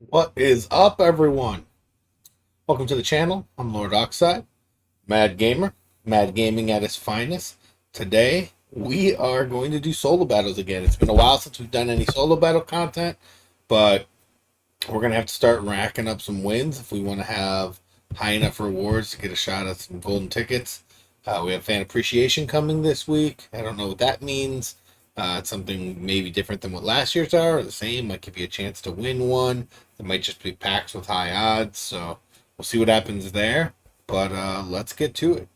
What is up, everyone? Welcome to the channel. I'm Lord Oxide, Mad Gamer, Mad Gaming at its finest. Today, we are going to do solo battles again. It's been a while since we've done any solo battle content, but we're going to have to start racking up some wins if we want to have high enough rewards to get a shot at some golden tickets. We have fan appreciation coming this week. I don't know what that means. It's something maybe different than what last year's are, or the same. Might give you a chance to win one. It might just be packs with high odds. So we'll see what happens there. But let's get to it.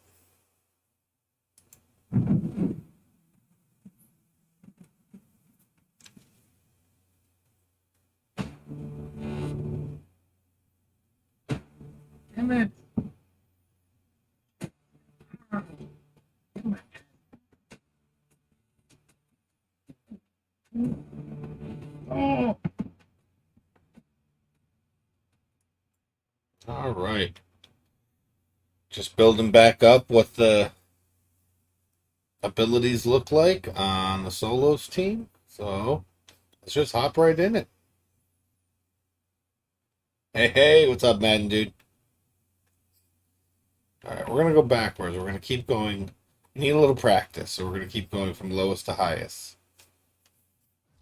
Come on. Oh. All right. Just building back up what the abilities look like on the solos team. So let's just hop right in it. Hey, what's up, Madden dude? All right, we're going to go backwards. We're going to keep going. We need a little practice, so we're going to keep going from lowest to highest.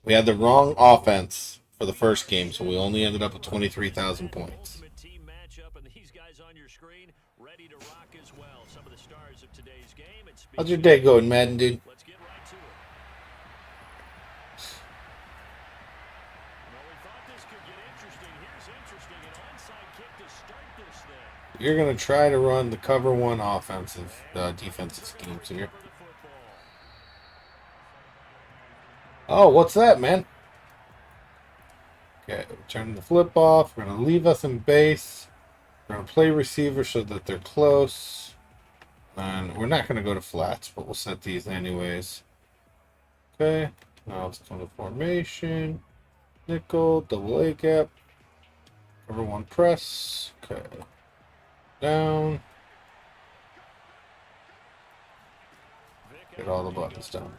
We had the wrong offense for the first game, so we only ended up with 23,000 points. How's your day going, Madden dude? You're going to try to run the cover one offensive defensive schemes here. Oh, what's that, man? Okay, turn the flip off. We're going to leave us in base. We're going to play receiver so that they're close. And we're not going to go to flats, but we'll set these anyways. Okay, now let's go to formation. Nickel, double A gap. Cover one press. Okay. Down. Get all the buttons down.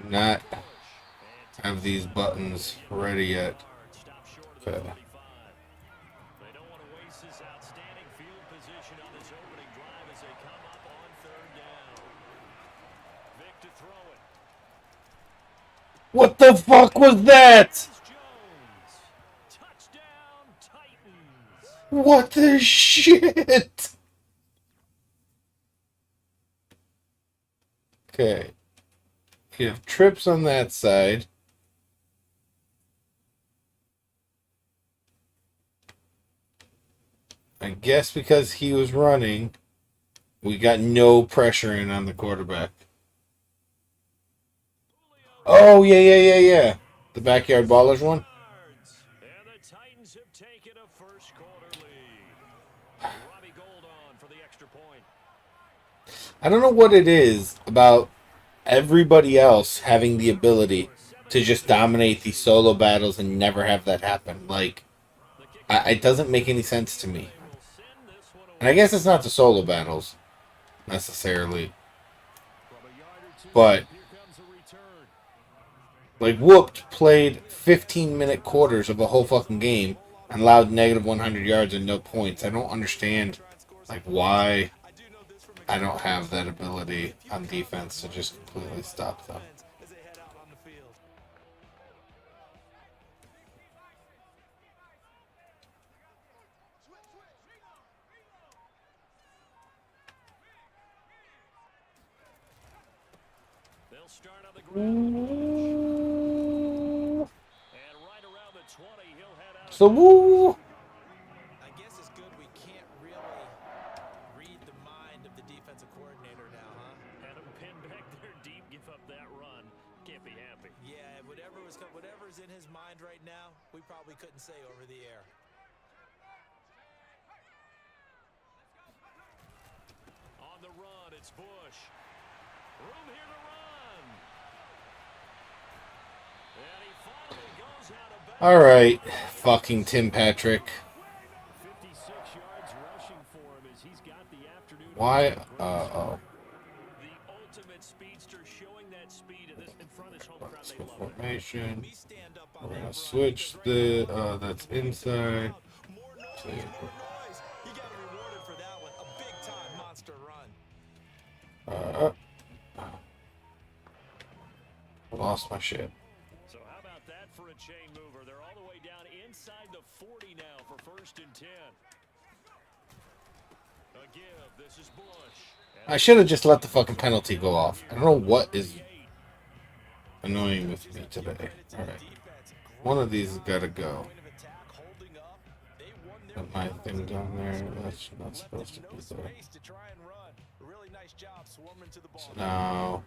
Not have these buttons ready yet. Okay. What the fuck was that? What the shit? Okay. You have trips on that side. I guess because he was running, we got no pressure in on the quarterback. Oh, yeah. The backyard ballers one. I don't know what it is about everybody else having the ability to just dominate these solo battles and never have that happen. Like, it doesn't make any sense to me. And I guess it's not the solo battles, necessarily. But, like, Whooped played 15-minute quarters of a whole fucking game and allowed negative 100 yards and no points. I don't understand, like, why I don't have that ability on defense to just completely stop them. So, woo! I guess it's good we can't really read the mind of the defensive coordinator now, huh? Had him pinned back there deep, give up that run. Can't be happy. Yeah, whatever's in his mind right now, we probably couldn't say over the air. On the run, it's Bush. Room here to run. And he finally goes out of bounds. All right, fucking Tim Patrick. Why? Oh. The ultimate speedster showing that speed in front of his home crowd. Let's They go love it. formation. We stand up on We're that gonna run. switch the that's inside. More noise, more noise. He got rewarded for that one. A big time monster run. Uh, lost my shit. So how about that for a chain mover? They're all the way down inside the 40 now for 1st and 10. A give. This is Bush. I should have just let the fucking penalty go off. I don't know what is annoying with me today. Alright. One of these has gotta go. Put my thing down there. That's not supposed to be there. So now.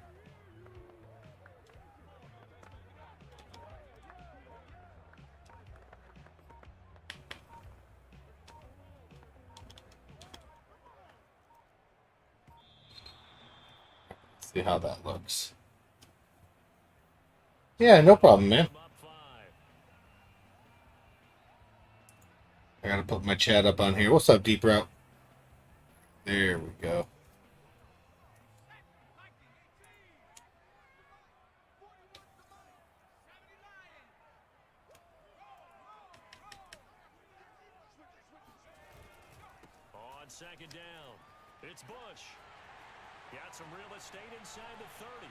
See how that looks. Yeah, no problem, man. I gotta put my chat up on here. What's up, Deep Route? There we go. On 2nd down, it's Bush. Got some real estate inside the 30.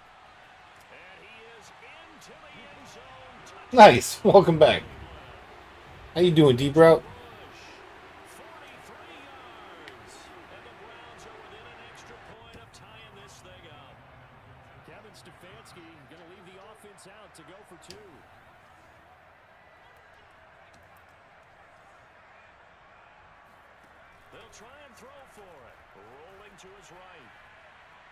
And he is into the end zone. Nice. Welcome back. How you doing, Deep Route? 43 yards. And the Browns are within an extra point of tying this thing up. Kevin Stefanski going to leave the offense out to go for 2. They'll try and throw for it. Rolling to his right.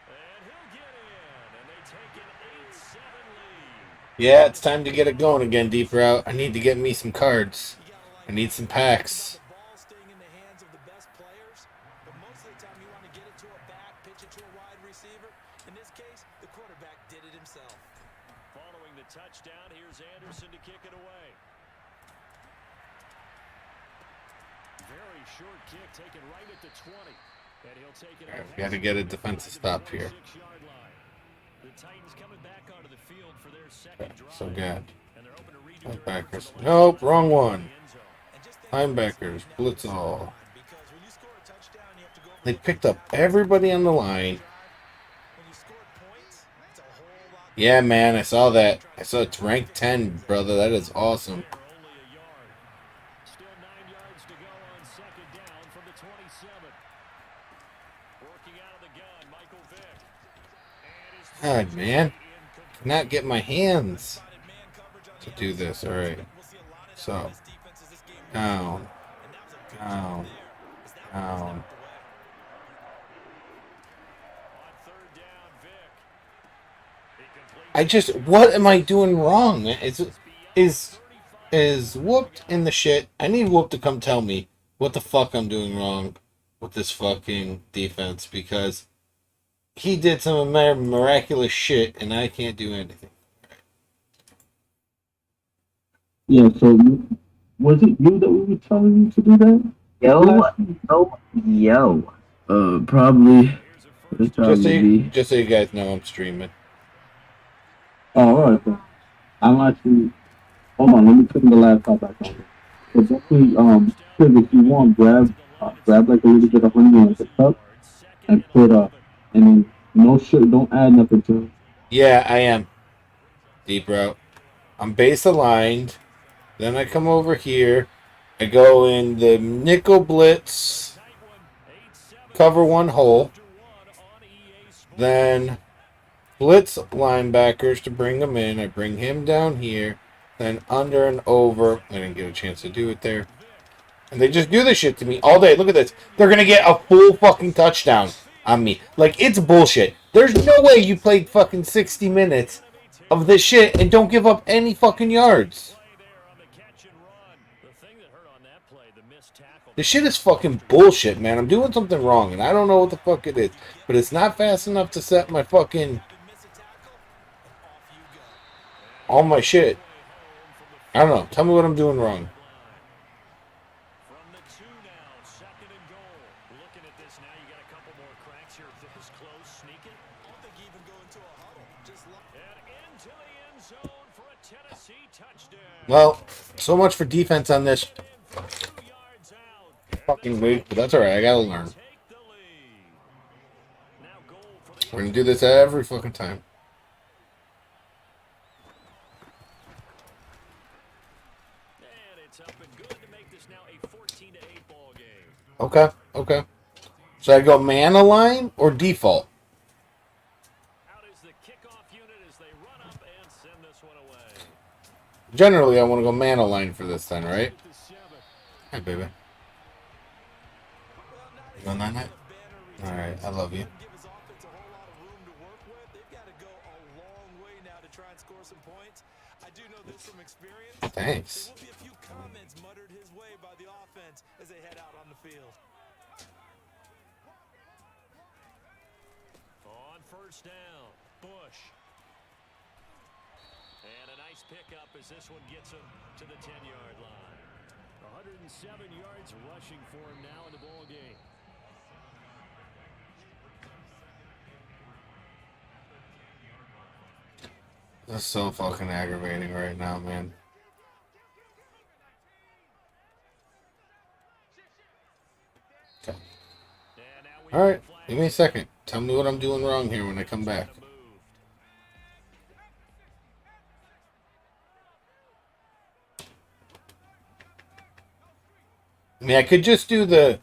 And he'll get in. And they take an 8-7 lead. Yeah, it's time to get it going again, Deep Route. I need to get me some cards. I need some packs. The ball staying in the hands of the best players, but most of the time you want to get it to a back, pitch it to a wide receiver. In this case, the quarterback did it himself. Following the touchdown, here's Anderson to kick it away. Very short kick taken right at the 20. And he'll take it. All right, we got to get a defensive stop here. The Titans coming back onto the field for their second drive. So good. And they're hoping to redo their Linebackers. Nope, wrong one. Linebackers. Blitz all. They picked up everybody on the line. Yeah, man, I saw that. I saw it's ranked 10, brother. That is awesome. only a yard. Still 9 yards to go on 2nd down from the 27. Working out of the gun, Michael Vick. And his God, man. Cannot get my hands to do this. All right. So, down, down, down. on 3rd down, Vick. He completes What am I doing wrong, man? Is Whooped in the shit? I need Whoop to come tell me what the fuck I'm doing wrong with this fucking defense, because he did some miraculous shit and I can't do anything. Yeah, so was it you that we were telling you to do that? Yo. Probably. It's Just so probably you, be. just so you guys know, I'm streaming. Oh, alright. Then. I'm actually. Hold on, let me turn the laptop back on. So definitely, Chris, if you want, grab like a little bit of honey in the cup and put and then no sugar, don't add nothing to it. Yeah, I am. Deep route. I'm base aligned. Then I come over here. I go in the nickel blitz. Cover one hole. Then blitz linebackers to bring them in. I bring him down here. Then under and over. I didn't get a chance to do it there. And they just do this shit to me all day. Look at this. They're going to get a full fucking touchdown on me. Like, it's bullshit. There's no way you played fucking 60 minutes of this shit and don't give up any fucking yards. This shit is fucking bullshit, man. I'm doing something wrong, and I don't know what the fuck it is. But it's not fast enough to set my fucking... all my shit. I don't know. Tell me what I'm doing wrong. From the 2 now, 2nd and goal. Looking at this now, you got a couple more And into the end zone for a Tennessee touchdown. Well, so much for defense on this And 2 yards out. fucking week, but that's alright. I gotta learn. Take the lead. Now goal for the We're gonna do this every fucking time. And it's up and good to make this now a 14-8 ball game. Okay, okay. Should I go man align or default? Out is the kickoff unit as they run up and send this one away. Generally, I want to go man align for this then, right? At the 7. Hey, baby. You going on that? Alright, I love you. Give his offense a whole lot of room to work with. They've got to go a long way now to try and score some points. I do know this from experience. Thanks. There will be a few comments muttered his way by the offense as they head out on the field. On first down, Bush. And a nice pickup as this one gets him to the 10-yard line. 107 yards rushing for him now in the ball game. That's so fucking aggravating right now, man. Okay. And now we Alright, give me a second. Tell me what I'm doing wrong here when I come back. moved. I mean, I could just do the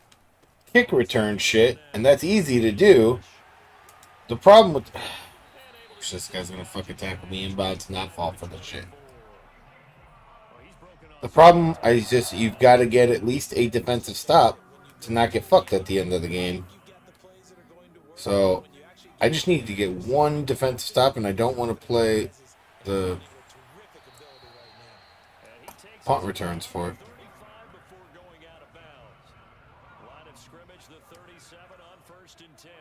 kick return shit, and that's easy to do. The problem with... This guy's gonna fucking tackle me inbounds and not fall for the shit. The problem is just you've got to get at least a defensive stop to not get fucked at the end of the game. So I just need to get one defensive stop, and I don't want to play the punt returns for it. 35 before going out of bounds. Line of scrimmage, the 37 on first and 10.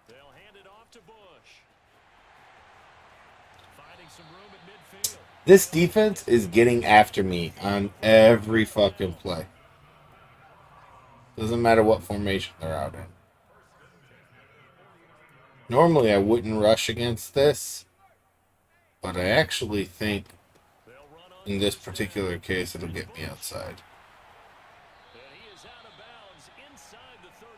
They'll hand it off to Bush. Finding some room at midfield. This defense is getting after me on every fucking play. Doesn't matter what formation they're out in. Normally I wouldn't rush against this, but I actually think They'll run on. in this particular case it'll get me outside. And he is out of bounds inside the 35.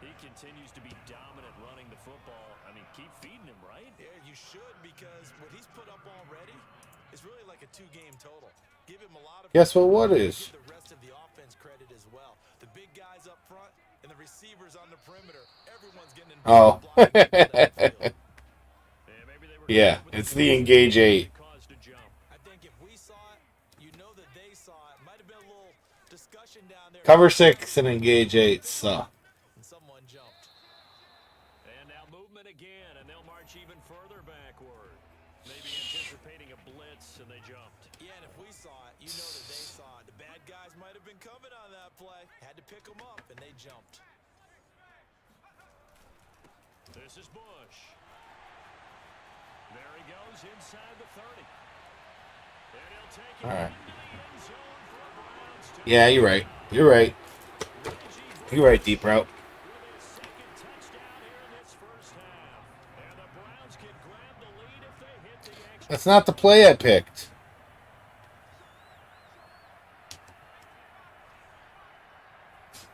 He continues to be dominant running the football. I mean, keep feeding him, right? Yeah, you should, because what he's put up already is really like a 2-game total. Give him a lot of... Guess what is? Give the rest of the offense credit as well. The big guys up front and the receivers on the perimeter. Everyone's getting Oh. involved. Blocking. Yeah, maybe they were Yeah, it's the engage 8. caused a jump. I think if we saw it, you know that they saw it. Might have been a little discussion down there. Cover 6 and engage 8 suck. And someone jumped. And now movement again, and they'll march even further backward. Maybe anticipating a blitz, and they jumped. Yeah, and if we saw it, you know that they saw it. The bad guys might have been coming on that play. Had to pick them up, and they jumped. This is Bush. There he goes inside the 30. And he'll take it All right. into the end zone for a Browns touchdown. Yeah, you're right. You're right. You're right, deep route. With his second touchdown here in this first half. And the Browns can grab the lead if they hit the extra. That's not the play I picked.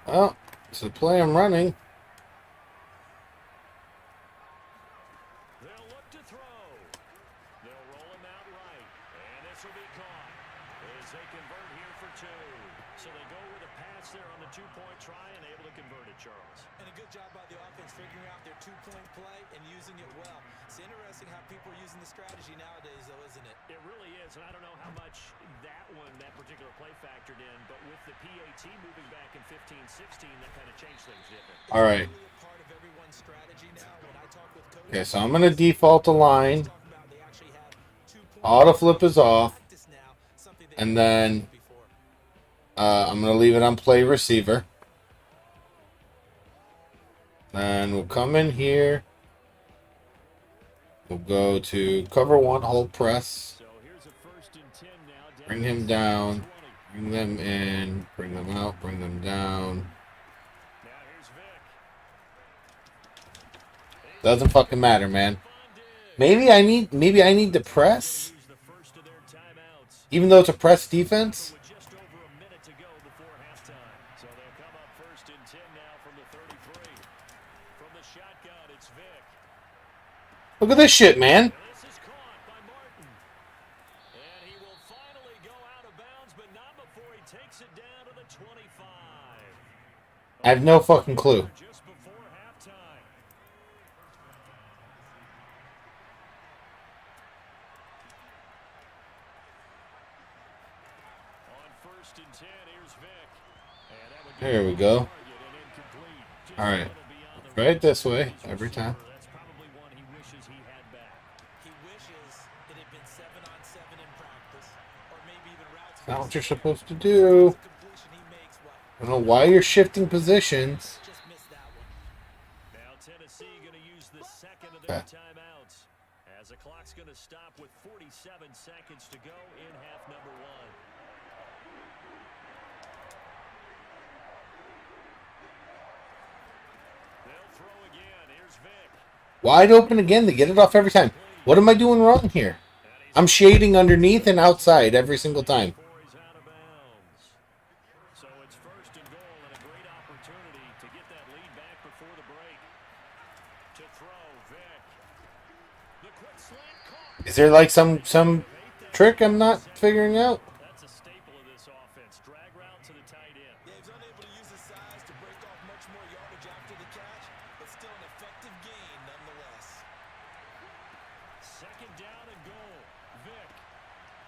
Well, it's the play I'm running. They'll look to throw. They'll roll him out right. And this will be caught as they convert here for 2. So they go with a pass there on the 2-point try and able to convert it, Charles. And a good job by the offense figuring out their 2-point play and using it well. It's interesting how people are using the strategy nowadays, though, isn't it? It really is, and I don't know how much that particular play factored in, but with the PAT moving back in 15-16, that kind of changed things, didn't it? All right. It's really a part of everyone's strategy now. When I talk with coaches, Okay, so I'm going to default a line. talk about they actually have 2 points Auto flip is off. practice now, something they And haven't then done before. I'm going to leave it on play receiver. Then we'll come in here. We'll go to cover 1, hold press. So here's a 1st and 10 now. Bring him down. Bring them in, bring them out, bring them down. Now here's Vic. Doesn't fucking matter, man. Maybe I need to press, Use the first of their timeouts. even though it's a press defense. With just over a minute to go before halftime. So they'll come up 1st and 10 now from the 33. From the shotgun, it's Vic. Look at this shit, man. And this is caught by Martin. And he will finally go out of bounds, but not before he takes it down to the 25. I have no fucking clue. Just before halftime. On 1st and 10, here's Vic. And that would be There we go. target and incomplete. Just All right. a little beyond the Right this way every time. That's probably one he wishes he had back. He wishes it had been 7-on-7 in practice, or maybe even routes. Not what you're supposed to do. Completion he makes, well, I don't know why you're shifting positions. just missed that one. Now Tennessee going to use the second of their Okay. timeouts as the clock's going to stop with 47 seconds to go in half number 1. They'll throw again. Here's Vic. Wide open again. They get it off every time. What am I doing wrong here? I'm shading underneath and outside every single time. Before he's out of bounds. So it's 1st and goal and a great opportunity to get that lead back before the break. To throw, Vic. The quick slant caught. Is there like some trick I'm not figuring out? That's a staple of this offense. Drag route to the tight end. Yeah, he's unable to use his size to break off much more yardage after the catch, but still an effective gain nonetheless. 2nd down and goal. Vic.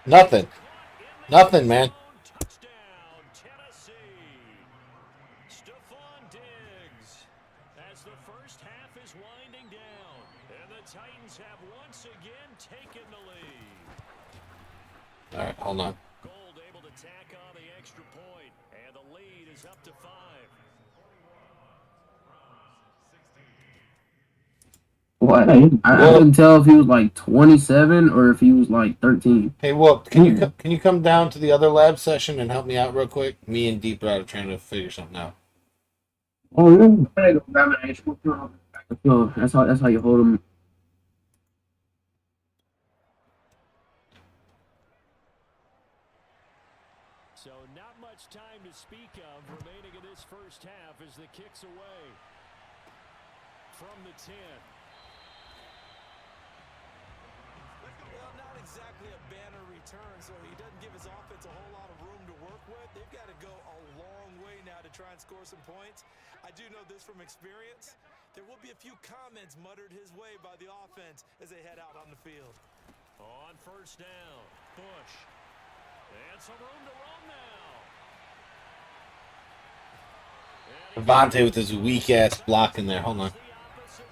Nothing. Caught in the Nothing, man. zone. Touchdown, Tennessee. Stephon Diggs. As the first half is winding down, and the Titans have once again taken the lead. All right, hold on. Gold able to tack on the extra point, and the lead is up to 5. What? I couldn't tell if he was like 27 or if he was like 13. Hey, Whoop, can you come down to the other lab session and help me out real quick? Me and Deep are trying to figure something out. Oh yeah. So that's how you hold him. So not much time to speak of remaining in this first half as the kick's away from the 10. Well, not exactly a banner return, so he doesn't give his offense a whole lot of room to work with. They've got to go a long way now to try and score some points. I do know this from experience. There will be a few comments muttered his way by the offense as they head out on the field. On 1st down, Bush. And some room to run now. Devontae with his weak ass block in there. Hold on. The opposite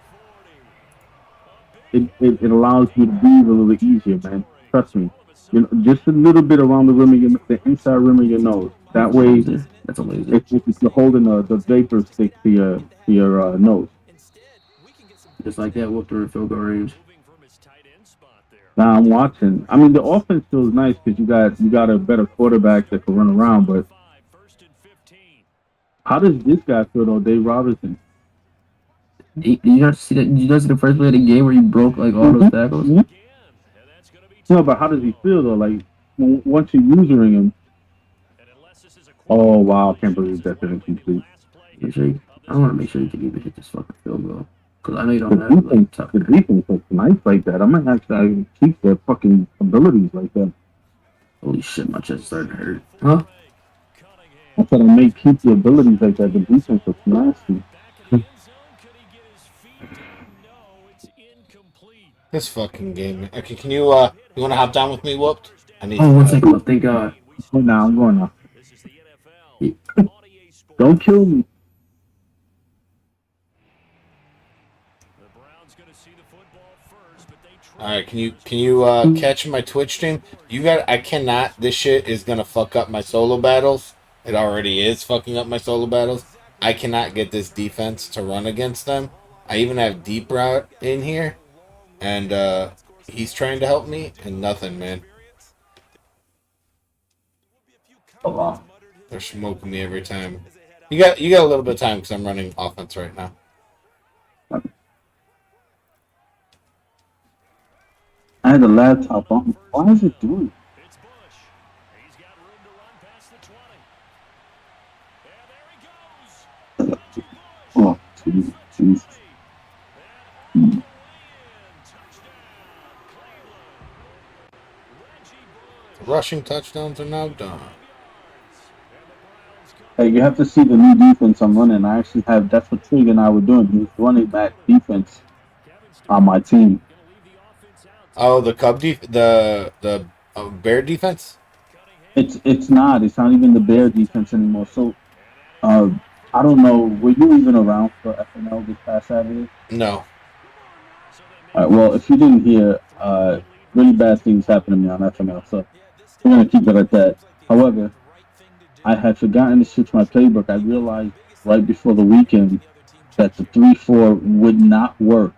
40. It allows you to breathe a little bit easier, man. Trust me. You know, just a little bit around the rim of the inside rim of your nose. That way, That's a laser. it's you're holding the vapor stick to your nose. Instead, we can get some Just like that, whooped her in field goal range. Moving from his tight end spot there. Now I'm watching. I mean, the offense feels nice because you got a better quarterback that can run around. But 1st and 15. how does this guy feel though, Dave Robinson? Did you guys see that? Did you guys see the first play of the game where he broke like all those tackles? Again. And that's going to be No, but how does he feel though? Like once you're using him. And unless this is a Oh wow, I can't believe that didn't complete. Make sure I want to make sure you can even hit this fucking field goal. Because I know you The don't have like defense, tough. the defense looks nice like that. I might actually keep their fucking abilities like that. Holy shit, my chest starting to hurt. Huh? I said I may keep the abilities like that. The defense looks nasty. back in the end zone. Could he get his feet down? No, it's incomplete. This fucking game. Okay, can you want to hop down with me, Whooped? I need. Oh, 1 second left. Thank God. Oh, now I'm going now. This is the NFL. Audio Sports. Don't kill me. The Browns going to see the football first, but they All right, can you catch my Twitch stream? I cannot. This shit is gonna fuck up my solo battles. It already is fucking up my solo battles. I cannot get this defense to run against them. I even have Deep Route in here, and he's trying to help me, and nothing, man. Hold on. They're smoking me every time. You got a little bit of time because I'm running offense right now. I had a laptop on. Why is it doing? It's Bush. He's got room to run past the 20. And there he goes. Oh, Jesus. Jesus. Hmm. The rushing touchdowns are now done. Hey, you have to see the new defense I'm running. I actually have. That's what Trig and I were doing. He was running that defense on my team. Oh, the the Bear defense. It's not. It's not even the Bear defense anymore. So, I don't know. Were you even around for FNL this past Saturday? No. All right. Well, if you didn't hear, really bad things happened to me on FNL. So we're gonna keep it at that. However, I had forgotten to switch my playbook. I realized right before the weekend that the 3-4 would not work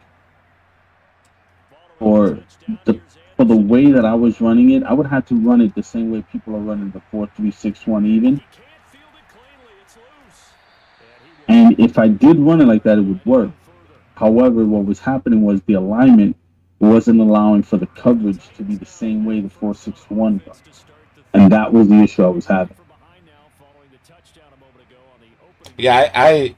for the way that I was running it. I would have to run it the same way people are running the 4-3-6-1 even. And if I did run it like that, it would work. However, what was happening was the alignment wasn't allowing for the coverage to be the same way the 4-6-1 was. And that was the issue I was having. Yeah, I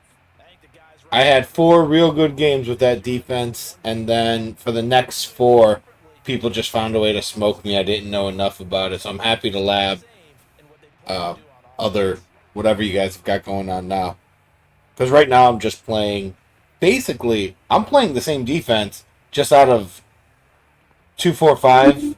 had 4 real good games with that defense, and then for the next 4, people just found a way to smoke me. I didn't know enough about it, so I'm happy to lab other whatever you guys have got going on now. Because right now I'm just playing, basically, I'm playing the same defense just out of 2-4-5,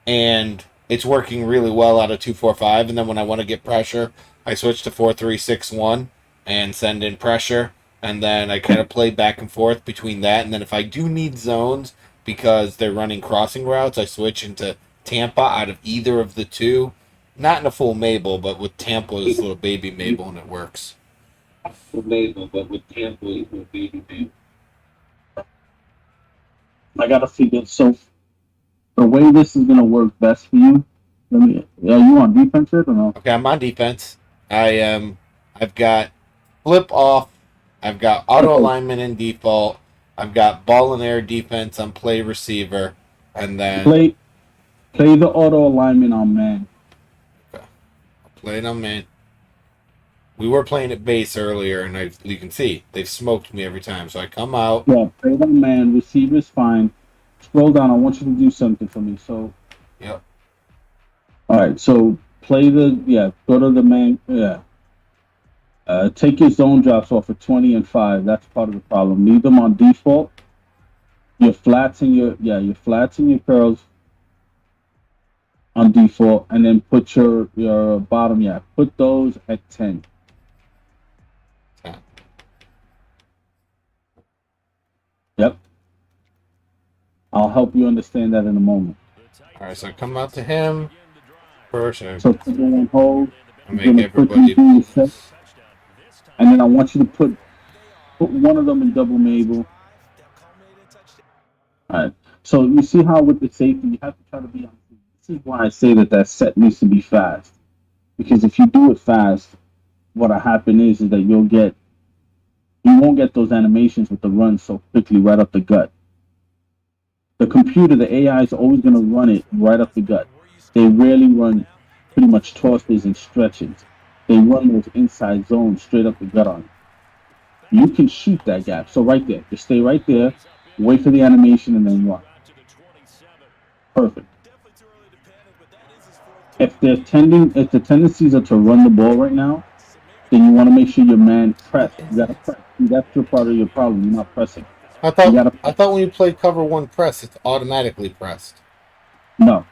and it's working really well out of 2-4-5. And then when I want to get pressure, I switch to 4-3-6-1 and send in pressure. And then I kind of play back and forth between that. And then if I do need zones because they're running crossing routes, I switch into Tampa out of either of the two. Not in a full Mabel, but with Tampa's little baby Mabel, and it works. Mabel, but with Tampa, it's with baby Mabel. I gotta figure. So the way this is gonna work best for you. Are you on defense yet or no? Okay, I'm on defense. I've got flip off. I've got auto alignment in default. I've got ball and air defense on play receiver, and then play the auto alignment on man. Okay. Play it on man. We were playing at base earlier, and you can see they've smoked me every time. So I come out. Yeah, play it on man. Receiver's fine. Scroll down. I want you to do something for me. So. Yep. All right. So play go to the man. Yeah. Take your zone drops off of 20 and 5. That's part of the problem. Leave them on default. Your flats and your curls on default, and then put your bottom. Yeah, put those at 10. Yep. I'll help you understand that in a moment. All right. So I come out to him first. So put them on hold. Make everybody. And then I want you to put one of them in double Mabel. All right. So you see how with the safety, you have to try to be on. This is why I say that set needs to be fast. Because if you do it fast, what'll happen is that you won't get those animations with the run so quickly right up the gut. The computer, the AI is always going to run it right up the gut. They rarely run pretty much tosses and stretches. They run those inside zones straight up the gut on you. You can shoot that gap. So right there, just stay right there, wait for the animation, and then run. Perfect. If the tendencies are to run the ball right now, then you want to make sure your man press. You gotta press. That's your part of your problem. You're not pressing. I thought when you play cover one press, it's automatically pressed. No.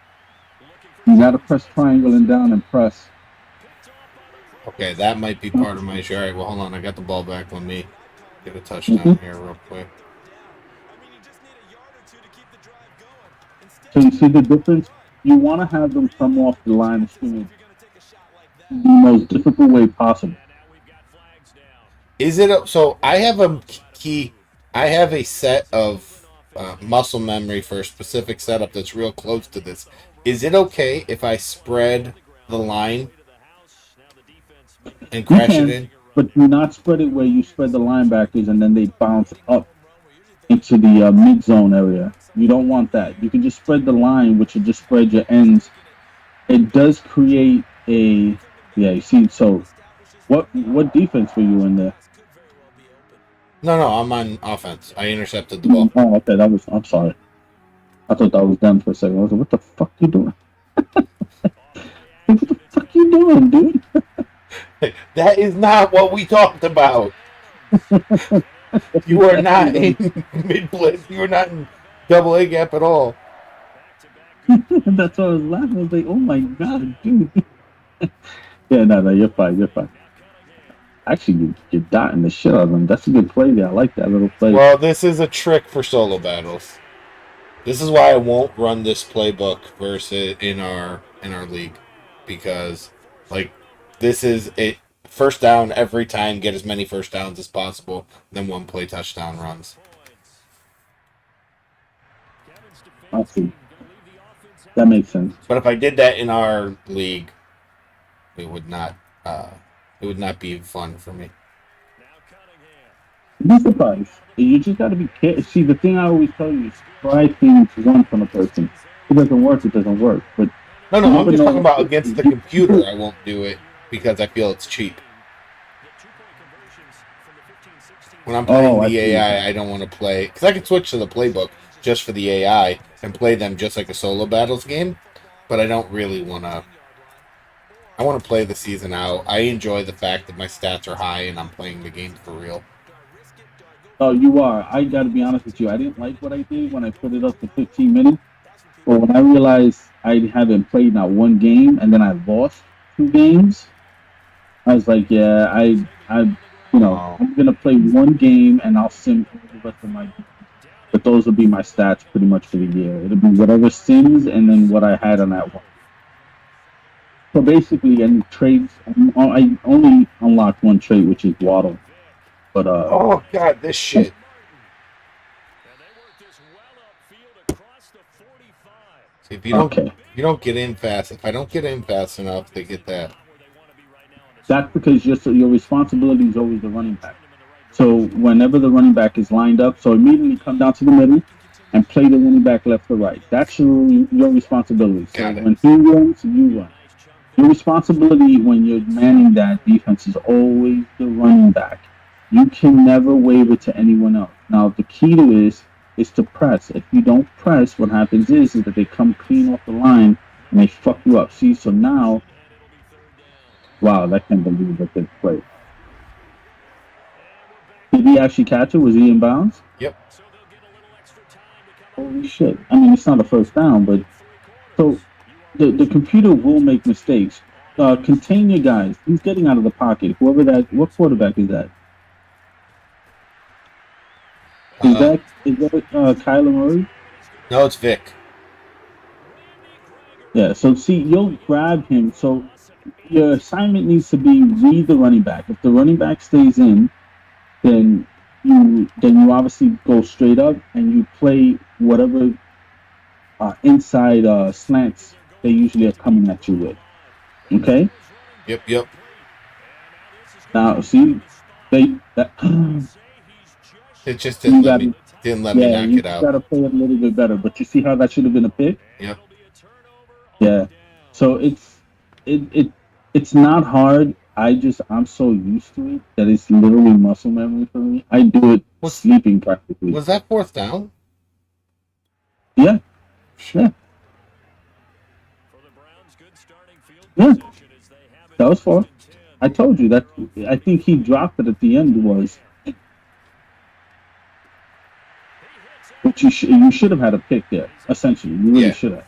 You gotta press triangle and down and press. Okay, that might be part of my issue. All right, well, hold on. I got the ball back. Let me get a touchdown here real quick. So you see the difference? You want to have them come off the line of scrimmage the most difficult way possible. Is it so? I have a key. I have a set of muscle memory for a specific setup that's real close to this. Is it okay if I spread the line And You crash it can, in. but do not spread it where you spread the linebackers and then they bounce up into the mid zone area. You don't want that. You can just spread the line, which will just spread your ends. It does create a You see. So what defense were you in there? No, I'm on offense. I intercepted the ball. Oh, okay. I'm sorry. I thought that was done for a second. I was like, what the fuck you doing? What the fuck you doing, dude? That is not what we talked about. You are not in mid blitz. You are not in double A gap at all. That's why I was laughing. I was like, oh my god, dude. Yeah, no, you're fine. You're fine. Actually, you're dotting the shit out of them. That's a good play there. I like that little play. Well, this is a trick for solo battles. This is why I won't run this playbook versus in our league, because like this is it. First down every time. Get as many first downs as possible. Then one play touchdown runs. I see. That makes sense. But if I did that in our league, it would not. It would not be fun for me. Be surprised. You just got to be careful. See, the thing I always tell you is try things once on a person. If it doesn't work, it doesn't work. But No, I'm just talking about against the computer. I won't do it because I feel it's cheap. When I'm playing the AI, I don't want to play because I can switch to the playbook just for the AI and play them just like a solo battles game. But I don't really want to. I want to play the season out. I enjoy the fact that my stats are high and I'm playing the game for real. Oh, you are. I got to be honest with you. I didn't like what I did when I put it up to 15 minutes. But when I realized I haven't played not one game and then I lost 2 games, I was like, yeah, I'm gonna play one game and I'll sim for the rest of my game. But those will be my stats pretty much for the year. It'll be whatever sims and then what I had on that one. So basically, any trades, I only unlocked one trait, which is Waddle. But oh god, this shit. See, if you don't get in fast. If I don't get in fast enough, they get that. That's because your responsibility is always the running back. So whenever the running back is lined up, so immediately come down to the middle and play the running back left or right. That's your responsibility. So when he runs, you run. Your responsibility when you're manning that defense is always the running back. You can never waver to anyone else. Now, the key to it is to press. If you don't press, what happens is that they come clean off the line and they fuck you up. See, so now, wow, that can't believe that they played. Did he actually catch it? Was he in bounds? Yep. Holy shit. I mean, it's not a first down, but so the computer will make mistakes. Contain your guys. He's getting out of the pocket. What quarterback is that? Is that Kyler Murray? No, it's Vic. Yeah, so see, you'll grab him. So your assignment needs to be read the running back. If the running back stays in, then you obviously go straight up and you play whatever inside slants they usually are coming at you with. Okay? Yep. Now, see, it just didn't let me knock it out. You got to play it a little bit better. But you see how that should have been a pick? Yep. Yeah. So it's not hard. I'm so used to it that it's literally muscle memory for me. I do it sleeping practically. Was that 4th down? Yeah. Yeah. Yeah. That was 4. I told you that. I think he dropped it at the end. But you should have had a pick there. Essentially, you really should have.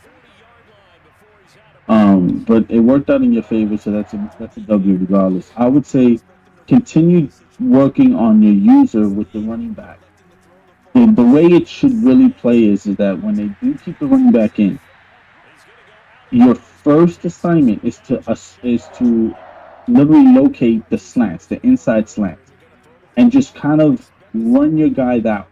But it worked out in your favor, so that's a W regardless. I would say continue working on your user with the running back. The way it should really play is that when they do keep the running back in, your first assignment is to literally locate the slants, the inside slants, and just kind of run your guy out.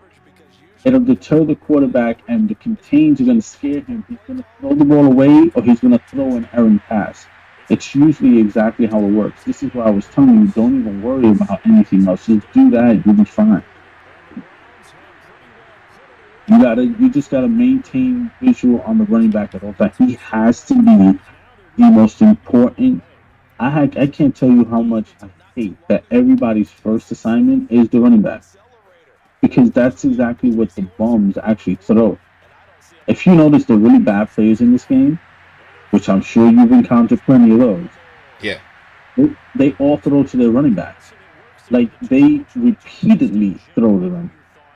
It'll deter the quarterback, and the contains are going to scare him. He's going to throw the ball away, or he's going to throw an errant pass. It's usually exactly how it works. This is what I was telling you. Don't even worry about anything else. Just do that. You'll be fine. You just gotta maintain visual on the running back at all times. He has to be the most important. I can't tell you how much I hate that everybody's first assignment is the running back, because that's exactly what the bums actually throw. If you notice the really bad players in this game, which I'm sure you've encountered plenty of those, Yeah. they all throw to their running backs. Like, they repeatedly throw to them.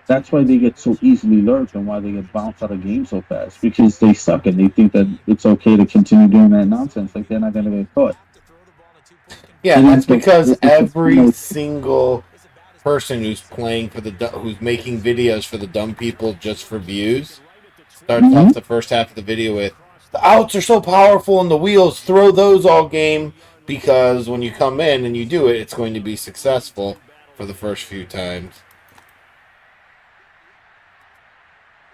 That's why they get so easily lurked and why they get bounced out of games so fast, because they suck and they think that it's okay to continue doing that nonsense. Like, they're not going to get caught. Yeah, And that's it's a- because it's a- every single person who's playing for who's making videos for the dumb people just for views starts off the first half of the video with, the outs are so powerful and the wheels, throw those all game, because when you come in and you do it, it's going to be successful for the first few times.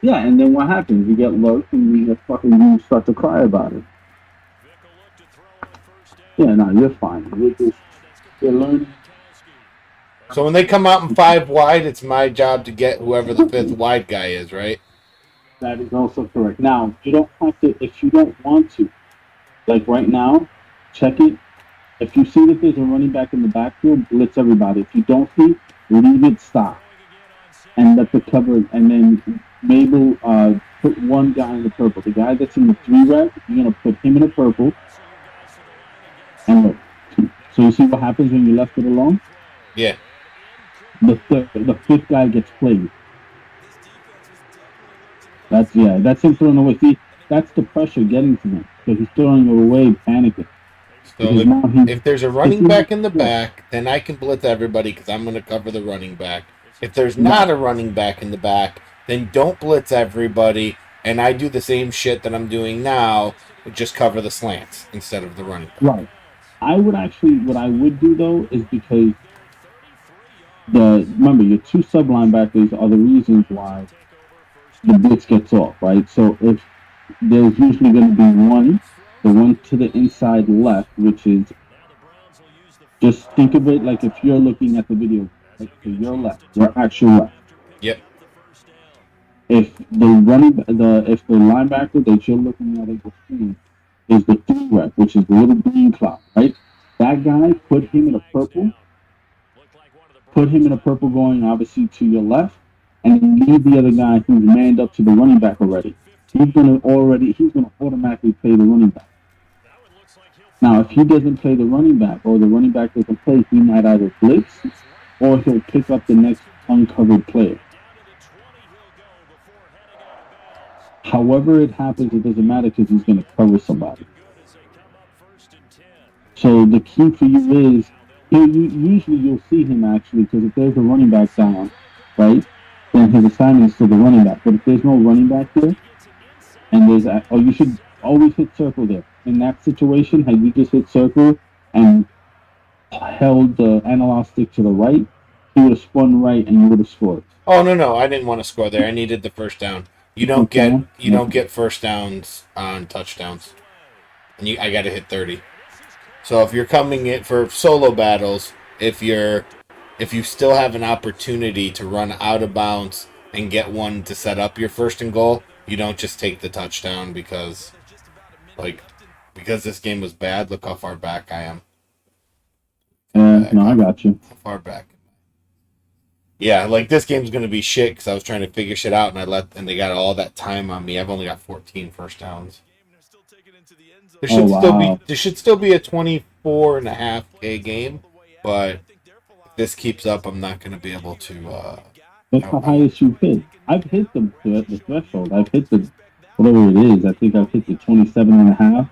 Yeah, and then what happens? You get lurked and you start to cry about it. Yeah, no, you're fine. You're learning. So when they come out in 5 wide, it's my job to get whoever the 5th wide guy is, right? That is also correct. Now, you don't have to, if you don't want to. Like right now, check it. If you see that there's a running back in the backfield, blitz everybody. If you don't see, leave it, stop. And let the cover, and then Mabel put one guy in the purple. The guy that's in the 3 rep, you're going to put him in the purple. And look. So you see what happens when you left it alone? Yeah. The 5th guy gets played. That's him throwing away. See, that's the pressure getting to him. So he's throwing it away, panicking. So if there's a running back in the back, then I can blitz everybody because I'm going to cover the running back. If there's not a running back in the back, then don't blitz everybody, and I do the same shit that I'm doing now, just cover the slants instead of the running back. Right. What I would do though is, because remember, your 2 sub linebackers are the reasons why the blitz gets off, right? So if there's usually going to be the one to the inside left, which is, just think of it like if you're looking at the video, like to your left, your actual left. Yep. If the linebacker that you're looking at the screen is the 3 rep, which is the little green cloud, right? That guy, put him in a purple. Put him in a purple going obviously to your left, and then leave the other guy who's manned up to the running back already. He's gonna automatically play the running back. Now, if he doesn't play the running back, or the running back doesn't play, he might either blitz or he'll pick up the next uncovered player. However it happens, it doesn't matter because he's going to cover somebody. So the key for you is, usually you'll see him actually, because if there's a running back down, right, then his assignment is to the running back. But if there's no running back there, and you should always hit circle there. In that situation, had you just hit circle and held the analog stick to the right, he would have spun right and you would have scored. Oh no, I didn't want to score there. I needed the first down. You don't get first downs on touchdowns, and I got to hit 30. So if you're coming in for solo battles, if you still have an opportunity to run out of bounds and get one to set up your first and goal, you don't just take the touchdown because this game was bad. Look how far back I am. No, I got you. How far back? Yeah, like this game's gonna be shit because I was trying to figure shit out and they got all that time on me. I've only got 14 first downs. There should still be a 24.5K game, but if this keeps up, I'm not gonna be able to. That's the highest you've hit. I've hit the threshold. I've hit the whatever it is. I think I've hit the 27.5.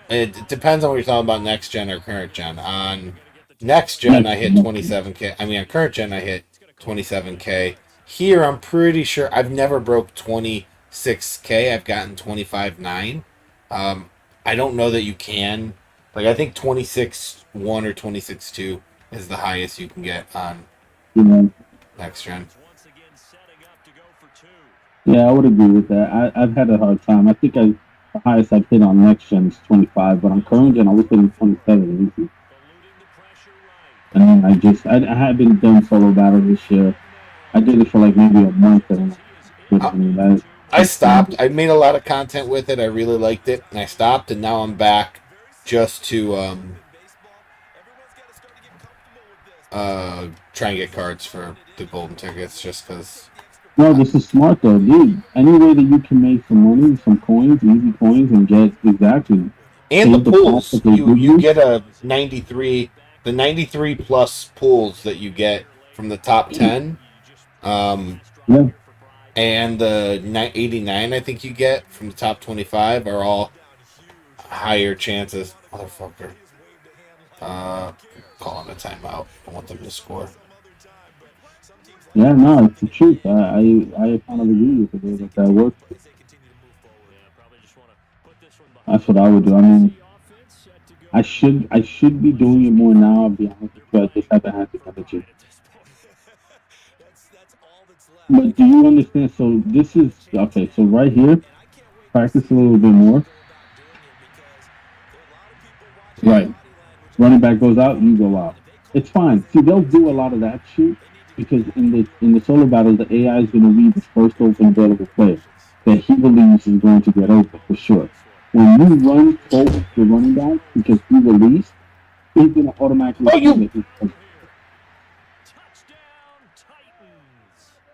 It depends on what you're talking about, next gen or current gen. On next gen, I hit 27K. I mean, on current gen, I hit 27K. Here, I'm pretty sure I've never broke 26K. I've gotten 25.9. I don't know that you can. Like, I think 26.1 or 26.2 is the highest you can get on next gen. Yeah, I would agree with that. I've had a hard time. I think The highest I've hit on next gen is 25, but on current gen I was hitting 27 easy. And then I haven't done solo battle this year. I did it for like maybe a month and I stopped. I made a lot of content with it. I really liked it, and I stopped, and now I'm back just to try and get cards for the golden tickets, just because. No, this is smart though, dude. Any way that you can make some money, some coins, easy coins, and get exactly. And the pools, you get a 93, the 93 plus pools that you get from the top 10. Yeah. And the 89 I think you get from the top 25 are all higher chances. Motherfucker. Calling a timeout. I want them to score. Yeah, no, it's the truth. I kind of agree with the way that works. That's what I would do. I mean, I should be doing it more now. I'll be honest with you. I just haven't had the energy. But do you understand? So this is okay. So right here, practice a little bit more. Right. Running back goes out, you go out. It's fine. See, they'll do a lot of that shit because in the solo battles, the AI is going to read the first open available player that he believes is going to get open for sure. When you run forward the running back because he released, he's going to automatically.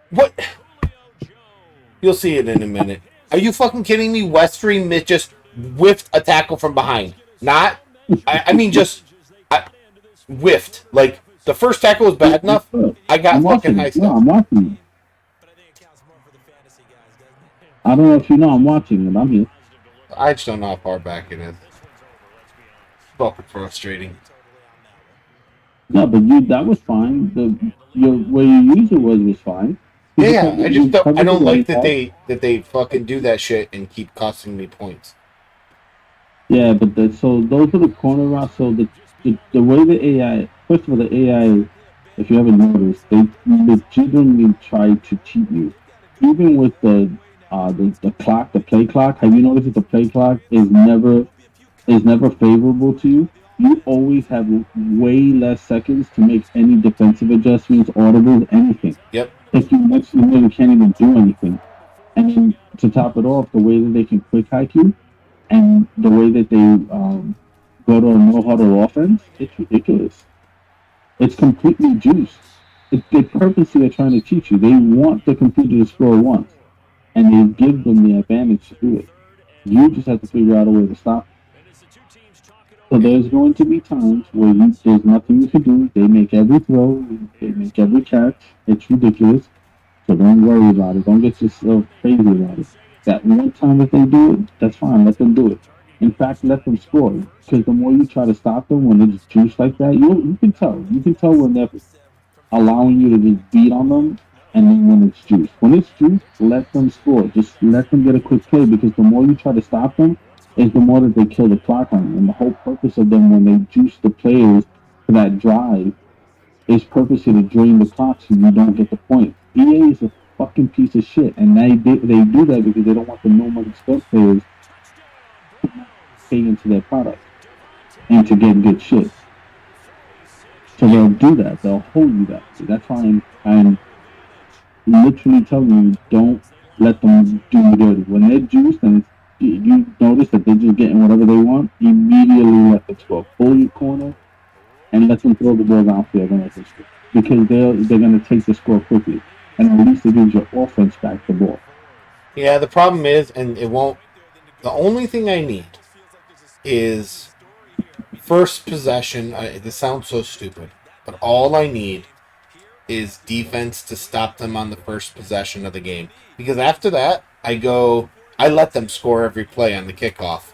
What? You'll see it in a minute. Are you fucking kidding me? Westry just whiffed a tackle from behind. Not, I mean, just whiffed. Like, the first tackle was bad enough. I got fucking high stuff. No, I'm watching. I don't know if you know I'm watching it. I'm here. I just don't know how far back it is. Fucking frustrating. No, but that was fine. Where you used it was fine. Yeah, I don't like that they fucking do that shit and keep costing me points. Yeah, but so those are the corner routes. So the way the AI, first of all, the AI, if you haven't noticed, they legitimately try to cheat you. Even with the clock, the play clock. Have you noticed that the play clock is never favorable to you? You always have way less seconds to make any defensive adjustments, audibles, anything. Yep. If you really can't even do anything. And then to top it off, the way that they can quick hike you and the way that they go to a no-huddle offense, it's ridiculous. It's completely juiced. They purposely are trying to cheat you. They want the computer to score once, and they give them the advantage to do it. You just have to figure out a way to stop it. So there's going to be times where there's nothing you can do. They make every throw. They make every catch. It's ridiculous. So don't worry about it. Don't get yourself crazy about it. That one time that they do it, that's fine. Let them do it. In fact, let them score. Because the more you try to stop them when it's juiced like that, you can tell. You can tell when they're allowing you to just beat on them, and then when it's juiced. When it's juiced, let them score. Just let them get a quick play, because the more you try to stop them, is the more that they kill the clock on you. And the whole purpose of them when they juice the players for that drive is purposely to drain the clock so you don't get the point. EA is a fucking piece of shit, and they do that because they don't want the no money spent players to pay into their product and to get good shit. So they'll do that. They'll hold you that. So that's why I'm literally telling you, don't let them do you dirty. When they're juiced and you notice that they're just getting whatever they want, immediately let them score. Pull your corner and let them throw the ball downfield and let them score. Because they're going to take the score quickly. And at least it gives your offense back the ball. Yeah, the problem is, and it won't, the only thing I need is first possession. This sounds so stupid, but all I need is defense to stop them on the first possession of the game. Because after that, I let them score every play on the kickoff.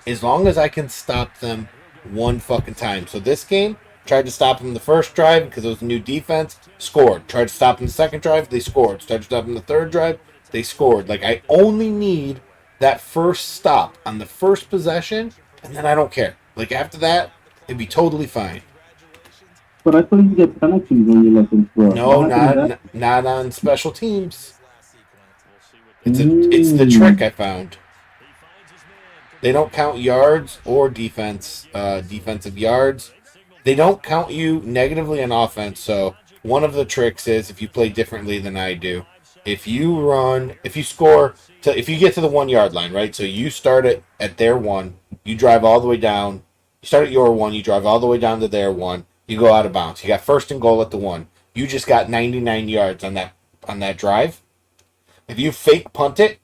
As long as I can stop them one fucking time. So this game, tried to stop them the first drive because it was a new defense, scored. Tried to stop them the second drive, they scored. Tried to stop them the third drive, they scored. Like, I only need that first stop on the first possession, and then I don't care. Like, after that, it'd be totally fine. But I thought you get penalties when you let them score. No, not on special teams. It's the trick I found. They don't count yards or defensive yards. They don't count you negatively on offense. So one of the tricks is if you play differently than I do, if you score if you get to the 1 yard line, right? So you start at their one, you drive all the way down. You start at your one, you drive all the way down to their one. You go out of bounds. You got first and goal at the one. You just got 99 yards on that drive. If you fake punt it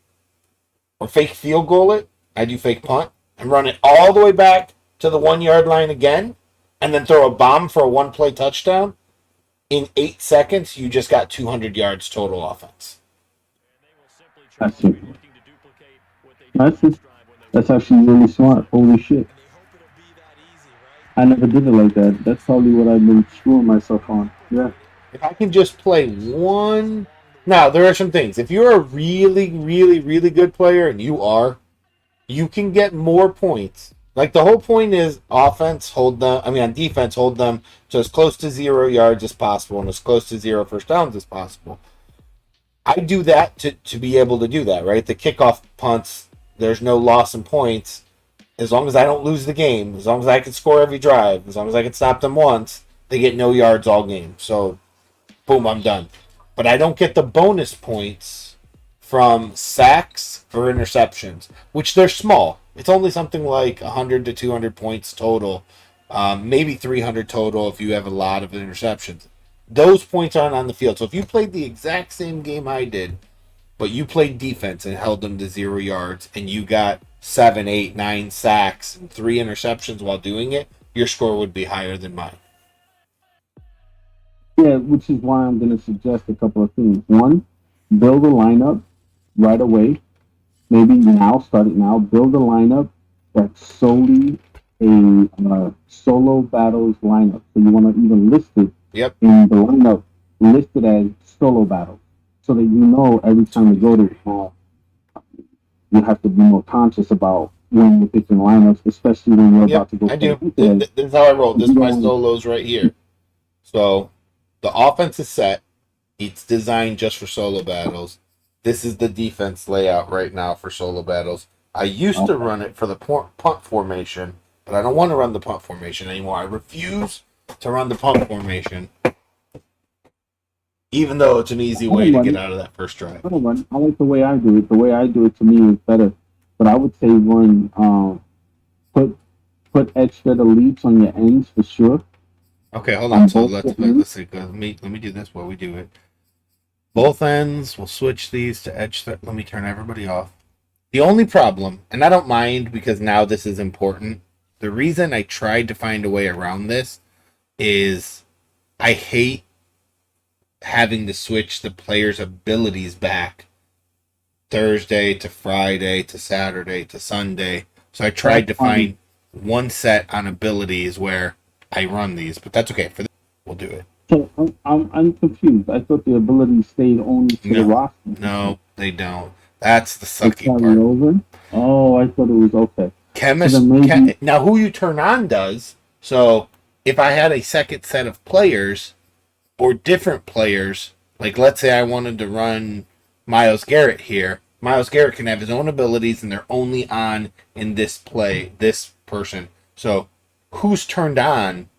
or fake field goal it, I do fake punt and run it all the way back to the 1 yard line again, and then throw a bomb for a one play touchdown. In 8 seconds, you just got 200 yards total offense. That's it. That's actually really smart. Holy shit. I never did it like that. That's probably what I've been screwing myself on. Yeah. If I can just play one. Now, there are some things. If you're a really, really, really good player, and you can get more points. Like, the whole point is on defense, hold them to as close to 0 yards as possible and as close to 0 first downs as possible. I do that to be able to do that, right? The kickoff punts, there's no loss in points. As long as I don't lose the game, as long as I can score every drive, as long as I can stop them once, they get no yards all game. So, boom, I'm done. But I don't get the bonus points from sacks or interceptions, which they're small. It's only something like 100 to 200 points total, maybe 300 total if you have a lot of interceptions. Those points aren't on the field. So if you played the exact same game I did, but you played defense and held them to 0 yards, and you got 7, 8, 9 sacks and 3 interceptions while doing it, your score would be higher than mine. Yeah, which is why I'm going to suggest a couple of things. One, build a lineup right away. Maybe start it now. Build a lineup that's solely a solo battles lineup. So you want to even list it in the lineup, listed as solo battles, so that you know every time you go to you have to be more conscious about when you're picking lineups, especially when you're about to go. I do. This is how I roll. This is my solos right here. So the offense is set. It's designed just for solo battles. This is the defense layout right now for solo battles. I used to run it for the punt formation, but I don't want to run the punt formation anymore. I refuse to run the punt formation, even though it's an easy way to get out of that first drive. I like the way I do it. The way I do it, to me, is better. But I would say put extra deletes on your ends for sure. Okay, hold on. So let's see. Let me do this while we do it. Both ends. We'll switch these to edge. Let me turn everybody off. The only problem, and I don't mind because now this is important. The reason I tried to find a way around this is I hate having to switch the player's abilities back Thursday to Friday to Saturday to Sunday. So I tried to find one set on abilities where I run these, but that's okay. For this, we'll do it. So I'm confused. I thought the abilities stayed only to the roster. No, they don't. That's the sucky part. Over? Oh, I thought it was okay. Now, who you turn on does. So if I had a second set of players or different players, like let's say I wanted to run Myles Garrett here, Myles Garrett can have his own abilities and they're only on in this play, this person. So who's turned on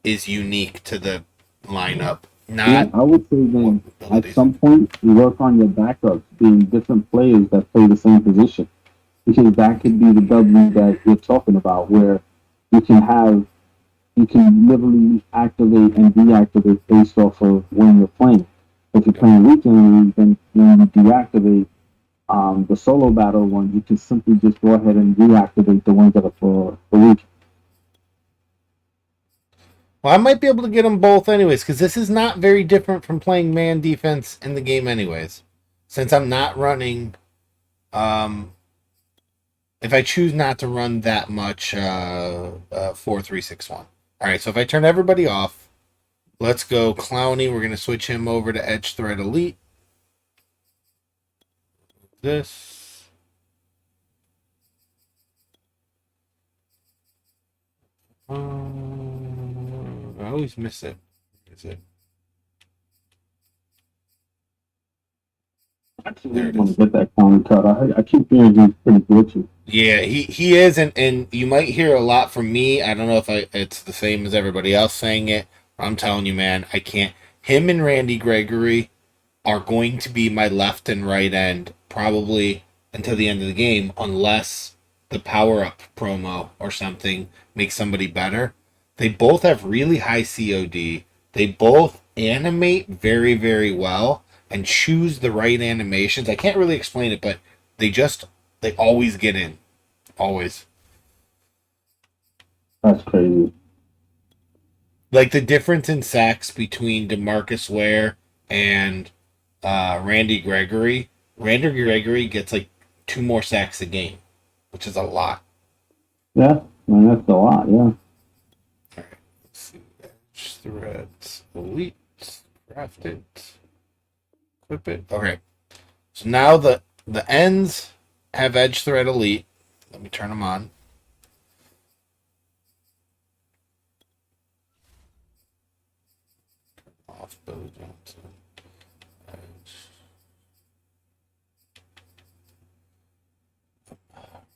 is unique to the lineup. I would say then at some point you work on your backups being different players that play the same position, because that could be the W that you're talking about, where you can literally activate and deactivate based off of when you're playing. If you're playing weekend league, then when you deactivate the solo battle one, you can simply just go ahead and deactivate the ones that are for the week. Well, I might be able to get them both anyways, because this is not very different from playing man defense in the game anyways. Since I'm not running, if I choose not to run that much 4-3-6-1. All right, so if I turn everybody off, let's go Clowney. We're going to switch him over to Edge Threat Elite. This. I always miss it. Where is it? I actually really want to get that counter cut. I keep hearing he's pretty glitchy. Yeah, he is, and you might hear a lot from me. I don't know if it's the same as everybody else saying it. I'm telling you, man, I can't. Him and Randy Gregory are going to be my left and right end probably until the end of the game, unless the power up promo or something makes somebody better. They both have really high COD. They both animate very, very well and choose the right animations. I can't really explain it, but they always get in. Always. That's crazy. Like the difference in sacks between Demarcus Ware and Randy Gregory. Randy Gregory gets like 2 more sacks a game, which is a lot. Yeah, man, that's a lot, yeah. Alright, let's see. Edge threads, elite, craft it, equip it. Okay. So now the ends have edge thread elite. Let me turn them on. Off Bo Johnson.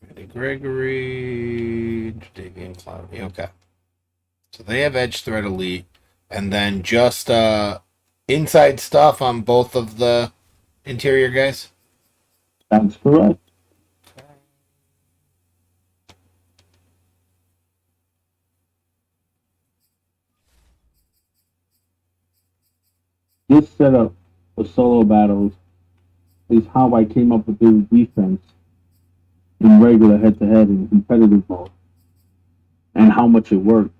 Randy Gregory, Davian Cloudy. Okay. So they have edge thread elite, and then just inside stuff on both of the interior guys. That's correct. This setup for solo battles is how I came up with this defense in regular head-to-head and competitive mode, and how much it worked.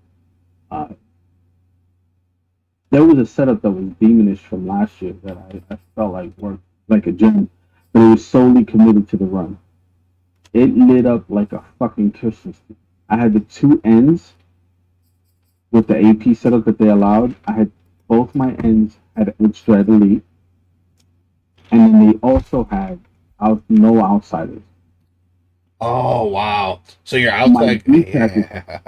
There was a setup that was demonish from last year that I felt like worked like a gem, but it was solely committed to the run. It lit up like a fucking Christmas tree. I had the 2 ends with the AP setup that they allowed. I had both my ends had edge thread elite, and then they also had no outsiders. Oh wow! So you're outside. Yeah.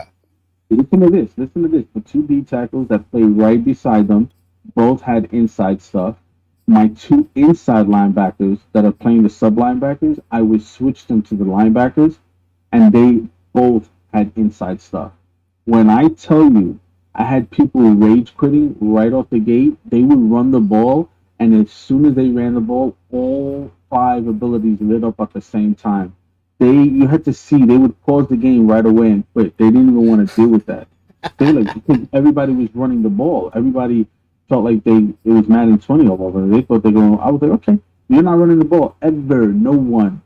Listen to this. Listen to this. The 2 B tackles that play right beside them both had inside stuff. My 2 inside linebackers that are playing the sub linebackers, I would switch them to the linebackers, and they both had inside stuff. When I tell you, I had people rage quitting right off the gate. They would run the ball, and as soon as they ran the ball, all 5 abilities lit up at the same time. You had to see, they would pause the game right away and quit. They didn't even want to deal with that. Because everybody was running the ball. Everybody felt like it was Madden 20 all over. They thought they were going, I was like, okay, you're not running the ball ever. No one.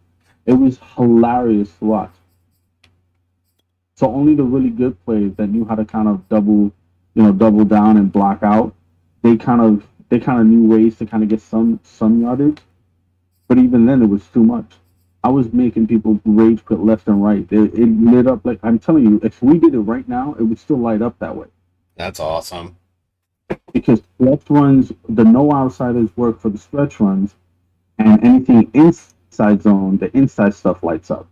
It was hilarious to watch. So only the really good players that knew how to kind of double down and block out, they kind of knew ways to kind of get some yardage. But even then, it was too much. I was making people rage quit left and right. It lit up like, I'm telling you, if we did it right now, it would still light up that way. That's awesome. Because stretch runs, the no outsiders work for the stretch runs, and anything inside zone, the inside stuff lights up.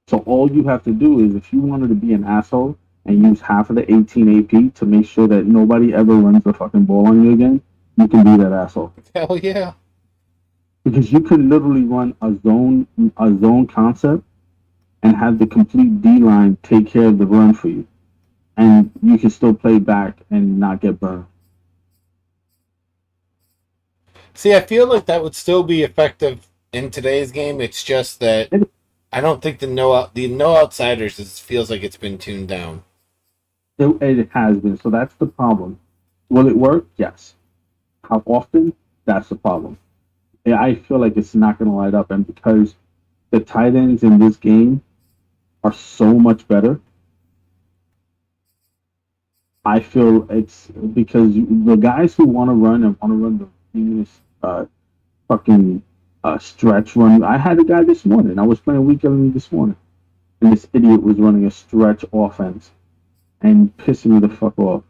So all you have to do is, if you wanted to be an asshole and use half of the 18 AP to make sure that nobody ever runs the fucking ball on you again, you can be that asshole. Hell yeah. Because you could literally run a zone concept and have the complete D line take care of the run for you, and you can still play back and not get burned. See, I feel like that would still be effective in today's game. It's just that I don't think the no outsiders feels like it's been tuned down. It has been, so that's the problem. Will it work? Yes. How often? That's the problem. I feel like it's not going to light up, and because the tight ends in this game are so much better, I feel it's because the guys who want to run and want to run the meanest fucking stretch run. I had a guy this morning. I was playing weekend this morning, and this idiot was running a stretch offense and pissing me the fuck off.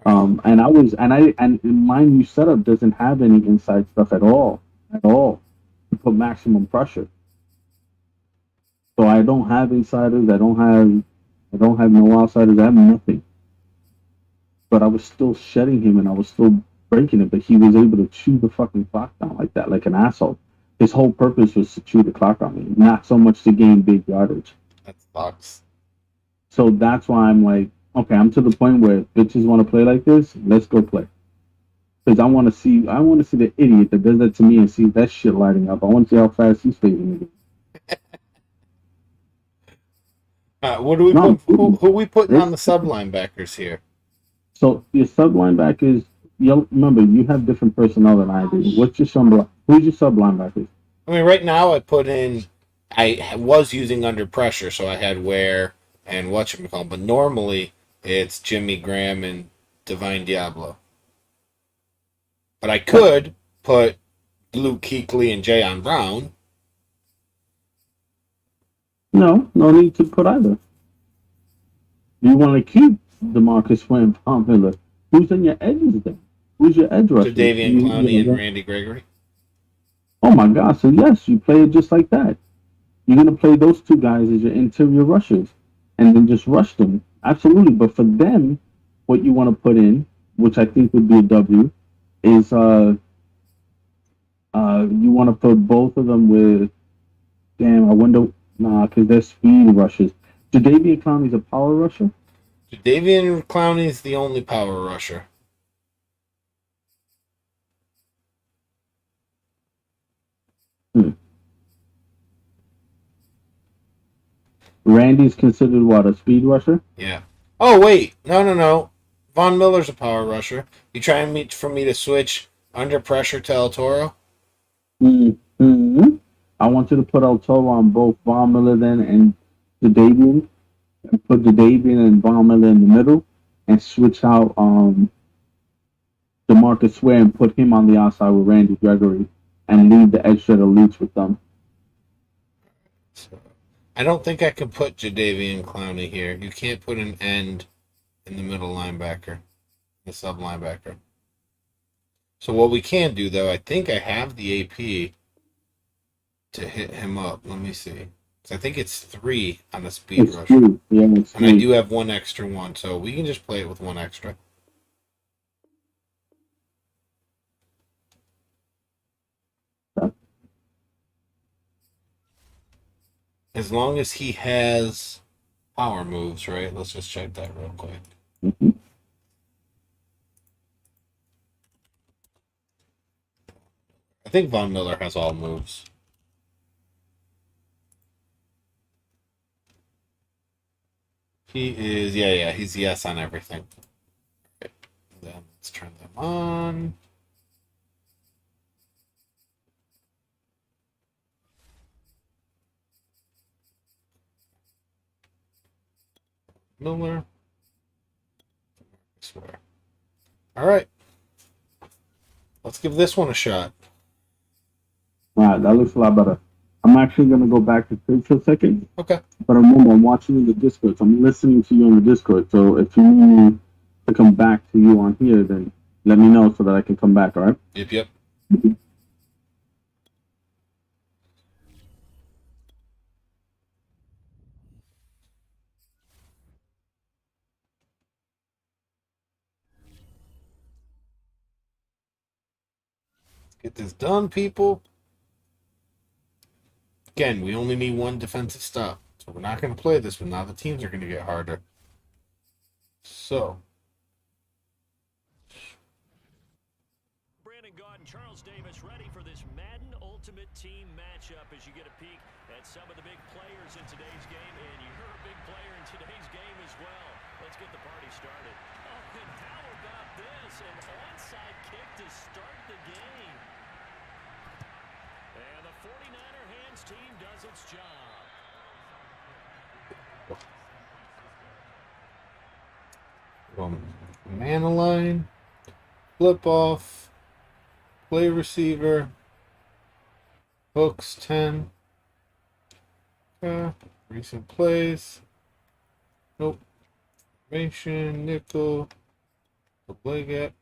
And my new setup doesn't have any inside stuff at all to put maximum pressure. So I don't have insiders. I don't have no outsiders. I have nothing. But I was still shedding him, and I was still breaking it, but he was able to chew the fucking clock down like that, like an asshole. His whole purpose was to chew the clock on me, not so much to gain big yardage. That sucks. So that's why I'm like, okay, I'm to the point where bitches want to play like this. Let's go play. Because I want to see the idiot that does that to me and see that shit lighting up. I want to see how fast he stays in the game. What do we No, put? Who we putting on the this- sub linebackers here? So your sub linebackers, remember you have different personnel than I do. What's your who's your sub linebackers? I mean, right now I put in. I was using under pressure, so I had Ware and whatchamacallit, but normally it's Jimmy Graham and Divine Diablo. But I could put Luke Kuechly and Jayon Brown. No need to put either. You want to keep Demarcus Ware and Von Miller. Who's on your edges then? Who's your edge rusher? Davian Clowney and Randy Gregory. Oh my God! So yes, you play it just like that. You're gonna play those two guys as your interior rushers, and then just rush them. Absolutely. But for them, what you want to put in, which I think would be a W, is you want to put both of them with. Damn, I wonder. Nah, because they're speed rushers. Jadeveon Clowney's a power rusher. Davian Clowney is the only power rusher. Randy's considered what, a speed rusher? Yeah. Oh wait, no. Von Miller's a power rusher. You trying for me to switch under pressure to El Toro? Mm-hmm. I want you to put El Toro on both Von Miller then and Jadeveon, and put Jadeveon and Von Miller in the middle, and switch out Demarcus Ware and put him on the outside with Randy Gregory, and leave the extra to Lynch with them. So, I don't think I can put Jadeveon Clowney here. You can't put an end in the middle linebacker, the sub linebacker. So what we can do, though, I think I have the AP to hit him up. Let me see. I think it's 3 on the speed It's rush. true. Yeah, it's and I do have 1 extra one, so we can just play it with 1 extra. As long as he has power moves, right? Let's just check that real quick. Mm-hmm. I think Von Miller has all moves. He is, yeah, he's yes on everything. Okay. Then let's turn them on. Miller. I swear. All right. Let's give this one a shot. All right, that looks a lot better. I'm actually going to go back to Trent for a second. Okay. But remember, I'm watching in the Discord, so I'm listening to you on the Discord. So if you need me to come back to you on here, then let me know so that I can come back, all right? Yep. Let's get this done, people. Again, we only need 1 defensive stop. So we're not going to play this one. Now the teams are going to get harder. So. Brandon Gaudin, Charles Davis ready for this Madden Ultimate Team matchup as you get a peek at some of the big players in today's game. And you're a big player in today's game as well. Let's get the party started. Oh, and how about this? An onside kick to start the game. And the 49er hands team does its job. Man align, flip off, play receiver, hooks 10. Recent plays. Nope. Formation, nickel, the play gap,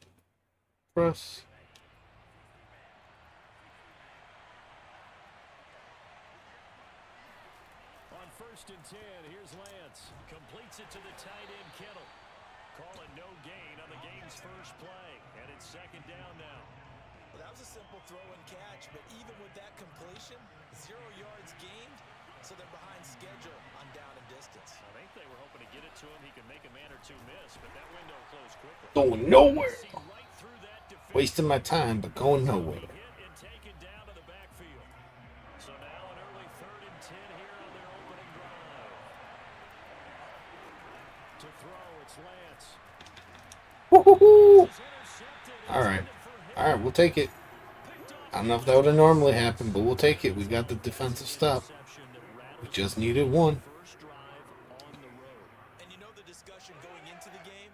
press. On 1st and 10, here's Lance. Completes it to the tight end, Kittle. Calling no gain on the game's first play, and it's second down now. Well, that was a simple throw and catch, but even with that completion, 0 yards gained, so they're behind schedule on down and distance. I think they were hoping to get it to him. He could make a man or two miss, but that window closed quickly. Going nowhere. See right through that defense. Wasting my time, but going nowhere. Hit and taken down to the backfield. So now an early 3rd and 10 here on their opening drive. To throw, it's Lance. Woo-hoo-hoo. This is intercepted. All right. All right, we'll take it. I don't know if that would have normally happened, but we'll take it. We got the defensive stop. We just needed one. First drive on the road. And you know the discussion going into the game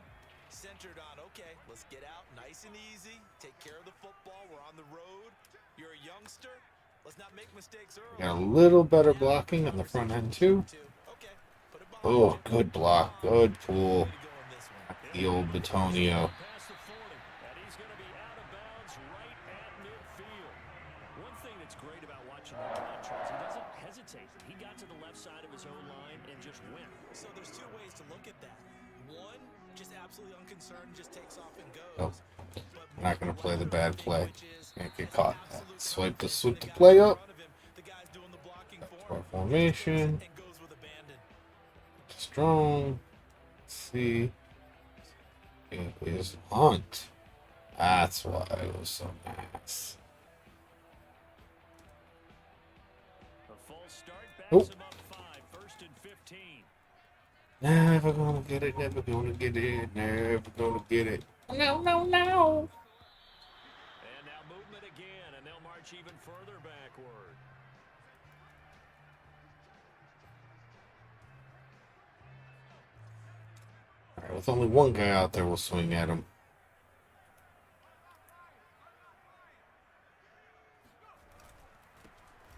centered on, okay, let's get out nice and easy, take care of the football, we're on the road, you're a youngster, let's not make mistakes early. Got a little better blocking on the front end, too. Okay, put it behind Oh, you. good block. Good pull. Way to go on this one. The old Batonio. Past the 40, and he's going to be out of bounds right at midfield. One thing that's great about watching him run, Trent, he doesn't hesitate. He got to the left side of his own line and just went. So there's 2 ways to look at that. One, just absolutely unconcerned, just takes off and goes. Nope. But I'm not going to play the bad play. which is Can't get caught. absolute Swipe the confidence. play up. The guy's doing the blocking for For him. formation. And goes with abandon. Strong. Let's see. It is Hunt. That's why it was so nice. A false start backs Nope. him up 5, 1st and 15. Never gonna get it, never gonna get it, never gonna get it. No, no, no. And now movement again, and they'll march even further backward. All right, with only one guy out there, we'll swing at him.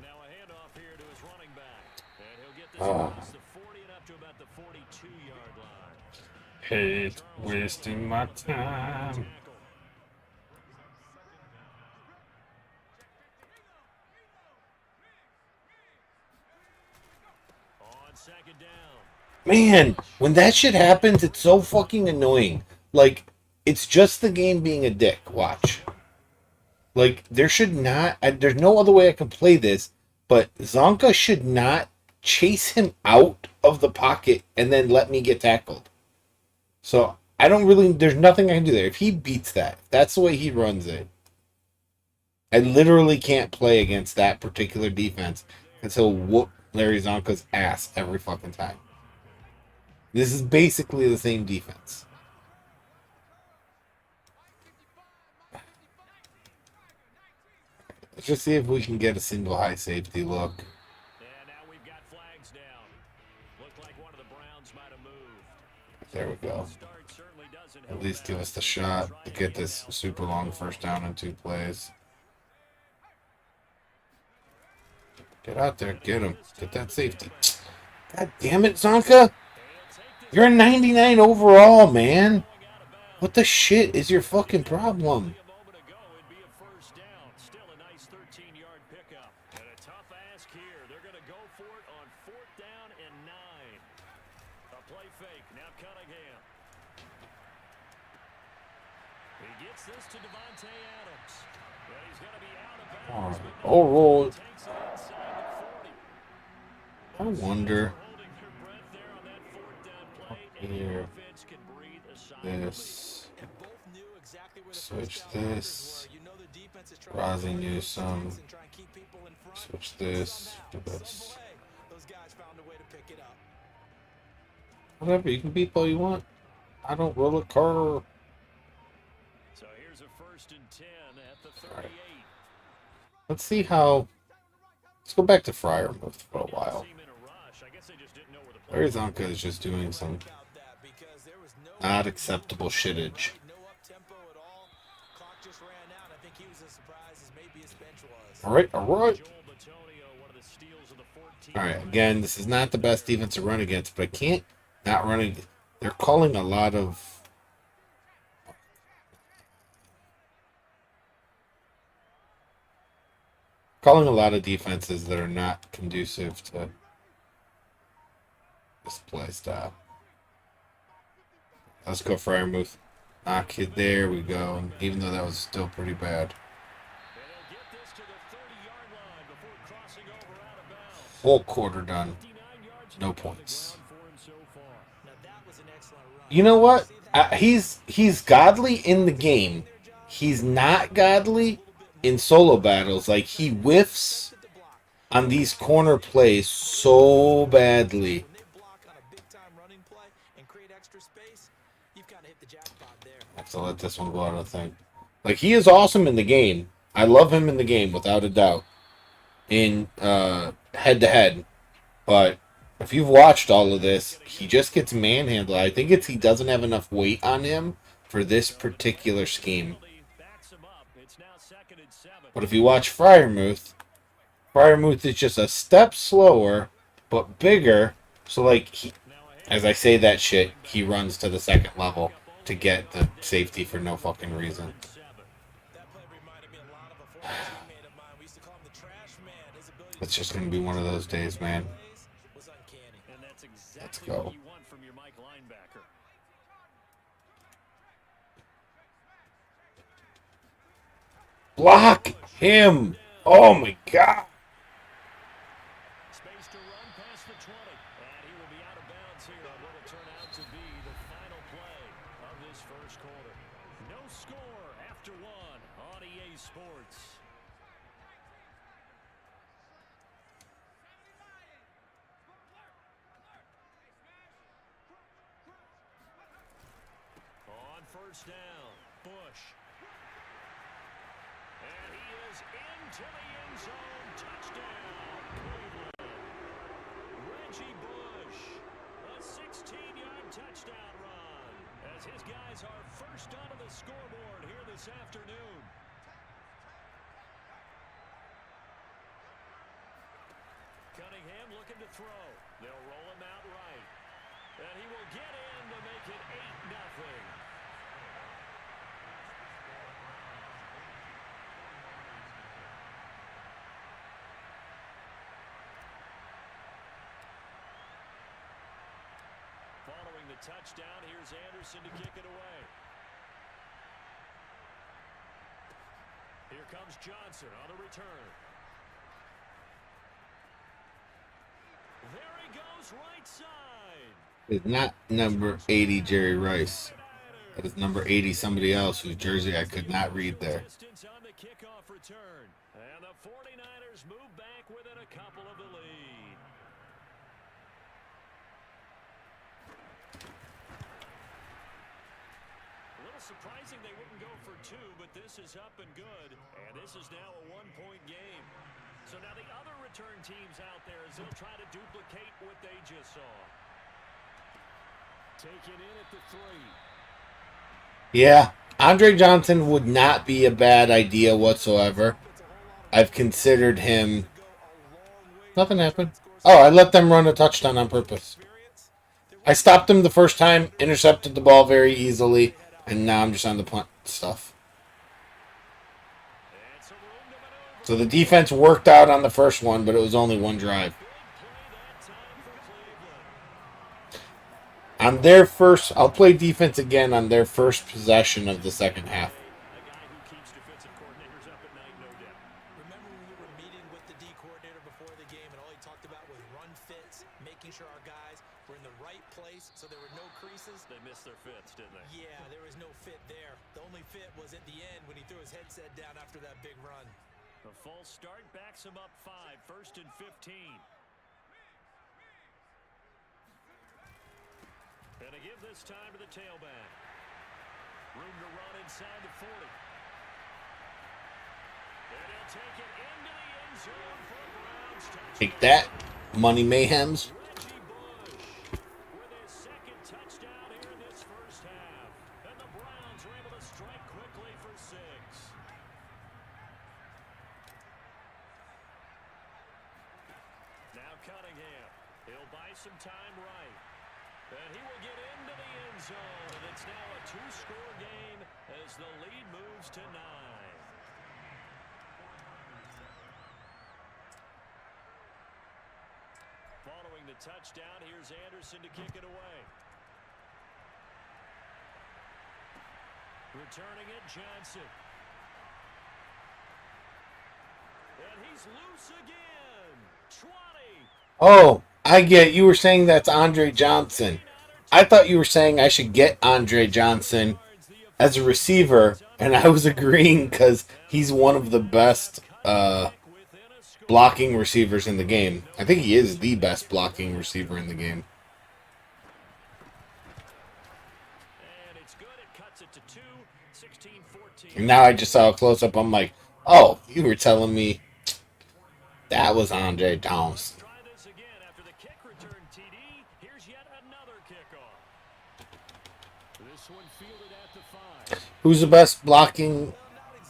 Now a handoff here to his running back. And he'll get this Ah. across the 40 and up to about the 42-yard line. Hate wasting my time. Tackle. On second down. Man, when that shit happens, it's so fucking annoying. Like, it's just the game being a dick. Watch. Like, there should not... there's no other way I can play this, but Zonka should not chase him out of the pocket and then let me get tackled. So, I don't really... There's nothing I can do there. If he beats that, if that's the way he runs it, I literally can't play against that particular defense because he'll whoop Larry Zonka's ass every fucking time. This is basically the same defense. Let's just see if we can get a single high safety look. And now we've got flags down. Looked like one of the Browns might have moved. There we go. Start certainly doesn't At help least give out. us the shot to get this super long first down in 2 plays. Get out there, get him. Get that safety. God damn it, Zonka! You're a 99 overall, man! What the shit is your fucking problem? A moment ago, it'd be a first down. Still a nice 13-yard pickup. And a tough ask here. They're going to go for it on 4th down and 9. A play fake. Now Cunningham. He gets this to Devontae Adams. But he's going to be out of bounds. but Oh, takes it inside the 40. I wonder. Holding their breath there on that 4th down play. And the Here. offense can breathe a sigh of relief. This. And both knew exactly where the Switch first down markers this. were. You know the defense is trying to Razi avoid knew those some. mistakes and try and keep people in front. Switch this to Somehow, this. some way, those guys found a way to pick it up. Whatever, you can beep all you want. I don't roll a car. So here's a 1st and 10 at the 38. Let's see how. Let's go back to Fryer move for a while. Seem in a rush. I guess they just didn't know where the play Larry Zonka is just doing some About that because there was no not acceptable shitage. no up tempo at all. Clock just ran out. I think he was as surprised as maybe his bench was. All right, all right. Joel Batonio, one of the steals of the 14. All right, again, this is not the best defense to run against, but I can't not run against. They're calling a lot of. Calling a lot of defenses that are not conducive to this play style. Let's go, Fryermuth. Knock it. There we go. Even though that was still pretty bad. Whole quarter done. No points. You know what? He's godly in the game. He's not godly in solo battles. Like, he whiffs on these corner plays so badly. I have to let this one go out of the thing. Like, he is awesome in the game. I love him in the game, without a doubt. In head-to-head. But if you've watched all of this, he just gets manhandled. I think he doesn't have enough weight on him for this particular scheme. But if you watch Fryermuth is just a step slower, but bigger. So, like, as I say that shit, he runs to the second level to get the safety for no fucking reason. It's just going to be one of those days, man. Let's go. Block him! Oh my god! Space to run past the 20. And he will be out of bounds here on what will turn out to be the final play of this first quarter. No score after one on EA Sports. On first down, Bush. And he is into the end zone. Touchdown, Cleveland. Reggie Bush, a 16-yard touchdown run, as his guys are first onto the scoreboard here this afternoon. Cunningham looking to throw. They'll roll him out right. And he will get in to make it 8-0. Following the touchdown, here's Anderson to kick it away. Here comes Johnson on the return. There he goes, right side. It's not number 80 Jerry Rice. That is number 80 somebody else whose jersey I could not read there. On the kickoff return. And the 49ers move back within a couple of the lead. A little surprising they wouldn't go for two, but this is up and good. And this is now a one-point game. So now the other return teams out there as they'll try to duplicate what they just saw. Taken in at the 3. Yeah, Andre Johnson would not be a bad idea whatsoever. I've considered him. Nothing happened. Oh, I let them run a touchdown on purpose. I stopped them the first time, intercepted the ball very easily, and now I'm just on the punt stuff. So the defense worked out on the first one, but it was only one drive. On their first, I'll play defense again on their first possession of the second half. Remember when we were meeting with the D coordinator before the game and all he talked about was run fits, making sure our guys were in the right place so there were no creases? They missed their fits, didn't they? Yeah, there was no fit there. The only fit was at the end when he threw his headset down after that big run. A false start backs him up 5, 1st and 15. And to give this time to the tailback. Room to run inside the 40. And he'll take it into the end zone for a Browns touchdown. Take that, Money Mayhems. Reggie Bush with his second touchdown here in this first half. And the Browns are able to strike quickly for 6. Now Cunningham. He'll buy some time right. And he will get into the end zone. And it's now a 2-score game as the lead moves to 9. Following the touchdown, here's Anderson to kick it away. Returning it, Johnson. And he's loose again. 20. Oh, I get. You were saying that's Andre Johnson. I thought you were saying I should get Andre Johnson as a receiver, and I was agreeing because he's one of the best blocking receivers in the game. I think he is the best blocking receiver in the game. And it's good. It cuts it to 2, 16-14. And now I just saw a close-up. I'm like, oh, you were telling me that was Andre Johnson. Try this again after the kick return, TD. Here's yet another kickoff. This one fielded at the 5. Who's the best blocking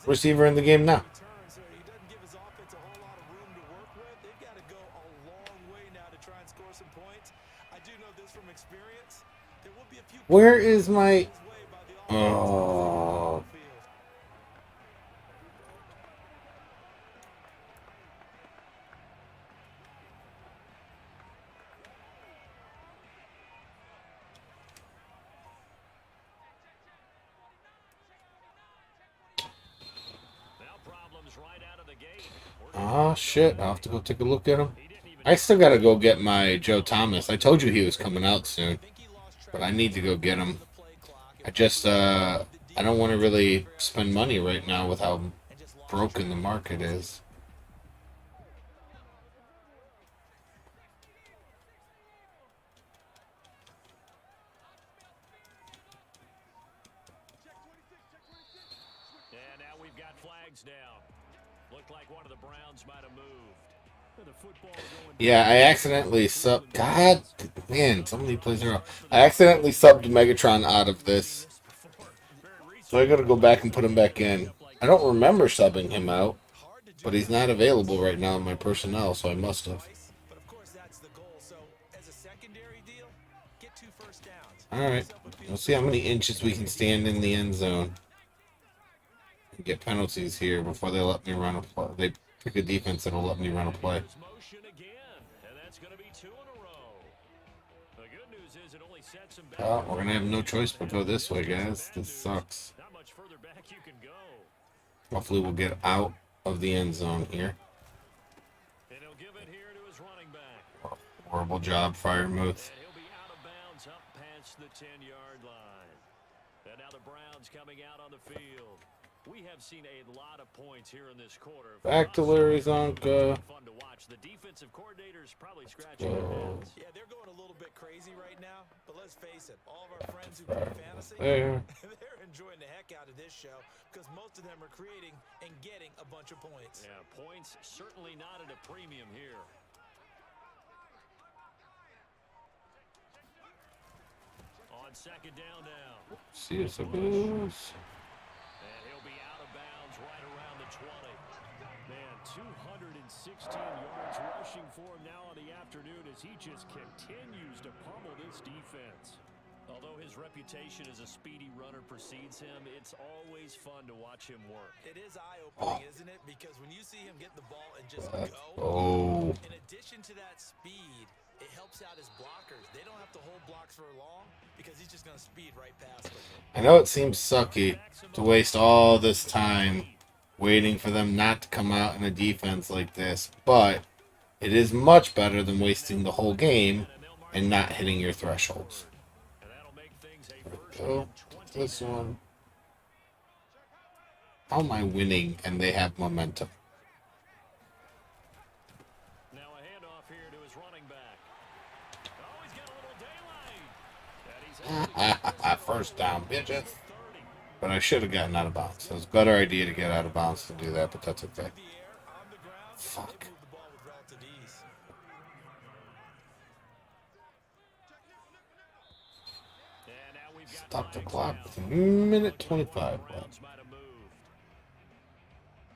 receiver in the game now? So he doesn't give his offense a whole lot of room to work with. They've got to go a long way now to try and score some points. I do know this from experience. There will be a few Where is my... way by the offense Oh... field. Now problems right out of the gate. Oh, shit. I'll have to go take a look at him. I still got to go get my Joe Thomas. I told you he was coming out soon, but I need to go get him. I just, I don't want to really spend money right now with how broken the market is. And now we've got flags down. Looked like one of the Browns might have moved. The football going Yeah, I accidentally subbed... God, man, so many plays in a row. I accidentally subbed Megatron out of this, so I got to go back and put him back in. I don't remember subbing him out, but he's not available right now in my personnel, so I must have. But of course that's the goal. So as a secondary deal, get 2 first downs. Alright, we'll see how many inches we can stand in the end zone. And get penalties here before they let me run a play. They pick a defense that'll let me run a play. motion again, and that's going to be 2 in a row. The good news is it only sets him back. Well, we're going to have no choice but go this way, guys. This sucks. Not much further back you can go. Hopefully we'll get out of the end zone here. And he'll give it here to his running back. Horrible job, Firemouth. And he'll be out of bounds up past the 10-yard line. And now the Browns coming out on the field. We have seen a lot of points here in this quarter. Back to Larry Zonka. Fun to watch. The defensive coordinators probably scratching their heads. Yeah, they're going a little bit crazy right now, but let's face it, all of our friends who play fantasy, There. they're enjoying the heck out of this show because most of them are creating and getting a bunch of points. Yeah, points certainly not at a premium here. On second down now. See us, goes. And he'll be out of bounds right around the 20. Man, 216 yards rushing for him now on the afternoon as he just continues to pummel this defense. Although his reputation as a speedy runner precedes him, it's always fun to watch him work. It is eye-opening, isn't it? Because when you see him get the ball and just go, Oh. in addition to that speed, it helps out his blockers. They don't have to hold blocks for long because he's just going to speed right past them. I know it seems sucky to waste all this time waiting for them not to come out in a defense like this, but it is much better than wasting the whole game and not hitting your thresholds. And that'll make things a first Oh, and 20. this one. How am I winning and they have momentum? Now a handoff here to his running back. Oh, he's got a little daylight. And he's First down, bitches. 30. But I should have gotten out of bounds. So it's a better idea to get out of bounds to do that, but that's okay. The air, on the ground, Fuck. they move the ball with relative ease. And now we've got Stop the flags clock down. with a minute 25 left. Browns might have moved.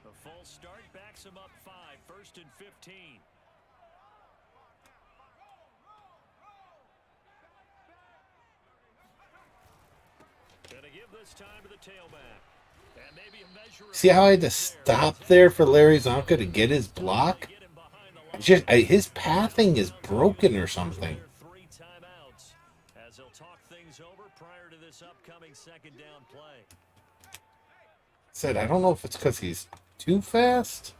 The full start backs him up 5, first and 15. Gonna give this time to the tailback. And maybe a measure of See how I had to stop there for Larry Zonka to get his block? get him behind the line. It's just his pathing is broken or something. 3 timeouts as he'll talk things over prior to this upcoming second down play. Said I don't know if it's because he's too fast.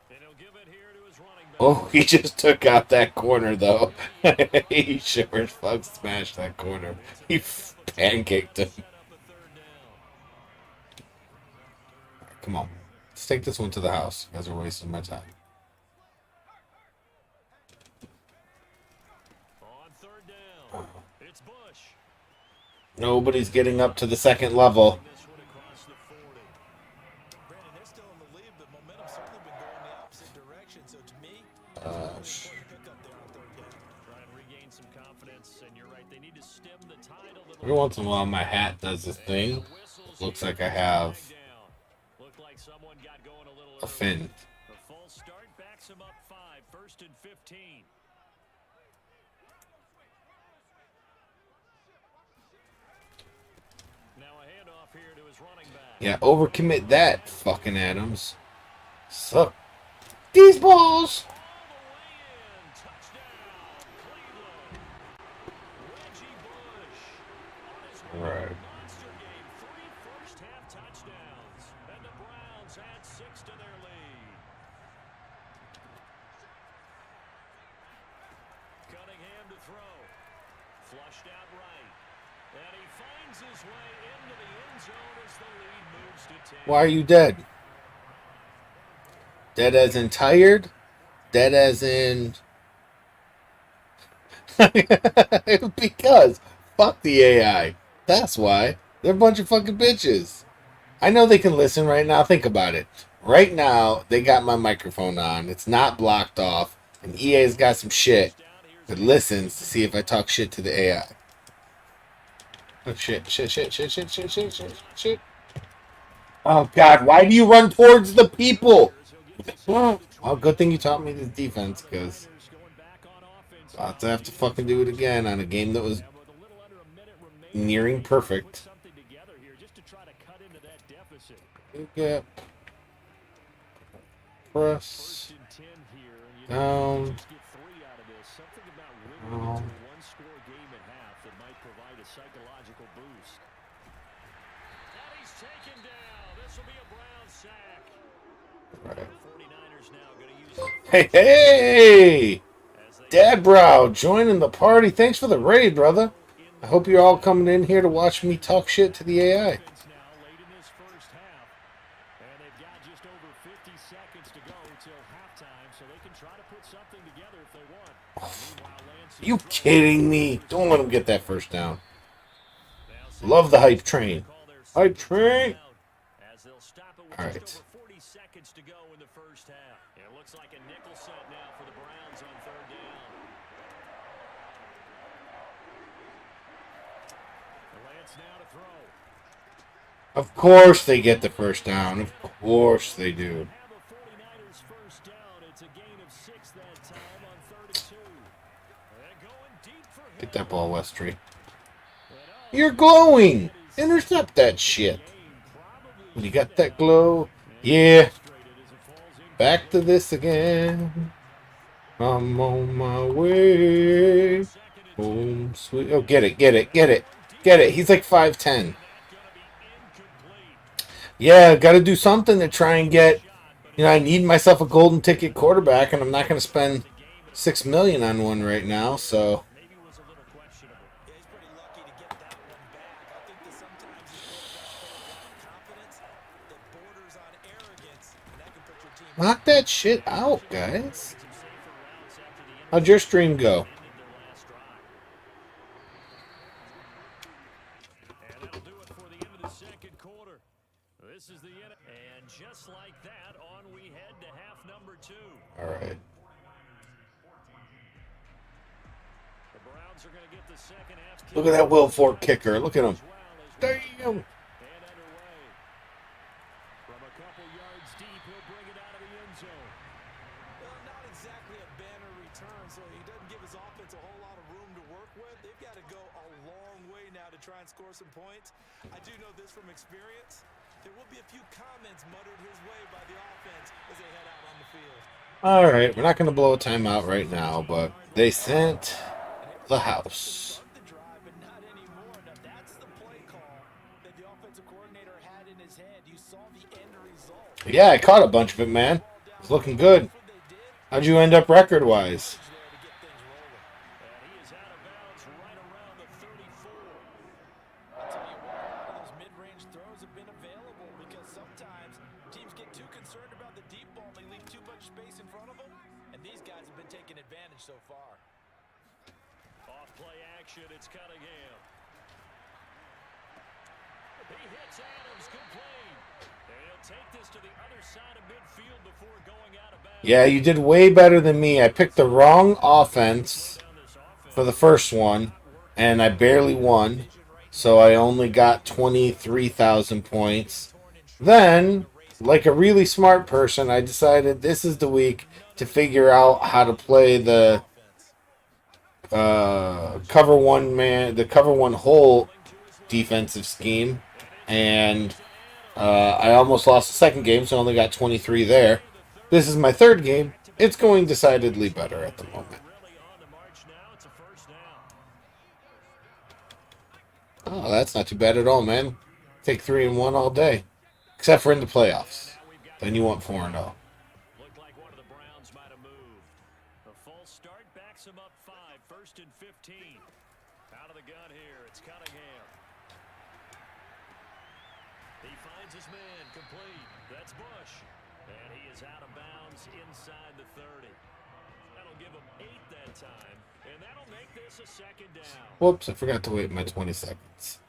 And he'll give it here to his running back. Oh, he just took out that corner though. He sure as fuck smashed that corner. He pancaked him. Set up a third down. Come on, let's take this one to the house. You guys are wasting my time. On third down, it's Bush. Nobody's getting up to the second level. This one across the 40. Brandon, they're still in the lead, but momentum's certainly been going the opposite direction. So to me, pick up there on third down. Try and regain some confidence, and you're right, they need to stem the tide a little. Every once in a while, my hat does this thing. Looks like I have Looked like someone got going a little a early. fin. A false start backs him up 5, 1st and 15. Now a handoff here to his running back. Yeah, overcommit that, fucking Adams. Suck these balls. All the way in. Touchdown, Cleveland. Reggie Bush on his Right. monster game. 3 first-half touchdowns. And the Browns add 6 to their lead. Cunningham to throw. Flushed out right. And he finds his way into the end zone as the lead moves to 10. Why are you dead? Dead as in tired? Dead as in... Because fuck the AI. That's why. They're a bunch of fucking bitches. I know they can listen right now. Think about it. Right now, they got my microphone on. It's not blocked off. And EA's got some shit that listens to see if I talk shit to the AI. Oh, shit. Oh, God. Why do you run towards the people? Well, good thing you taught me this defense, because I'll have to fucking do it again on a game that was nearing perfect. Yep. Press. Down. Down. Right. Hey, hey! Dad Brow joining the party. Thanks for the raid, brother. I hope you're all coming in here to watch me talk shit to the AI. Are you kidding me? Don't let him get that first down. Love the hype train. Hype train! Alright. To go in the first half. It looks like a nickel set now for the Browns on third down. Lance now to throw. Of course they get the first down. Of course they do. Have a 49ers first down. It's a gain of 6 that time on 32. They're going deep for him. Get that ball, Westry. You're glowing! Intercept that shit. You got that glow? Yeah. Back to this again. I'm on my way. Home sweet. Oh, get it. He's like 5'10". Yeah, got to do something to try and get. I need myself a golden ticket quarterback, and I'm not going to spend $6 million on one right now. So. Knock that shit out, guys. How'd your stream go? And that'll do it for the end of the second quarter. This is the end. And just like that, on we head to half number 2. All right. The Browns are going to get the second half. Look at that Will Ford kicker. Look at him. Damn. And underway. From a couple yards deep, he'll bring it out of the end zone. Well, not exactly a banner return, so he doesn't give his offense a whole lot of room to work with. They've got to go a long way now to try and score some points. I do know this from experience. There will be a few comments muttered his way by the offense as they head out on the field. All right, we're not going to blow a timeout right now, but they sent the house. The drive, but not anymore. Now that's the play call that the offensive coordinator had in Yeah, I caught a bunch of it, man. It's looking good. How'd you end up record-wise? So far. Off play action, it's Cunningham. He hits Adams complete. And he'll take this to the other side of midfield before going out of bounds. Yeah, you did way better than me. I picked the wrong offense for the first one, and I barely won. So I only got 23,000 points. Then, like a really smart person, I decided this is the week to figure out how to play the cover one hole defensive scheme, and I almost lost the second game, so I only got 23 there. This is my third game. It's going decidedly better at the moment. Oh, that's not too bad at all, man. Take 3-1 all day, except for in the playoffs. Then you want 4-0. Him up 5, 1st and 15. Out of the gun here, it's Cunningham. He finds his man, complete. That's Bush. And he is out of bounds inside the 30. That'll give him 8 that time. And that'll make this a second down. Whoops, I forgot to wait my 20 seconds.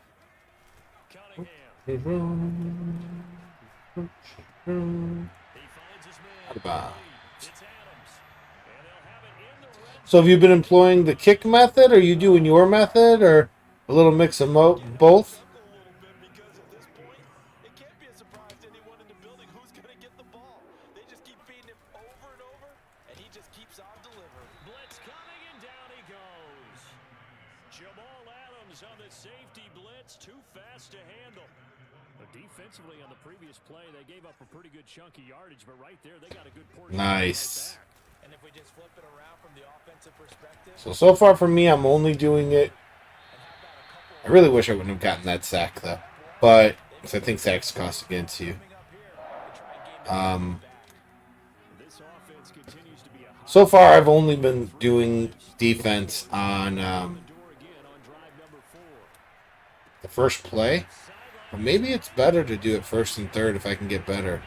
Cunningham. He finds his man. Out of bounds. It's Adams. And they'll have it in the red. So have you been employing the kick method, or are you doing your method, or a little mix of both? Blitz coming and down he goes. Jamal Adams on the safety blitz, too fast to handle. Defensively on the previous play, they gave up a pretty good chunk of yardage, but right there they got a good portion. Nice. And if we just flip it around from the offensive perspective, So far for me, I'm only doing it. I really wish I wouldn't have gotten that sack, though. But, because I think sacks cost against you. So far, I've only been doing defense on the first play. But maybe it's better to do it 1st and 3rd if I can get better.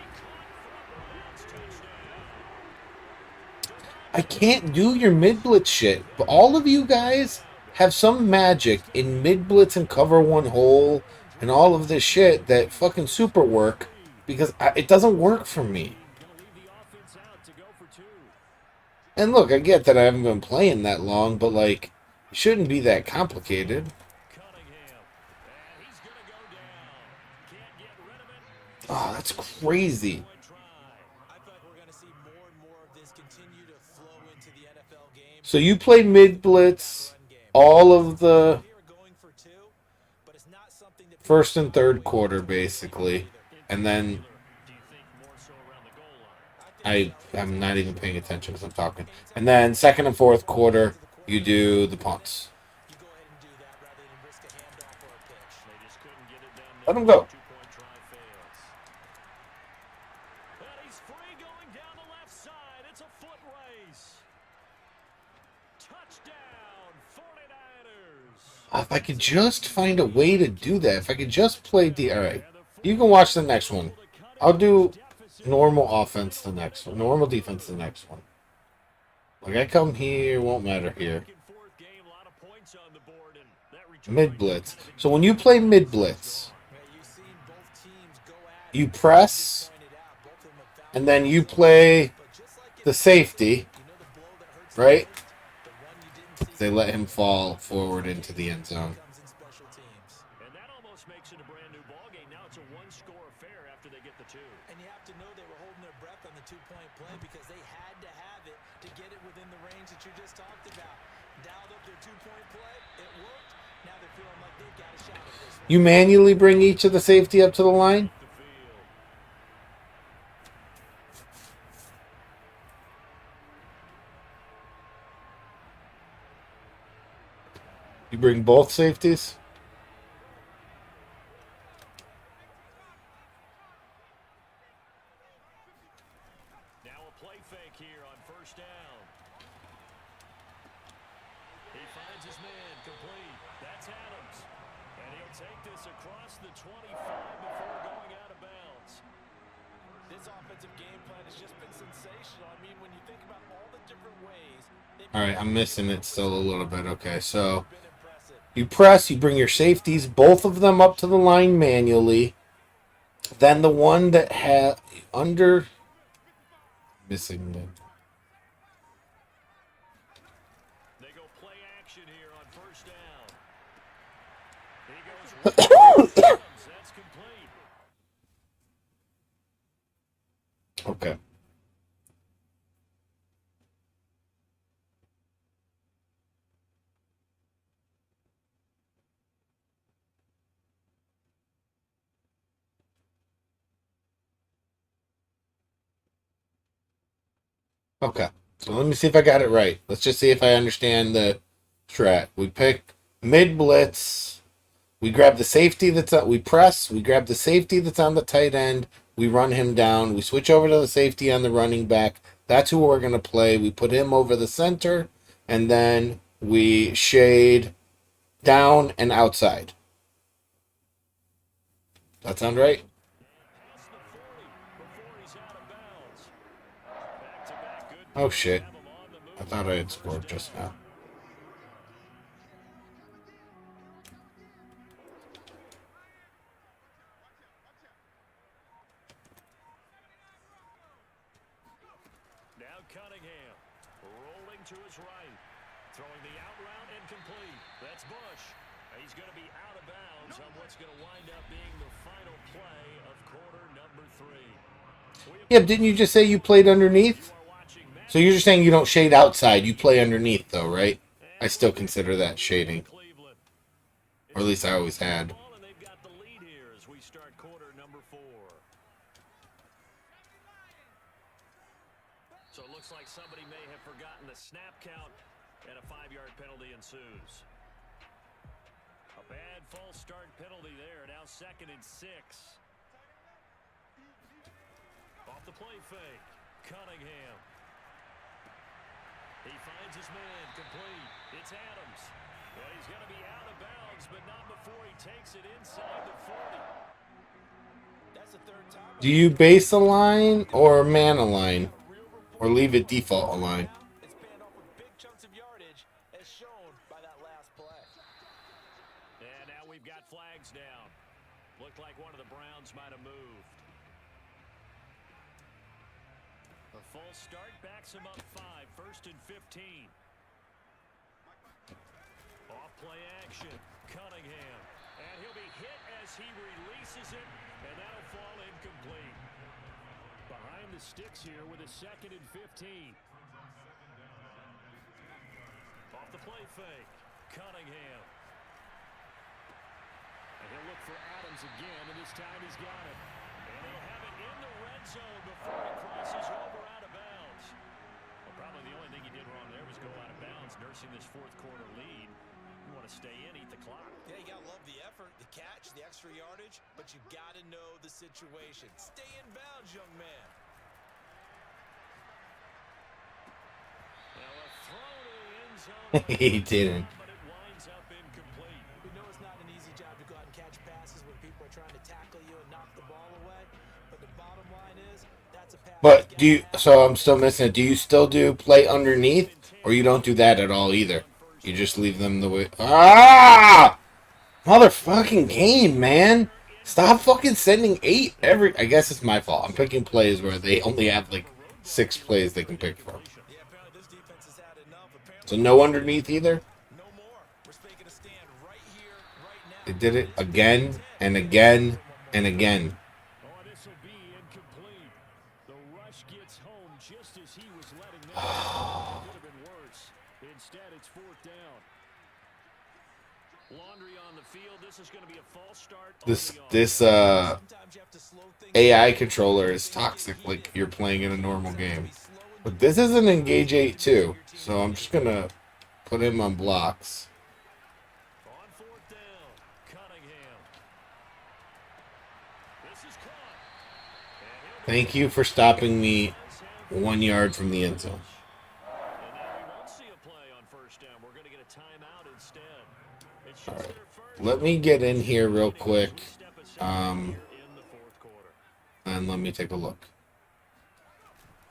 I can't do your mid-blitz shit, but all of you guys have some magic in mid-blitz and cover one hole and all of this shit that fucking super work, because it doesn't work for me. And look, I get that I haven't been playing that long, but like, it shouldn't be that complicated. Oh, that's crazy. So you play mid-blitz all of the 1st and 3rd quarter, basically. And then I'm not even paying attention as I'm talking. And then 2nd and 4th quarter, you do the punts. Let him go. If I could just find a way to do that. If I could just play alright. You can watch the next one. I'll do normal offense the next one. Normal defense the next one. Like, I come here, won't matter here. Mid-blitz. So when you play mid-blitz, you press, and then you play the safety, right? They let him fall forward into the end zone. And that almost makes it a brand new ball game. Now it's a one-score affair after they get the 2. And you have to know they were holding their breath on the 2-point play because they had to have it to get it within the range that you just talked about. Dialed up their 2-point play. It worked. Now they're feeling like they've got a shot at this one. You manually bring each of the safety up to the line? You bring both safeties? this across the 25 before going out of bounds. This offensive game plan has just been sensational. I mean, when you think about all the different ways. All right, I'm missing it still a little bit. Okay, so Been impressive. you press, you bring your safeties, both of them up to the line manually. Then the one that had under missing them. They go play action here on first down. He goes right. That's complete. Okay. Okay. So let me see if I got it right. Let's just see if I understand the strat. We pick mid blitz. We grab the safety that's up. We press. We grab the safety that's on the tight end. We run him down. We switch over to the safety on the running back. That's who we're going to play. We put him over the center. And then we shade down and outside. That sound right? Past the 40 before he's out of bounds. Back-to-back good Oh, shit. have him on the move. I thought I had scored just now. Now Cunningham rolling to his right. Throwing the out route and complete. That's Bush. He's going to be out of bounds on what's going to wind up being the final play of quarter number 3. Yeah, didn't you just say you played underneath? You are watching Madden. So you're just saying you don't shade outside. You play underneath, though, right? I still consider that shading. Cleveland. Or at least I always had. Ball, and they've got the lead here as we start quarter number 4. So it looks like somebody may have forgotten the snap count, and a 5-yard penalty ensues. A bad false start penalty there. Now 2nd and 6. Off the play fake. Cunningham. He finds his man complete. It's Adams. Well, he's going to be out of bounds, but not before he takes it inside the 40. That's the third time. Do you base a line or man a line? Or leave it default a line? It's panned off with big chunks of yardage, as shown by that last play. And now we've got flags down. Looked like one of the Browns might have moved. A false start backs him up 5, 1st and 15. Off play action, Cunningham. And he'll be hit as he releases it, and that'll fall incomplete. Behind the sticks here with a 2nd and 15. Off the play fake, Cunningham. And he'll look for Adams again, and this time he's got it. And he'll have it in the red zone before he crosses over out of bounds. Well, probably the only thing he did wrong there was go out of bounds, nursing this 4th quarter lead. You want to stay in, eat the clock. Yeah, you got to love the effort, the catch, the extra yardage, but you got to know the situation. Stay in bounds, young man. Now a throw to the end zone. He didn't. But it winds up incomplete. We know it's not an easy job to go out and catch passes when people are trying to tackle you and knock the ball away, but the bottom line is that's a pass. But do you, so I'm still missing it. Do you still do play underneath? Or you don't do that at all either? You just leave them the way. Ah! Motherfucking game, man. Stop fucking sending 8 every. I guess it's my fault. I'm picking plays where they only have like 6 plays they can pick from. Yeah, apparently this defense has had enough. So no underneath either? No more. We're making a stand right here, right now. They did it again and again and again. Oh, this will be incomplete. The rush gets home just as he was letting them go. Could have been worse. Instead, it's 4th down. Laundry on the field. This is going to be a false start. This early on. this Sometimes you have to slow things AI controller is toxic like you're playing in a normal game. But this is an Engage 8 too, so I'm just gonna put him on blocks. On 4th down, Cunningham. This is caught. And he'll be Thank you for stopping me 1 yard from the end zone. And now we won't see a play on 1st down. We're going to get a timeout instead. It's just their 1st let me get in here real quick. And let me take a look.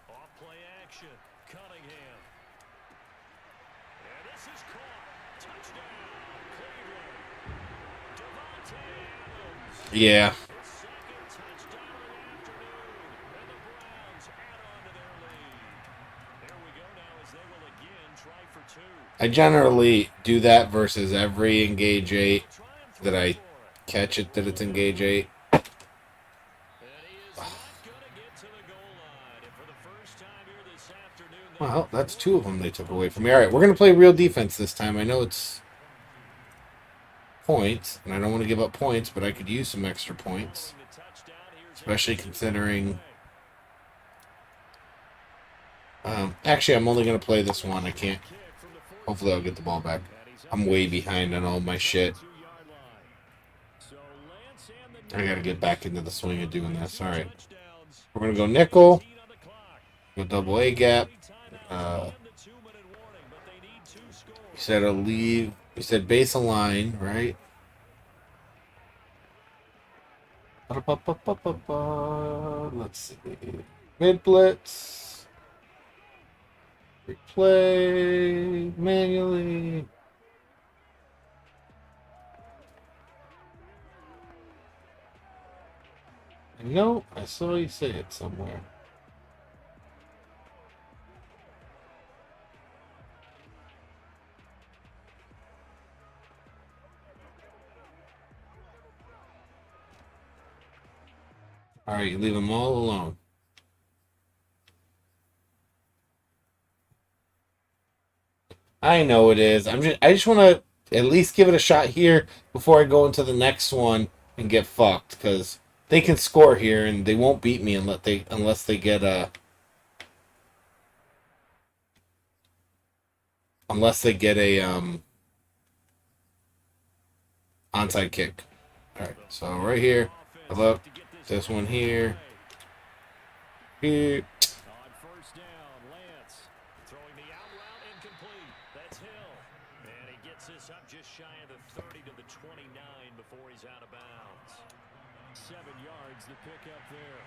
Off play action. Cunningham. And this is caught. Touchdown. Cleveland. Devontae Adams. Yeah. His second touchdown of the afternoon. And the Browns add on to their lead. There we go now as they will again try for two. I generally do that versus every engage 8 that I catch it that it's engage 8. And he is not going to get to the goal line. And for the first time here this afternoon, Well, that's 2 of them they took away from me. All right, we're going to play real defense this time. I know it's points, and I don't want to give up points, but I could use some extra points, especially considering... actually, I'm only going to play this one. I can't. Hopefully, I'll get the ball back. I'm way behind on all my shit. I got to get back into the swing of doing this. All right. We're going to go nickel. Go double A gap. You said I'll leave. You said base a line, right? Let's see. Mid blitz. Replay manually. No, I saw you say it somewhere. All right, you leave them all alone. I know it is. I just want to at least give it a shot here before I go into the next one and get fucked, because they can score here and they won't beat me unless they get a onside kick. All right, so right here, I look this one here. Here. on first down, Lance throwing the out route incomplete. That's Hill. And he gets this up just shy of the 30 to the 29 before he's out of bounds. 7 yards, the pickup there.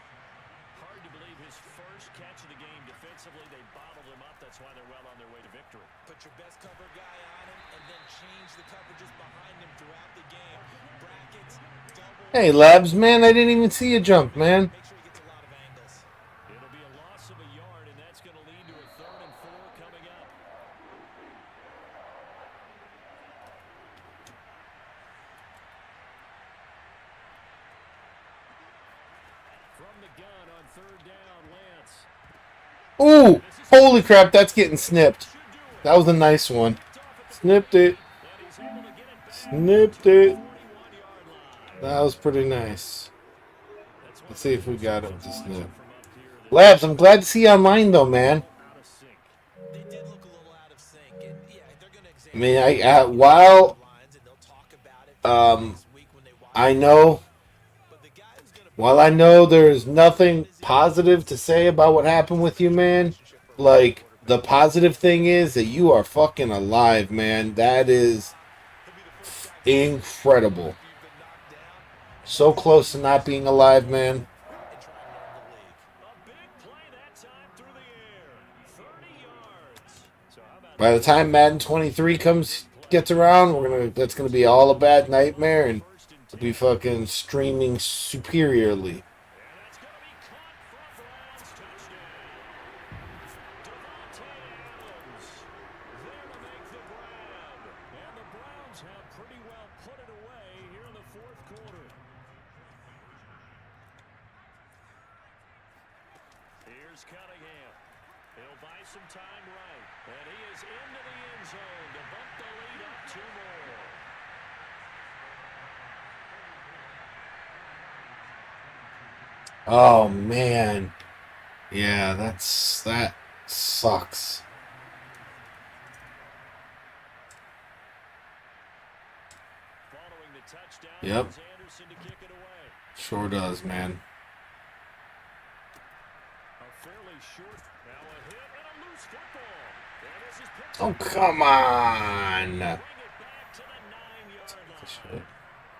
Hard to believe his first catch of the game defensively. They bottled him up. That's why they're well on their way to victory. Put your best cover guy on him and then change the coverages behind him throughout the game. Brackets, double. Hey, Labs, man, I didn't even see you jump, man. Make sure he gets a lot of angles. It'll be a loss of a yard, and that's going to lead to a 3rd and 4 coming up. From the gun on 3rd down, Lance. Ooh, holy crap, that's getting snipped. That was a nice one. Snipped it. Snipped it. That was pretty nice. Let's see if we got it to snip. Labs, I'm glad to see you online, though, man. They did look a little out of sync. And yeah, they're going to I examine mean, while lines and they'll talk about it next week when they watch. I know, But the guy who's going to while I know there's nothing positive to say about what happened with you, man, like, the positive thing is that you are fucking alive, man. That is incredible. So close to not being alive, man. A big play that time through the air. 30 yards. So how about By the time Madden 23 gets around, that's gonna be all a bad nightmare, and we'll be fucking streaming superiorly. that's going to be caught for a Browns touchdown. Devontae Adams there to make the grab. And the Browns have pretty well put it away here in the 4th quarter. Here's Cunningham. He'll buy some time right. And he is into the end zone to bump the lead up 2 more. Oh man, yeah, that sucks. Following the touchdown, Yep. it's Anderson to kick it away. Sure does, man. A fairly short, now a hit and a loose football. And this is picked Oh up. come on! Bring it back to the 9-yard the shit.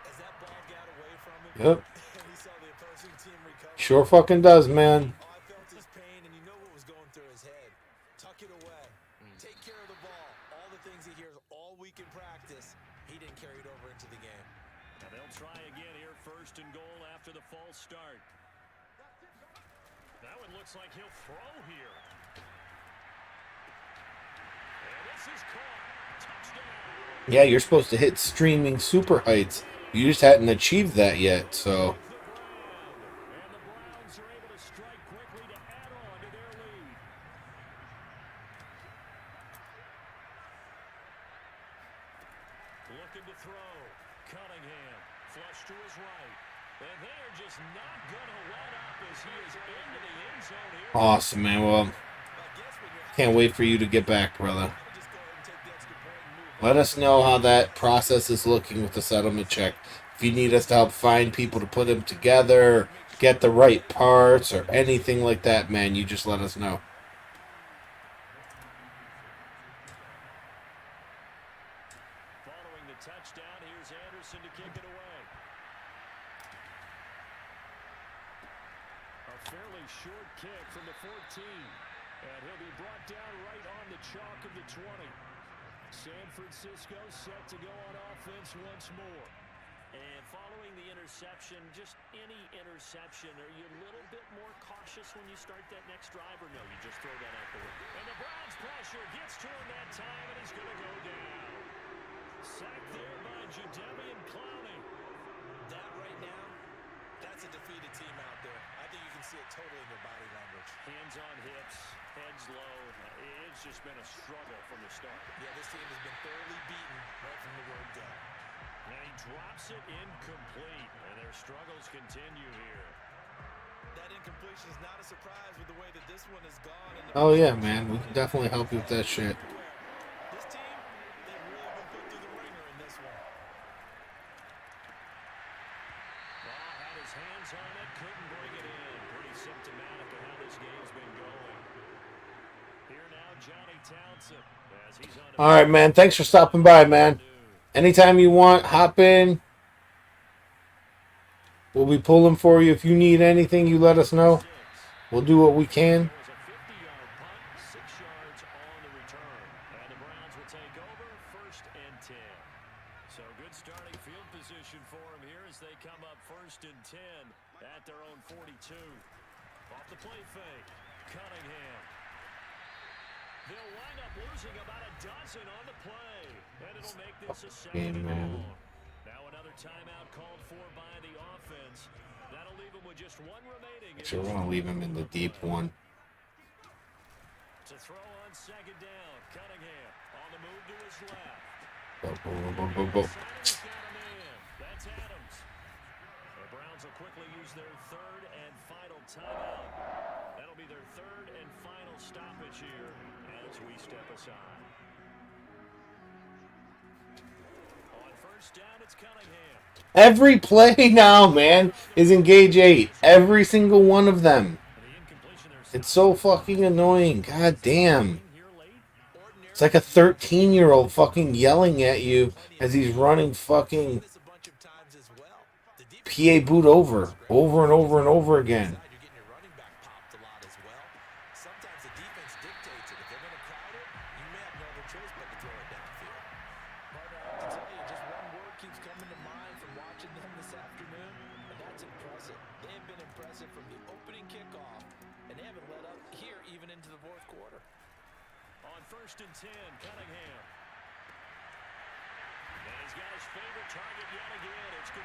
As that ball got away from him, Yep. and he saw the opposing team recover. Sure fucking does, man. Oh, I felt his pain, and you know what was going through his head. Tuck it away. Take care of the ball. All the things he hears all week in practice, he didn't carry it over into the game. And they'll try again here, first and goal after the false start. That one looks like he'll throw here. And this is caught. Touchdown. Yeah, you're supposed to hit streaming super heights. You just hadn't achieved that yet, so. And the Browns are able to strike quickly to add on to their lead. Looking to throw. Cunningham. Flush to his right. And they are just not going to let up as he is into the end zone here. Awesome, man. Well, can't wait for you to get back, brother. Let us know how that process is looking with the settlement check. If you need us to help find people to put them together, get the right parts, or anything like that, man, you just let us know. Following the touchdown, here's Anderson to kick it away. A fairly short kick from the 14. And he'll be brought down right on the chalk of the 20. San Francisco set to go on offense once more. And following the interception, just any interception, are you a little bit more cautious when you start that next drive, or no, you just throw that out the window? And the Browns pressure gets to him that time, and he's going to go down. Sacked there by Jadeveon Clowney. That right now, that's a defeated team out there. I think you can see it totally in their body language. Hands on hips, heads low. It's just been a struggle from the start. Yeah, this team has been thoroughly beaten right from the word go. And he drops it incomplete, and their struggles continue here. That incompletion is not a surprise with the way that this one has gone. Oh, yeah, man. We can definitely help you with that shit. This team, they've really been put through the ringer in this one. Ball had his hands on it, couldn't bring it in. Pretty symptomatic of how this game's been going. Here now, Johnny Townsend, as he's on. All right, man. Thanks for stopping by, man. Anytime you want, hop in. We'll be pulling for you. If you need anything, you let us know. We'll do what we can. It was a 50-yard punt, 6 yards on the return. And the Browns will take over, 1st and 10. So good starting field position for them here as they come up 1st and 10 at their own 42. Off the play fake, Cunningham. They'll wind up losing about a dozen on the play. And it'll make this a 2nd and long. Now another timeout called for by the offense. That'll leave him with just one remaining. So we're going to leave him in the deep one. To throw on 2nd down, Cunningham on the move to his left. That's Adams. The Browns will quickly use their 3rd and final timeout. That'll be their 3rd and final stoppage here as we step aside. On 1st down, it's Cunningham. Every play now, man, is engage 8. Every single one of them. It's so fucking annoying. God damn. It's like a 13-year-old fucking yelling at you as he's running fucking PA boot over and over and over again.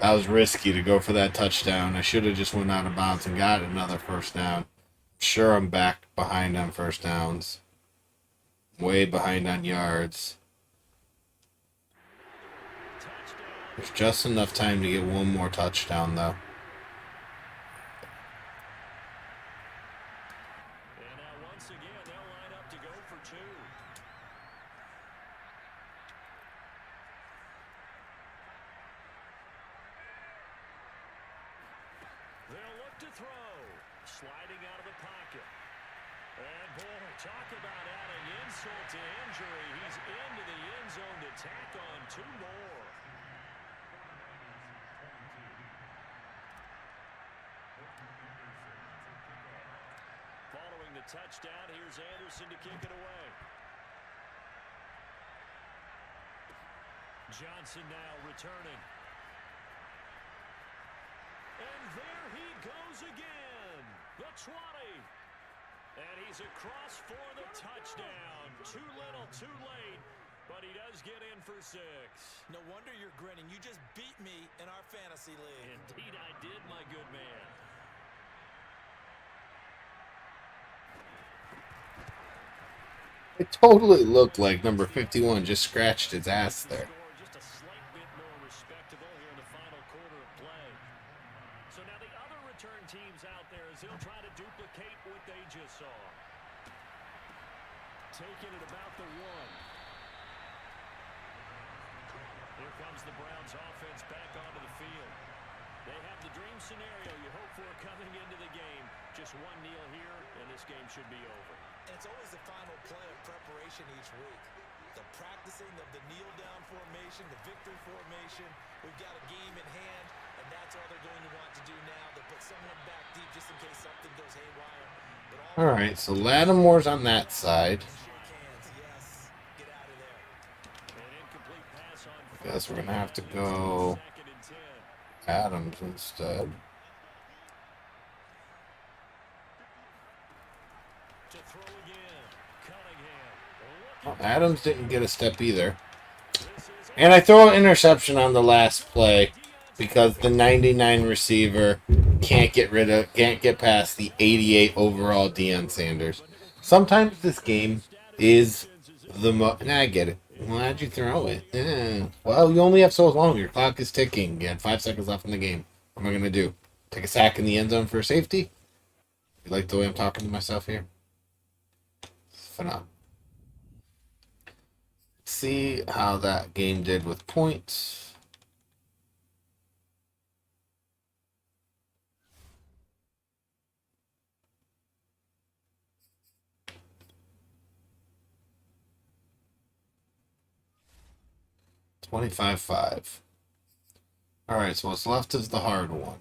That was risky to go for that touchdown. I should have just went out of bounds and got another 1st down. Sure, I'm back behind on 1st downs. Way behind on yards. There's just enough time to get one more touchdown, though. And now once again, they'll line up to go for 2. They'll look to throw. Sliding out of the pocket. And boy, talk about adding insult to injury. He's into the end zone to tack on 2 more. touchdown. Here's Anderson to kick it away. Johnson now returning. And there he goes again. The 20. And he's across for the touchdown. Too little, too late. But he does get in for 6. No wonder you're grinning. You just beat me in our fantasy league. Indeed I did, my good man. It totally looked like number 51 just scratched his ass there. Just a slight bit more respectable here in the final quarter of play. So now the other return teams out there as they'll try to duplicate what they just saw. Taking it about the 1. Here comes the Browns offense back onto the field. They have the dream scenario you hope for coming into the game. Just one kneel here, and this game should be over. And it's always the final play of preparation each week. The practicing of the kneel-down formation, the victory formation. We've got a game in hand, and that's all they're going to want to do now. They put someone back deep just in case something goes haywire. All right, so Lattimore's on that side. Shake hands, yes. Get out of there. An incomplete pass on I guess we're going to have to go 2nd and 10. Adams instead. To throw again. Cunningham. Well, Adams didn't get a step either. And I throw an interception on the last play because the 99 receiver can't get past the 88 overall Deion Sanders. Sometimes this game is the I get it. Why'd you throw it? Yeah. Well, you only have so long. Your clock is ticking. You had 5 seconds left in the game. What am I going to do? Take a sack in the end zone for safety? You like the way I'm talking to myself here? Phenomenal. See how that game did with points. $25-5. All right, so what's left is the hard one.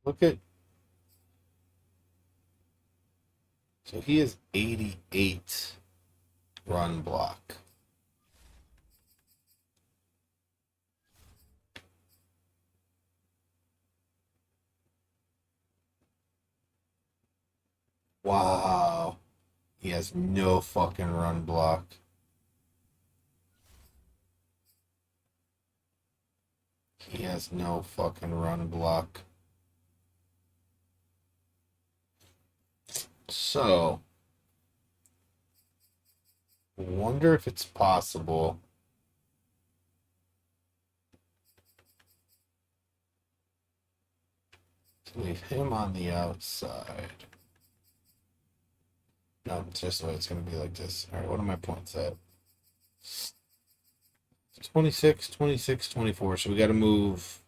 Look at. So he is 88 run block. Wow. He has no fucking run block. He has no fucking run block. So, wonder if it's possible to leave him on the outside. No, it's just the way it's going to be like this. All right, what are my points at? 26, 26, 24. So we got to move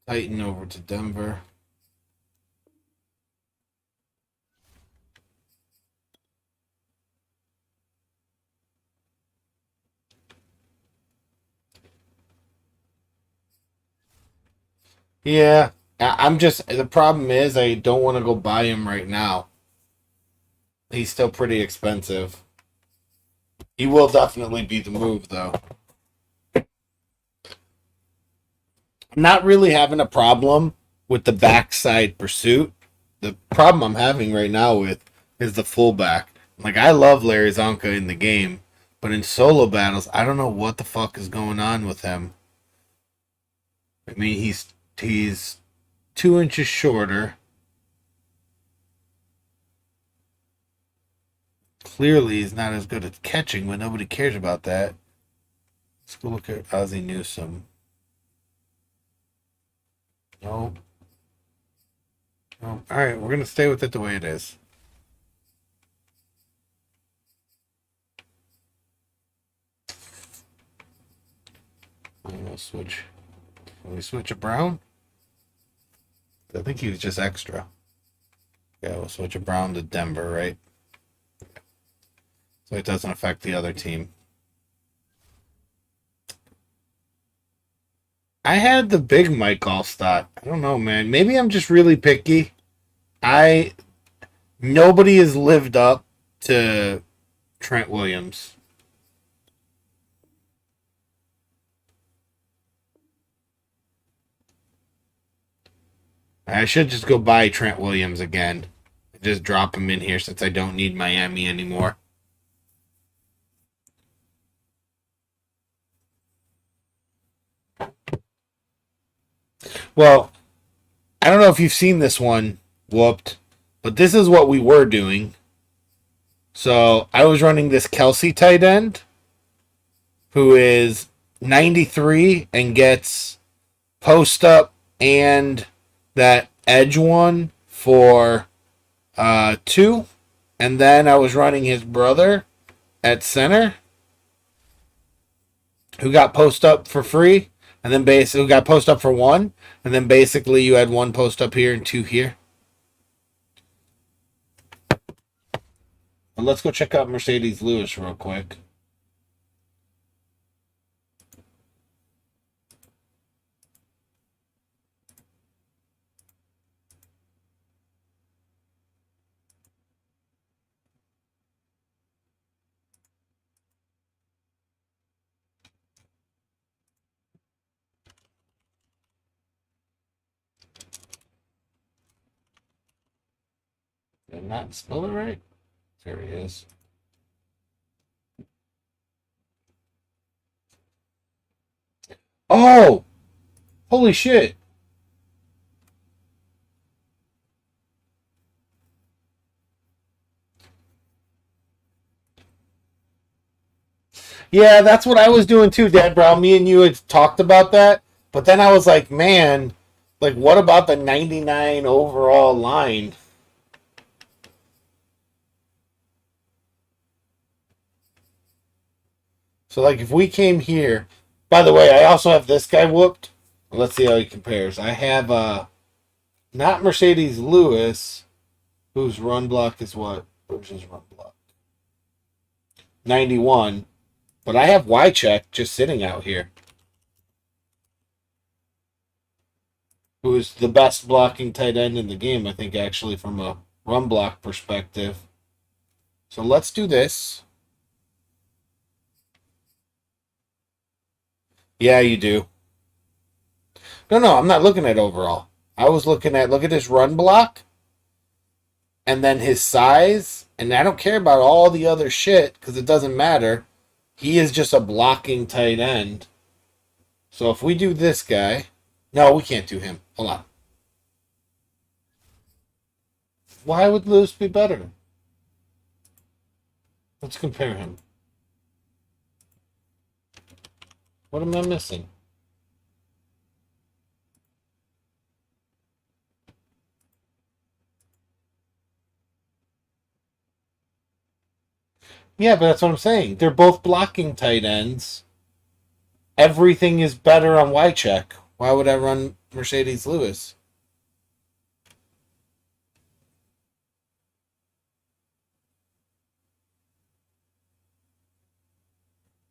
Titan over to Denver. Yeah, I'm just, the problem is I don't want to go buy him right now. He's still pretty expensive. He will definitely be the move, though. I'm not really having a problem with the backside pursuit. The problem I'm having right now with is the fullback. Like, I love Larry Zonka in the game, but in solo battles, I don't know what the fuck is going on with him. I mean, he's 2 inches shorter. Clearly, he's not as good at catching, but nobody cares about that. Let's go look at Ozzie Newsome. No. Oh, all right, we're gonna stay with it the way it is. We'll switch. Can we switch a Brown? I think he was just extra. Yeah, we'll switch a Brown to Denver, right? So it doesn't affect the other team. I had the big Mike Allstott. I don't know, man. Maybe I'm just really picky. Nobody has lived up to Trent Williams. I should just go buy Trent Williams again. Just drop him in here since I don't need Miami anymore. Well, I don't know if you've seen this one, whooped, but this is what we were doing. So I was running this Kelsey tight end who is 93 and gets post up and that edge one for 2. And then I was running his brother at center who got post up for free. And then basically got post up for 1. And then basically you had 1 post up here and 2 here. But let's go check out Mercedes Lewis real quick. Did I not spell it right? There he is. Oh! Holy shit. Yeah, that's what I was doing too, Dad Brown. Me and you had talked about that. But then I was like, man, like, what about the 99 overall line? So, like, if we came here... By the way, I also have this guy whooped. Let's see how he compares. I have, not Mercedes Lewis, whose run block is what? Where's his run block? 91. But I have Juszczyk just sitting out here, who is the best blocking tight end in the game, I think, actually, from a run block perspective. So let's do this. Yeah, you do. No, I'm not looking at overall. I was looking at, look at his run block, and then his size, and I don't care about all the other shit, because it doesn't matter. He is just a blocking tight end. So if we do this guy... No, we can't do him. Hold on. Why would Lewis be better? Let's compare him. What am I missing? Yeah, but that's what I'm saying. They're both blocking tight ends. Everything is better on Juszczyk. Why would I run Mercedes Lewis?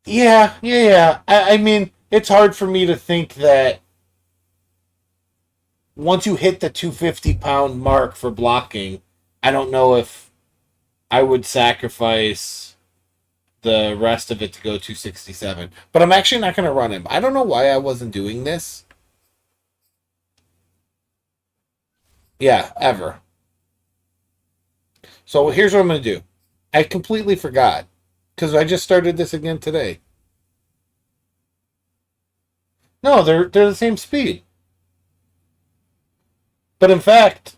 Yeah. I mean, it's hard for me to think that once you hit the 250-pound mark for blocking, I don't know if I would sacrifice the rest of it to go 267. But I'm actually not going to run him. I don't know why I wasn't doing this. Yeah, ever. So here's what I'm going to do. I completely forgot, because I just started this again today. No, they're the same speed. But in fact,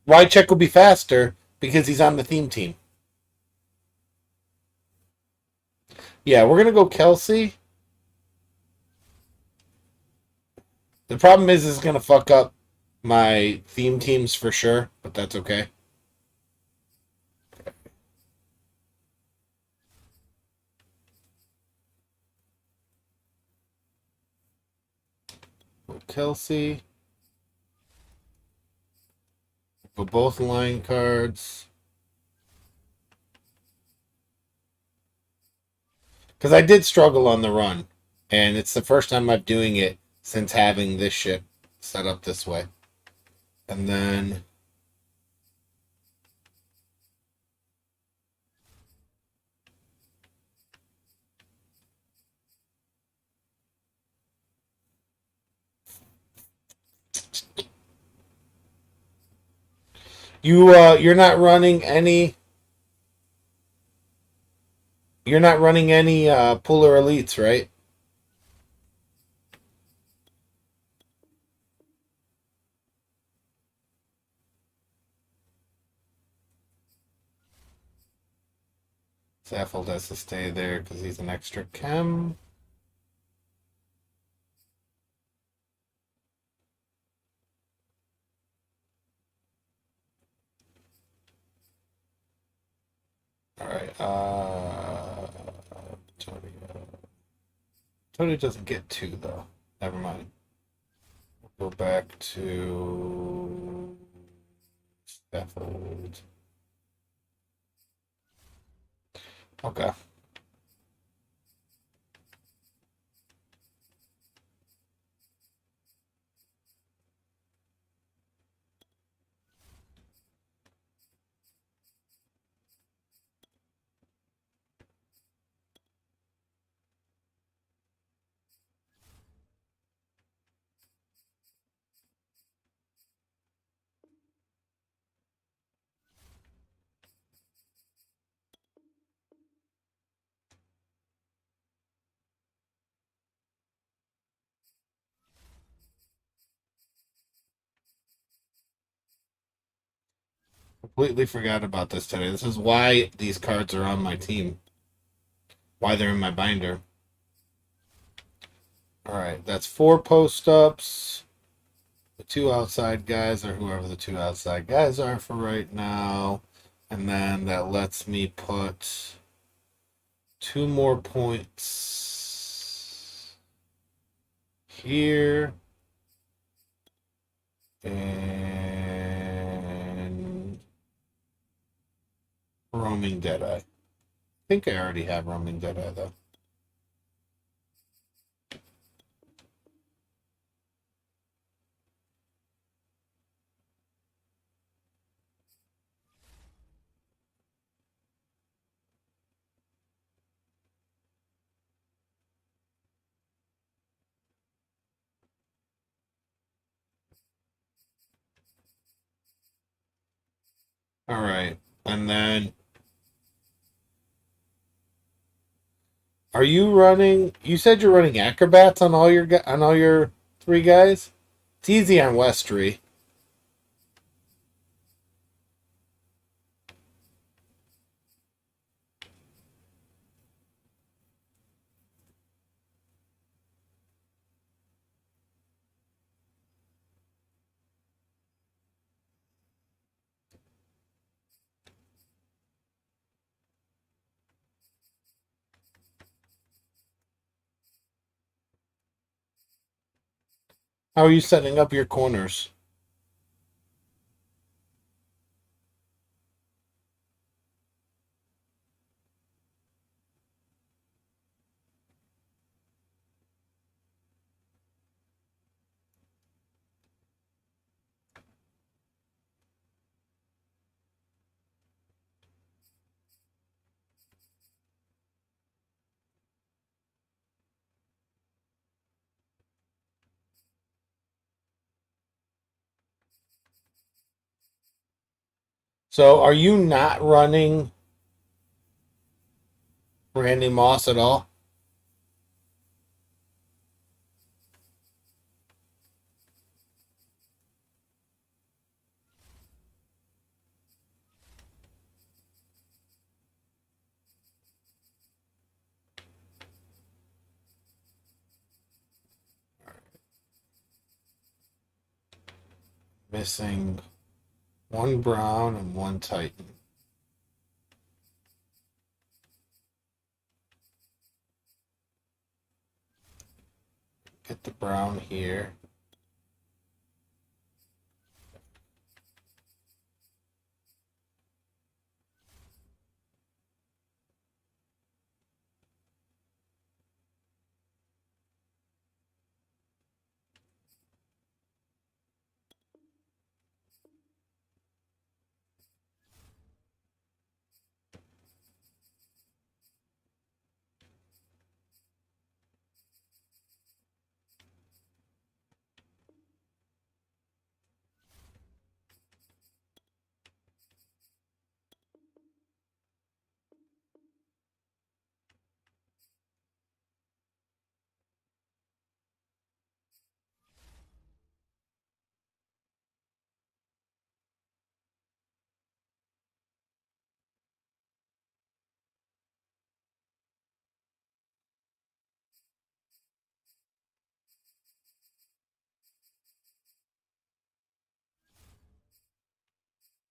Juszczyk will be faster because he's on the theme team. Yeah, we're going to go Kelsey. The problem is it's going to fuck up my theme teams for sure, but that's okay. Kelsey. Put both line cards. Because I did struggle on the run. And it's the first time I'm doing it since having this shit set up this way. And then you're not running any Puller Elites, right? Saffold has to stay there because he's an extra chem. All right. Tony. Tony doesn't get two though. Never mind. We'll go back to Saffold. Okay. Completely forgot about this today. This is why these cards are on my team. Why they're in my binder. All right, that's 4 post-ups. The 2 outside guys, or whoever the 2 outside guys are for right now. And then that lets me put 2 more points here. And roaming Deadeye. I think I already have roaming Deadeye, though. All right, and then are you running? You said you're running acrobats on all your 3 guys. It's easy on Westry. How are you setting up your corners? So, are you not running Randy Moss at all? Missing one Brown and one Titan. Get the Brown here.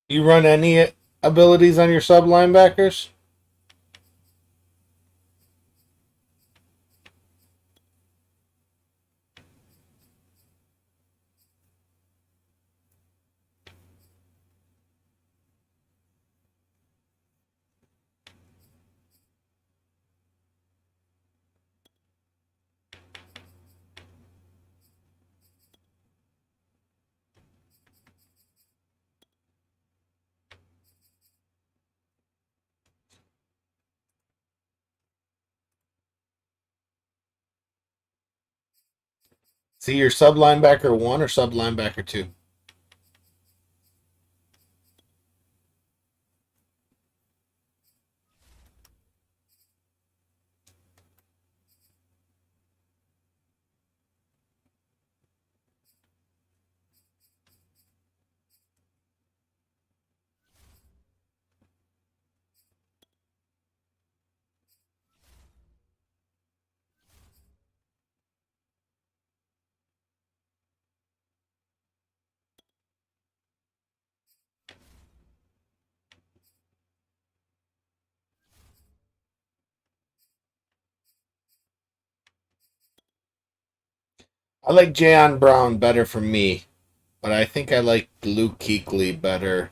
You run any abilities on your sub linebackers? See your sub linebacker 1 or sub linebacker 2? I like Jayon Brown better for me, but I think I like Luke Kuechly better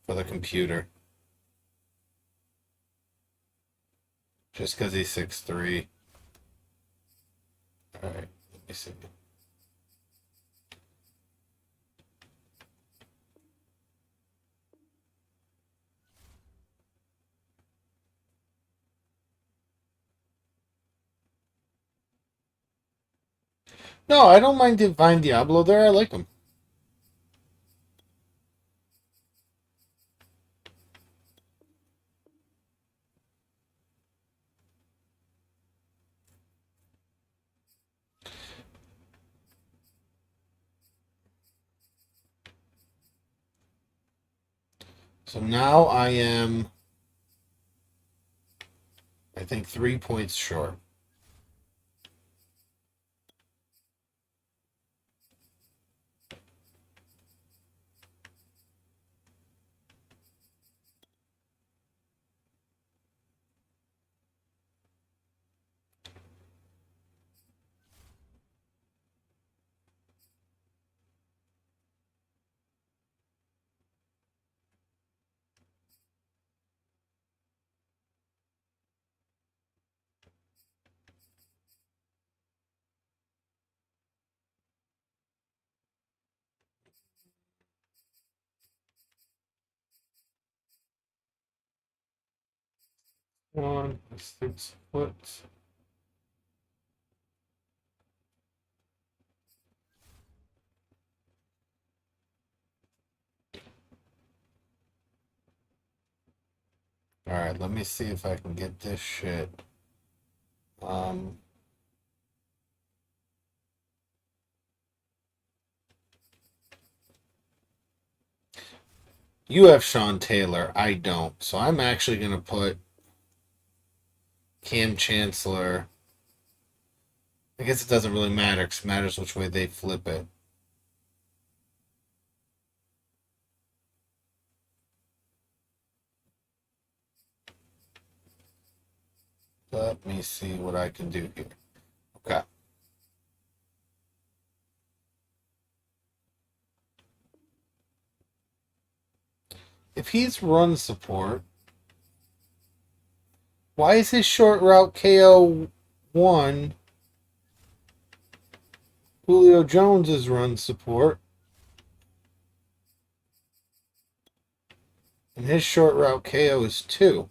for the computer. Just because he's 6'3". Alright, let me see. No, I don't mind Divine Diablo there. I like him. So now I am, I think, 3 points short. On 6 foot. Alright, let me see if I can get this shit. You have Sean Taylor. I don't. So I'm actually going to put Cam Chancellor. I guess it doesn't really matter because it matters which way they flip it. me see what I can do here. Okay. If he's run support, why is his short route KO 1? Julio Jones is run support. And his short route KO is 2.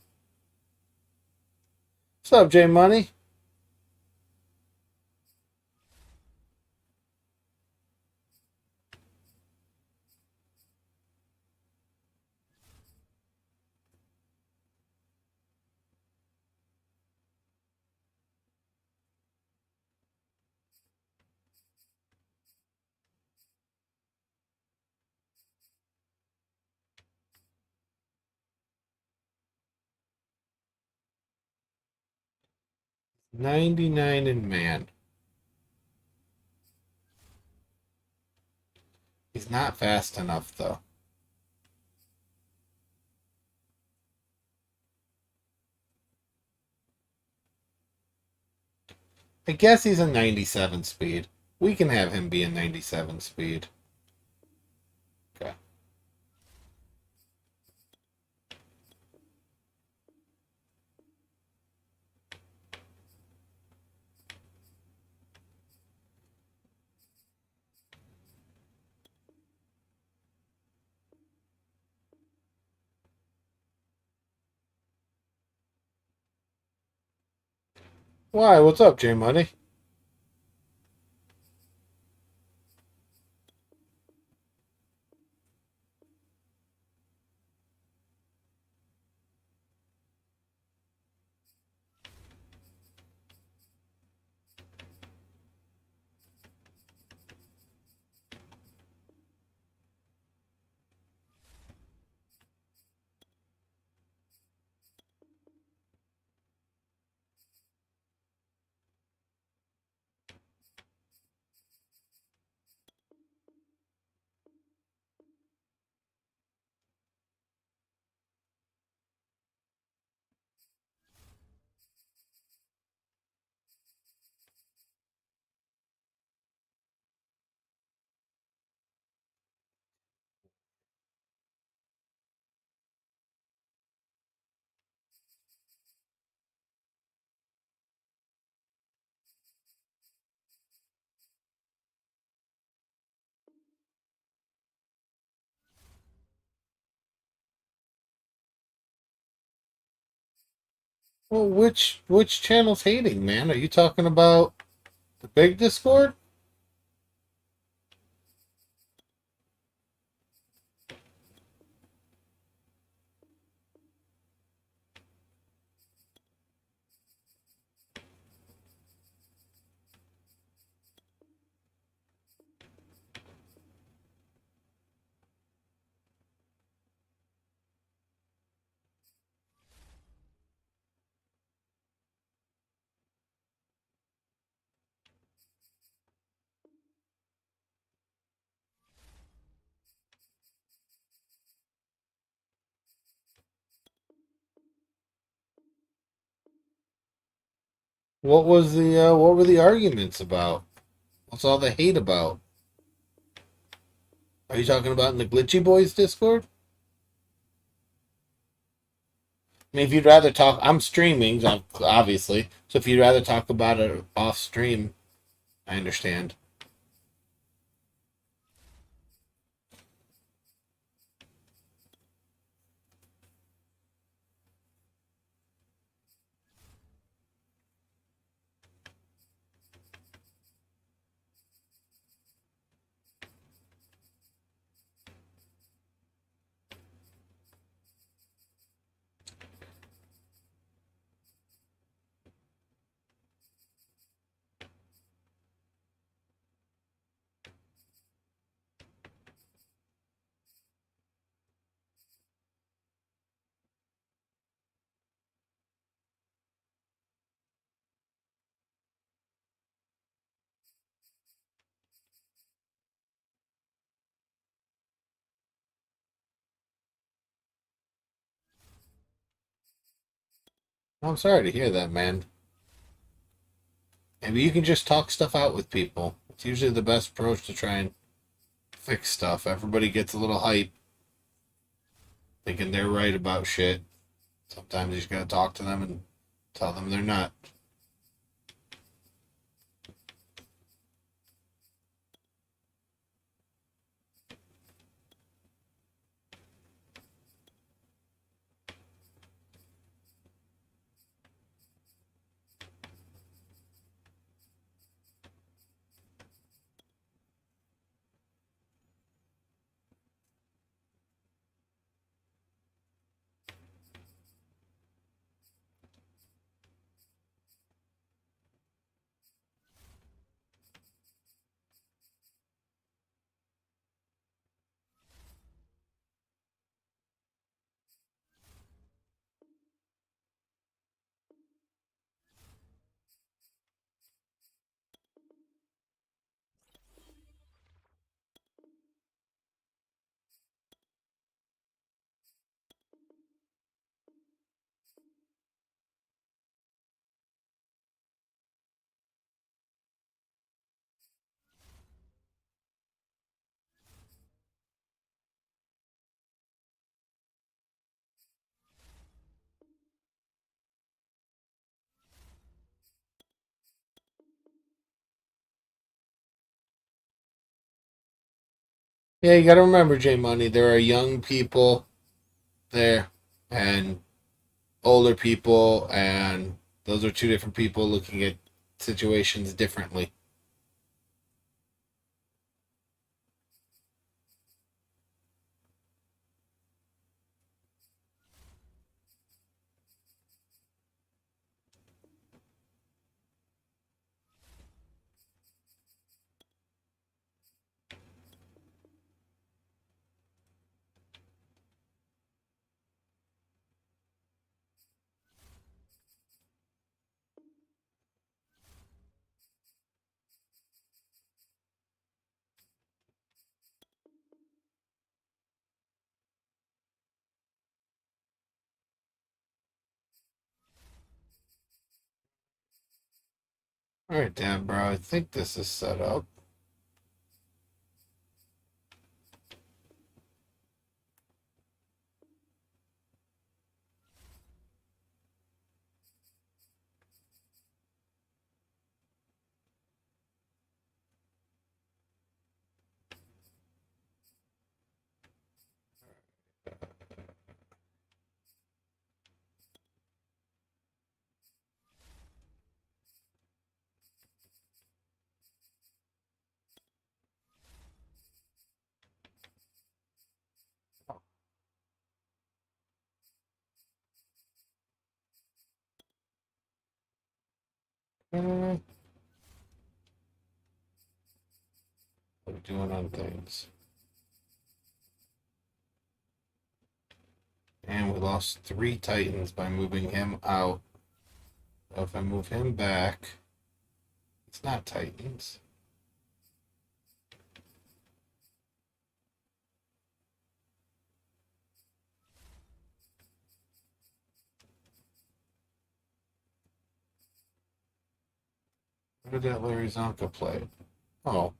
What's up, J Money? $99 in man. He's not fast enough, though. I guess he's a 97 speed. We can have him be a 97 speed. Okay. Why? What's up, J Money? Well, which channel's hating, man? Are you talking about the big Discord? What were the arguments about? What's all the hate about? Are you talking about in the Glitchy Boys Discord? I mean, if you'd rather talk, I'm streaming, obviously. So if you'd rather talk about it off stream, I understand. I'm sorry to hear that, man. Maybe you can just talk stuff out with people. It's usually the best approach to try and fix stuff. Everybody gets a little hype, thinking they're right about shit. Sometimes you just gotta talk to them and tell them they're not. Yeah, you gotta remember, J Money, there are young people there and older people, and those are two different people looking at situations differently. All right, damn, bro. I think this is set up. What are we doing on things? And we lost 3 Titans by moving him out. So if I move him back, it's not Titans. Where did that Larry Zonka play? Oh,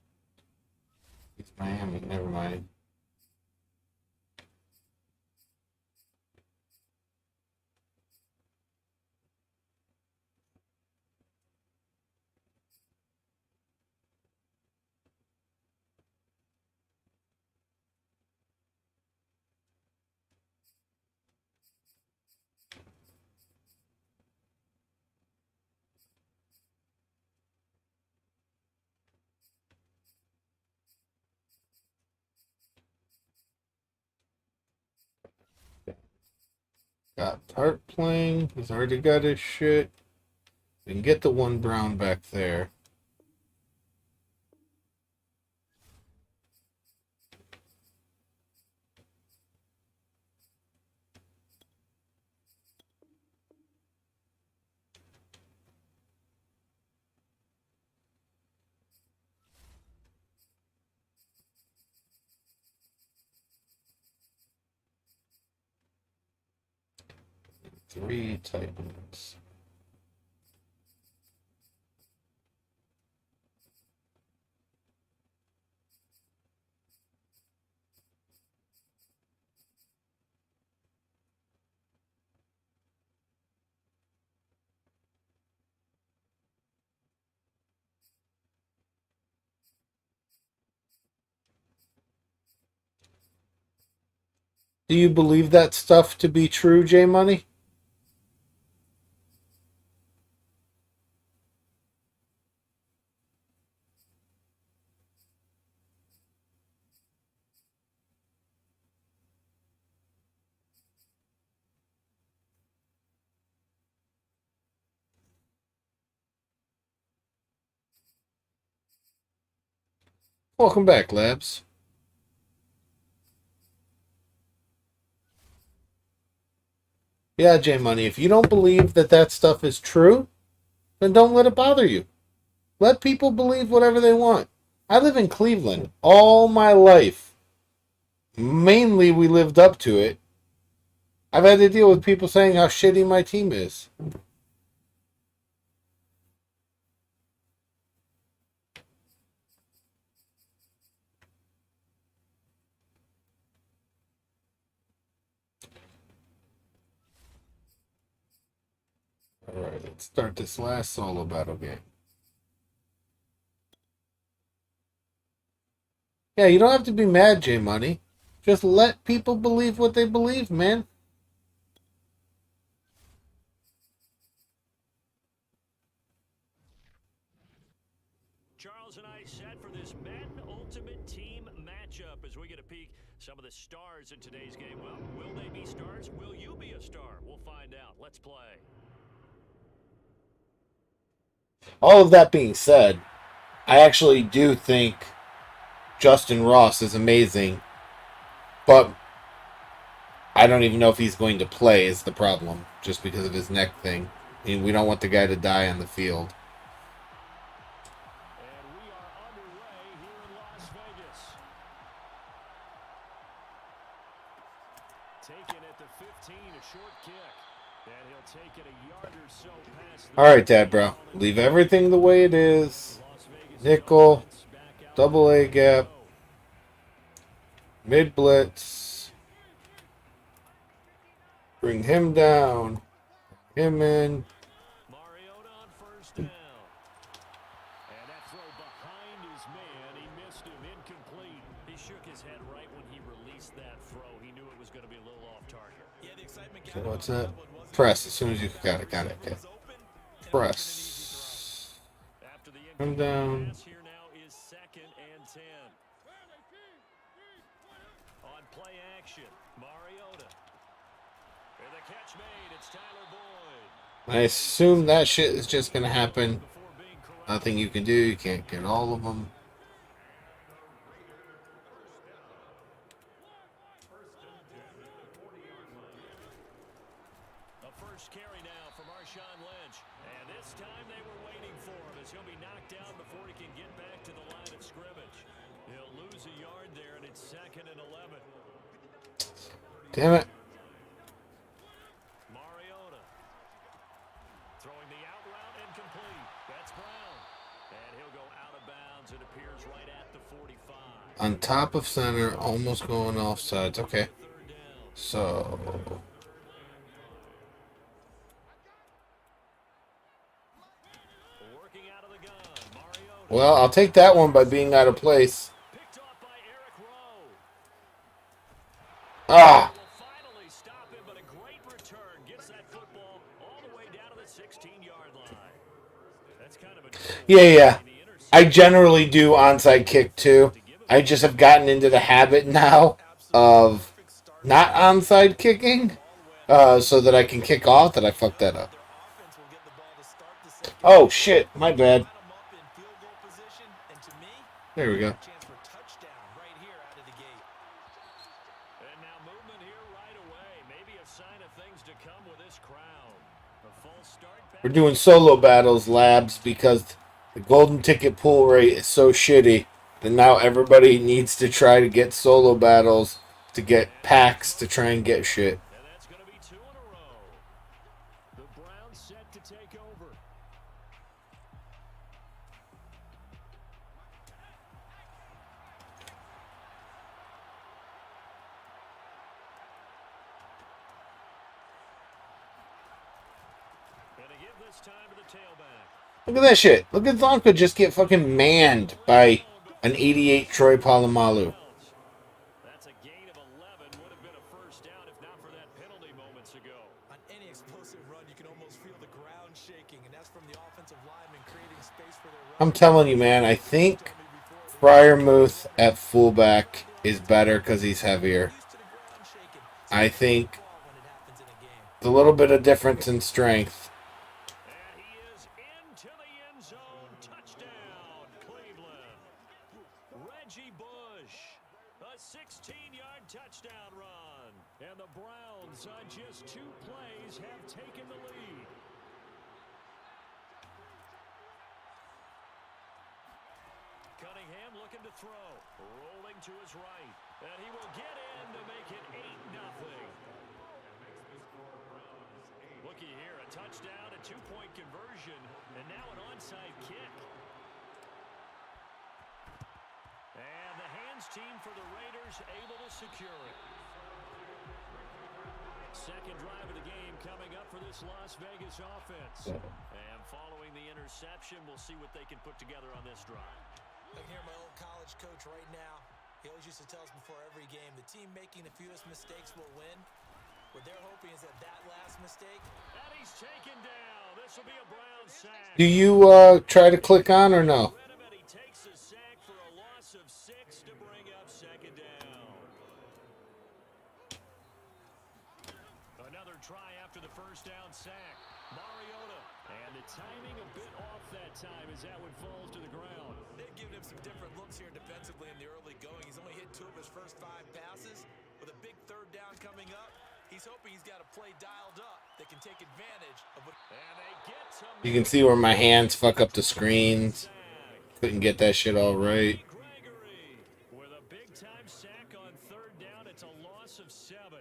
he's Miami. Never mind. Got Tart playing. He's already got his shit. We can get the one Brown back there. Three Titans. Do you believe that stuff to be true, J Money? Welcome back, Labs. Yeah, J Money, if you don't believe that that stuff is true, then don't let it bother you. Let people believe whatever they want. I live in Cleveland all my life. Mainly, we lived up to it. I've had to deal with people saying how shitty my team is. Alright, let's start this last solo battle game. Yeah, you don't have to be mad, J Money. Just let people believe what they believe, man. Charles and I set for this Madden Ultimate Team matchup as we get a peek some of the stars in today's game. Well, will they be stars? Will you be a star? We'll find out. Let's play. All of that being said, I actually do think Justin Ross is amazing, but I don't even know if he's going to play is the problem, just because of his neck thing. I mean, we don't want the guy to die on the field. And we are underway here in Las Vegas. Taken at the 15, a short kick. And he'll take it a yard or so past the... All right, Dad, bro. Leave everything the way it is. Nickel, double A gap, mid blitz. Bring him down. Him in. Mariota on first down. And that throw behind his man, he missed him, incomplete. He shook his head right when he released that throw. He knew it was going to be a little off target. Yeah, the excitement So what's that? Press as soon as you got it. Got it. Okay. Press. After the Come down. pass here now is 2nd and 10. On play action, Mariota. And the catch made, it's Tyler Boyd. I assume that shit is just gonna happen. Nothing you can do. You can't get all of them. A first carry now for Marshawn Lynch. And this time they were waiting for him as he'll be knocked down before he can get back to the line of scrimmage. He'll lose a yard there, and it's 2nd and 11. Damn it. Mariota throwing the out route incomplete. That's Brown. And he'll go out of bounds. It appears right at the 45. On top of center, almost going offsides. Okay. 3rd down. So. Working out of the gun. Mariota Well, I'll take that one by being out of place. picked off by Eric Rowe. Ah! Will finally stop him, but a great return. Gets that football all the way down to the 16-yard line. That's kind of a Yeah. I generally do onside kick too. I just have gotten into the habit now of not onside kicking, so that I can kick off. That I fucked that up. Oh shit, my bad. There we go. And now movement here right away. Maybe a sign of things to come with this crowd. A false start back. We're doing solo battles, Labs, because the golden ticket pull rate is so shitty that now everybody needs to try to get solo battles to get packs to try and get shit. And that's going to be 2 in a row. The Browns set to take over. And to give this time to the tailback. Look at that shit. Look at Zonka just get fucking manned by an 88 Troy Polamalu. That's a gain of 11. Would have been a first I'm telling you, man, I think Fryermuth at fullback is better because he's heavier. I think the little bit of difference in strength. And he is into the end zone. Touchdown, Cleveland. Reggie Bush, a 16-yard touchdown run. And the Browns, on just 2 plays, have taken the lead. Cunningham looking to throw. Rolling to his right. And he will get in to make it 8-0. Looky here, a touchdown, a 2-point conversion, and now an onside kick. And the hands team for the Raiders able to secure it. Second drive of the game coming up for this Las Vegas offense. And following the interception, we'll see what they can put together on this drive. I can hear my old college coach right now. He always used to tell us before every game, the team making the fewest mistakes will win. What they're hoping is that last mistake. And he's taken down. This will be a Brown sack. Do you try to click on or no? He takes a sack for a loss of 6 to bring up second down. Another try after the first down sack. Mariota. And the timing a bit off that time as that one falls to the ground. They've given him some different looks here defensively in the early going. He's only hit 2 of his first 5 passes. With a big third down coming up, he's hoping he's got a play dialed up that can take advantage of what. And they get to You can see where my hands fuck up the screens. Couldn't get that shit all right. Gregory with a big-time sack on third down. It's a loss of 7.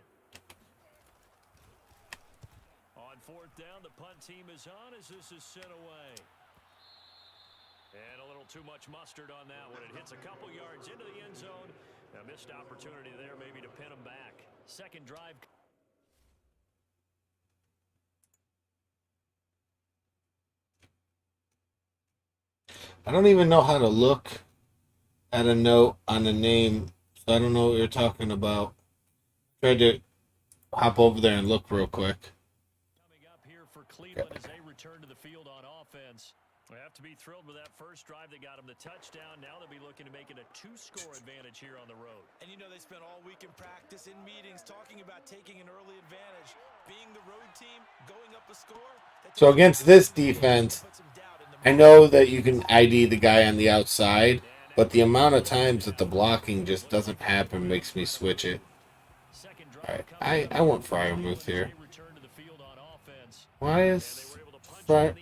On fourth down, the punt team is on as this is sent away. And a little too much mustard on that one. It hits a couple yards into the end zone. A missed opportunity there maybe to pin them back. Second drive. I don't even know how to look at a note on a name, so I don't know what you're talking about. Tried to hop over there and look real quick. Coming up here for Cleveland as they return to the field on offense. They have to be thrilled with that first drive. They got them the touchdown. Now they'll be looking to make it a 2-score advantage here on the road. And you know they spent all week in practice, in meetings, talking about taking an early advantage. Being the road team, going up a score. So against this defense, I know that you can ID the guy on the outside, but the amount of times that the blocking just doesn't happen makes me switch it. Alright, I want Fryermuth here. Why is Fryer?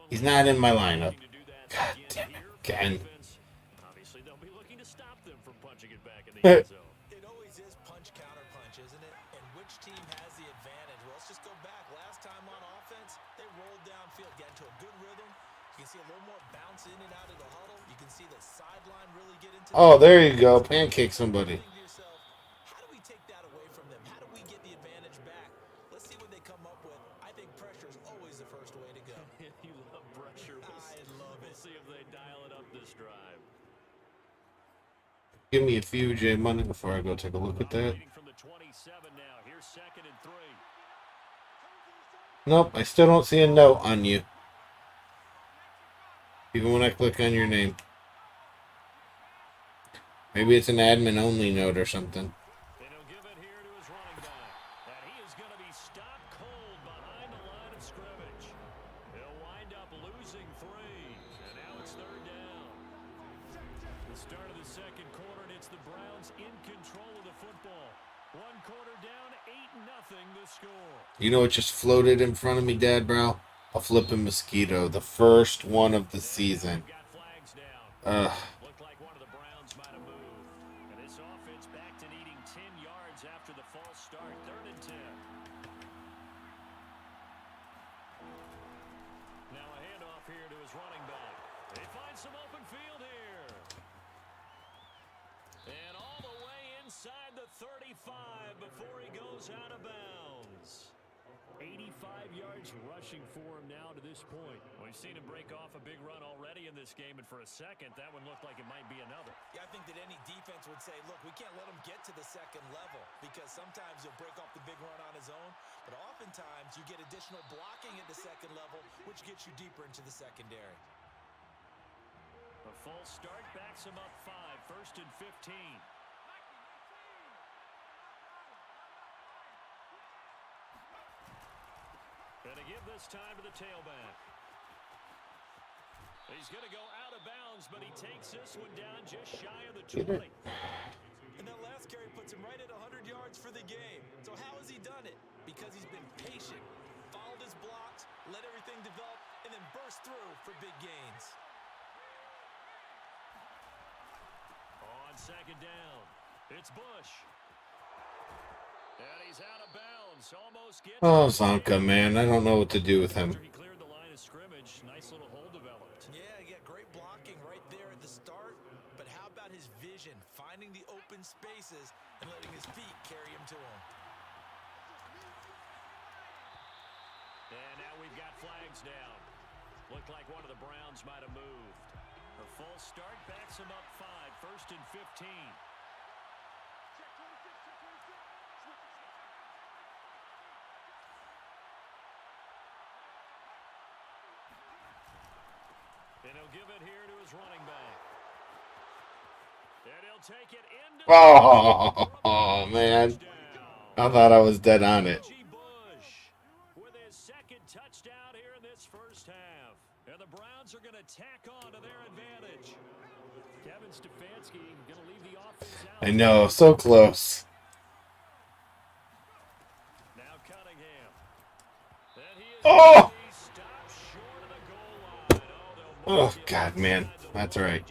He's not in my lineup. God damn it. Again. Obviously, they'll be looking to stop them from punching it back in the end zone. It always is punch, counter punch, isn't it? And which team has the advantage? Well, let's just go back. Last time on offense, they rolled downfield, got into a good rhythm. You can see a little more bounce in and out of the huddle. You can see the sideline really get into. Oh, there you go. Pancake somebody. How do we take that away from them? How do we get the advantage back? Let's see what they come up with. I think pressure is always the first way to go. You love pressure. I love it. We'll see if they dial it up this drive. Give me a few J Money before I go take a look at that. From the 27 now. Here's 2nd and 3. Nope, I still don't see a note on you. Even when I click on your name. Maybe it's an admin only note or something. And he'll give it here to his running back. And he is going to be stopped cold behind the line of scrimmage. He'll wind up losing 3. And now it's 3rd down. The start of the second quarter, and it's the Browns in control of the football. 1 quarter down, 8-0 the score. You know what just floated in front of me, Dad, bro? A flipping mosquito. The first one of the season. Got flags down. Looked like one of the Browns might have moved. And this offense back to needing 10 yards after the false start. 3rd and 10. Now a handoff here to his running back. They find some open field here. And all the way inside the 35 before he goes out of bounds. 85 yards rushing for him now to this point. We've seen him break off a big run already in this game, and for a second, that one looked like it might be another. Yeah, I think that any defense would say, look, we can't let him get to the second level because sometimes he'll break off the big run on his own, but oftentimes you get additional blocking at the second level, which gets you deeper into the secondary. A false start backs him up 5, 1st and 15. Gonna give this time to the tailback. He's gonna go out of bounds, but he takes this one down just shy of the 20. And that last carry puts him right at 100 yards for the game. So how has he done it? Because he's been patient, followed his blocks, let everything develop, and then burst through for big gains. On 2nd down, it's Bush. And he's out of bounds. Almost gets Oh, Zonka, man. I don't know what to do with him. He cleared the line of scrimmage. Nice little hole developed. Yeah, great blocking right there at the start. But how about his vision, finding the open spaces and letting his feet carry him to him? And now we've got flags down. Looked like one of the Browns might have moved. A false start backs him up 5, 1st and 15. And he'll give it here to his running back. And he'll take it into Oh, man. I thought I was dead on it. Bush with his 2nd touchdown here in this first half. And the Browns are going to tack on to their advantage. Kevin Stefanski going to leave the offense out. I know, so close. Now Cunningham. And he is Oh! stopped short of the goal line. Oh, God, man. That's right.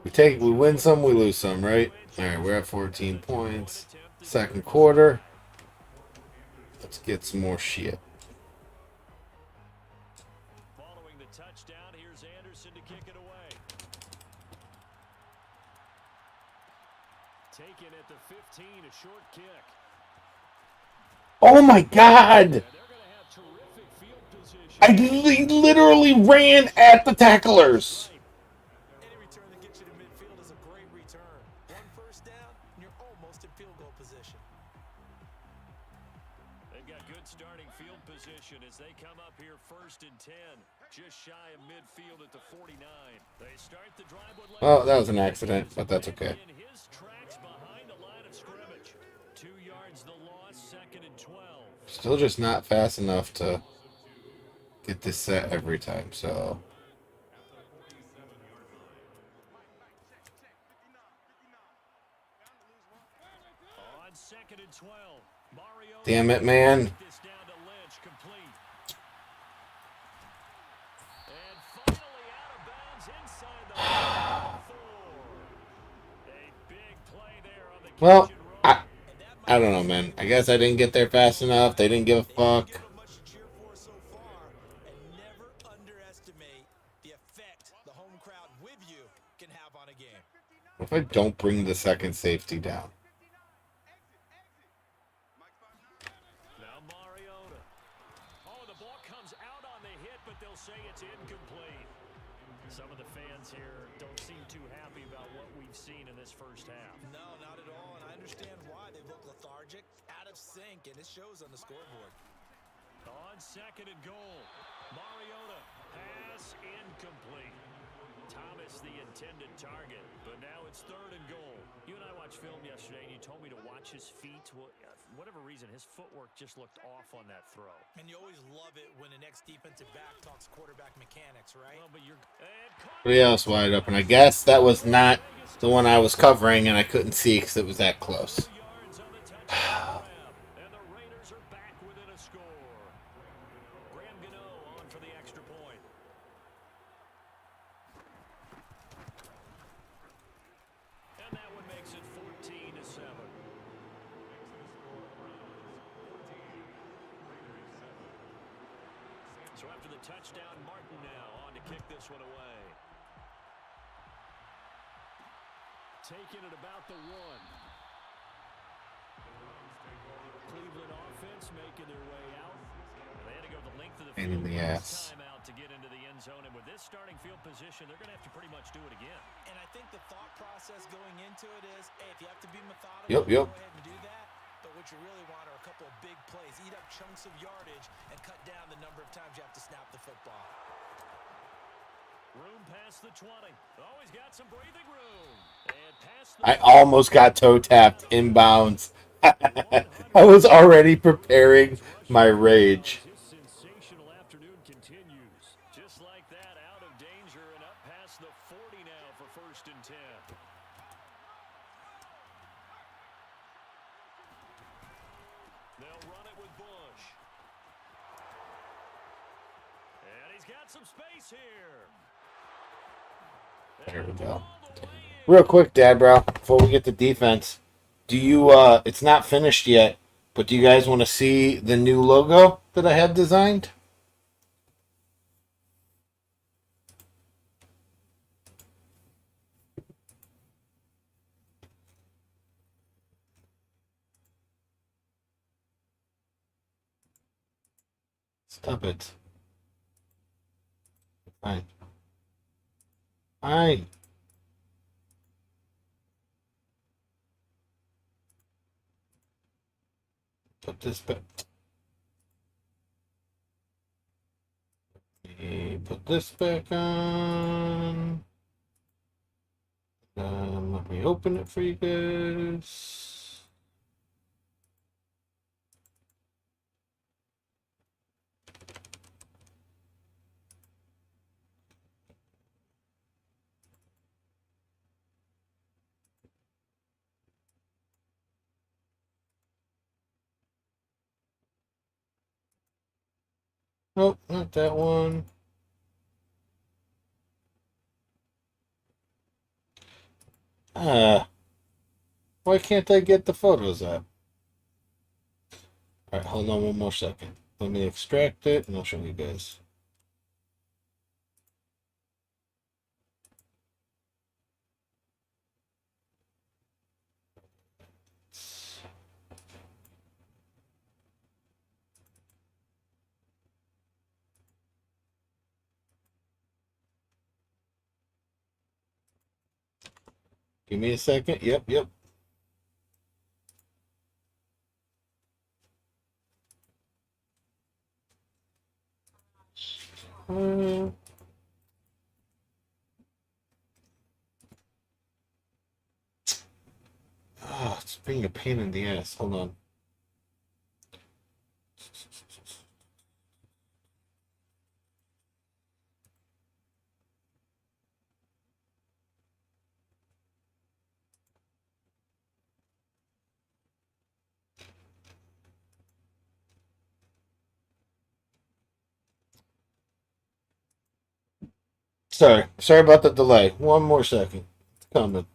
We win some, we lose some, right? All right, we're at 14 points. 2nd quarter. Let's get some more shit. Following the touchdown, here's Anderson to kick it away. Taken at the 15, a short kick. Oh, my God! And they're going to have terrific field position. I literally ran at the tacklers. Any return that gets you to midfield is a great return. 1 first down, and you're almost in field goal position. They've got good starting field position as they come up here 1st and 10. Just shy of midfield at the 49. They start the drive with Well, that was an accident, but that's okay. in his tracks behind the line of scrimmage. 2 yards the loss, 2nd and 12. Still just not fast enough to get this set every time, so... On 2nd and 12. Mario Damn it, man. this down to Lynch, complete. And finally out of bounds inside the 4. A big play there on the Well, catch and run. I don't know, man. I guess I didn't get there fast enough. They didn't give a fuck. Give them much to cheer for so far, and never underestimate the effect the home crowd with you can have on a game. What if I don't bring the 2nd safety down? Now Mariota. Oh, the ball comes out on the hit, but they'll say it's incomplete. Some of the fans here don't seem too happy about what we've seen in this first half. No, not at all, and I understand why. They look lethargic, out of sync, and it shows on the scoreboard. On 2nd and goal, Mariota, pass incomplete. Thomas the intended target, but now it's 3rd and goal. You and I watched film yesterday, and you told me to watch his feet. Well, for whatever reason, his footwork just looked off on that throw. And you always love it when the next defensive back talks quarterback mechanics, right? Well, but you're Somebody else wide open. I guess that was not the one I was covering, and I couldn't see because it was that close. 2 yards on the touchdown grab, and the Raiders are back within a score. Graham Gano on for the extra point. And that one makes it 14-7. So after the touchdown, Martin now on to kick this one away. Taking it about the 1. Cleveland offense making their way out. They had to go the length of the Pain field in the with ass. timeout to get into the end zone. And with this starting field position, they're going to have to pretty much do it again. And I think the thought process going into it is, hey, if you have to be methodical, Yep. go ahead and do that. But what you really want are a couple of big plays. Eat up chunks of yardage and cut down the number of times you have to snap the football. Room past the 20. Oh, he's got some breathing room. And past the I almost got toe tapped inbounds. I was already preparing my rage. His sensational afternoon continues. Just like that, out of danger and up past the 40 now for 1st and 10. They'll run it with Bush. And he's got some space here. There we go. Real quick, Dad, bro, before we get to defense, do you, it's not finished yet, but do you guys want to see the new logo that I have designed? Stop it. Fine. Fine. Put this back. Put this back on. Let me open it for you guys. Nope, not that one. Why can't I get the photos up? Alright, hold on one more second. Let me extract it and I'll show you guys. Give me a second. Yep. It's being a pain in the ass. Hold on. Sorry about the delay. One more second. It's coming.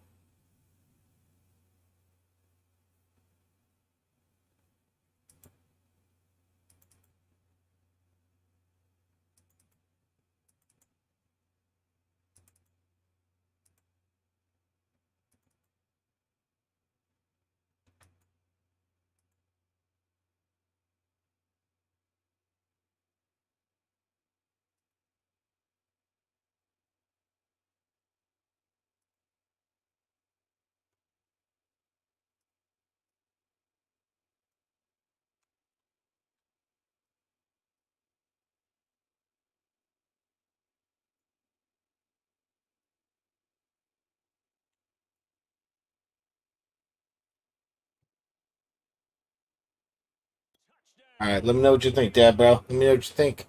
Alright, let me know what you think, Dad, bro. Let me know what you think.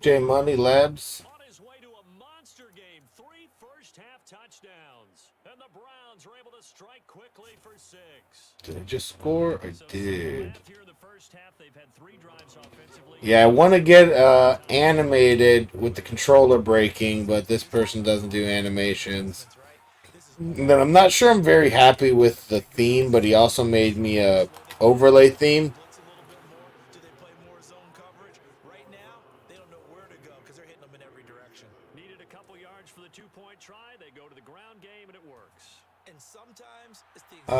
J Money Labs. On his way to a monster game, 3 first-half touchdowns. And the Browns were able to strike quickly for 6. Did I just score? I did. Here in the first half, they've had 3 drives offensively. Yeah, I want to get animated with the controller breaking, but this person doesn't do animations. And then I'm not sure I'm very happy with the theme, but he also made me a overlay theme. Blitz a little bit more. Do they play more zone coverage? Right now, they don't know where to go because they're hitting them in every direction. Needed a couple yards for the 2-point try. They go to the ground game, and it works. And sometimes it's the Uh,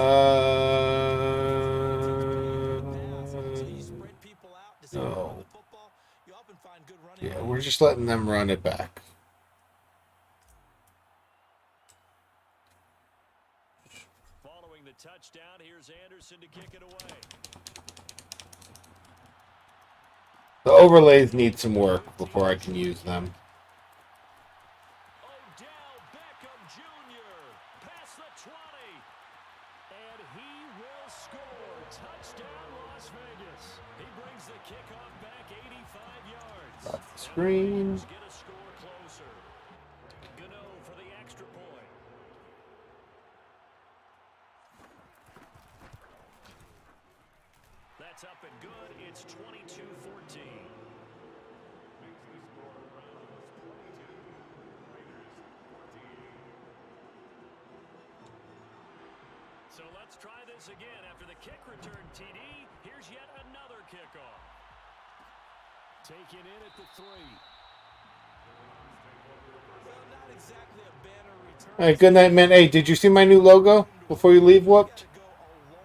you spread people out, decide to run the football, you often find good running. yeah, we're just letting them run it back. Following the touchdown, here's Anderson to kick it away. The overlays need some work before I can use them. And he will score. Touchdown, Las Vegas. He brings the kickoff back 85 yards. Off the screen. Get a score closer. Gano for the extra point. That's up and good. It's 22-14. So let's try this again. After the kick return, TD, here's yet another kickoff. Taken in at the 3. Well, not exactly a banner return. All right, good night, man. Hey, did you see my new logo before you leave, Whooped?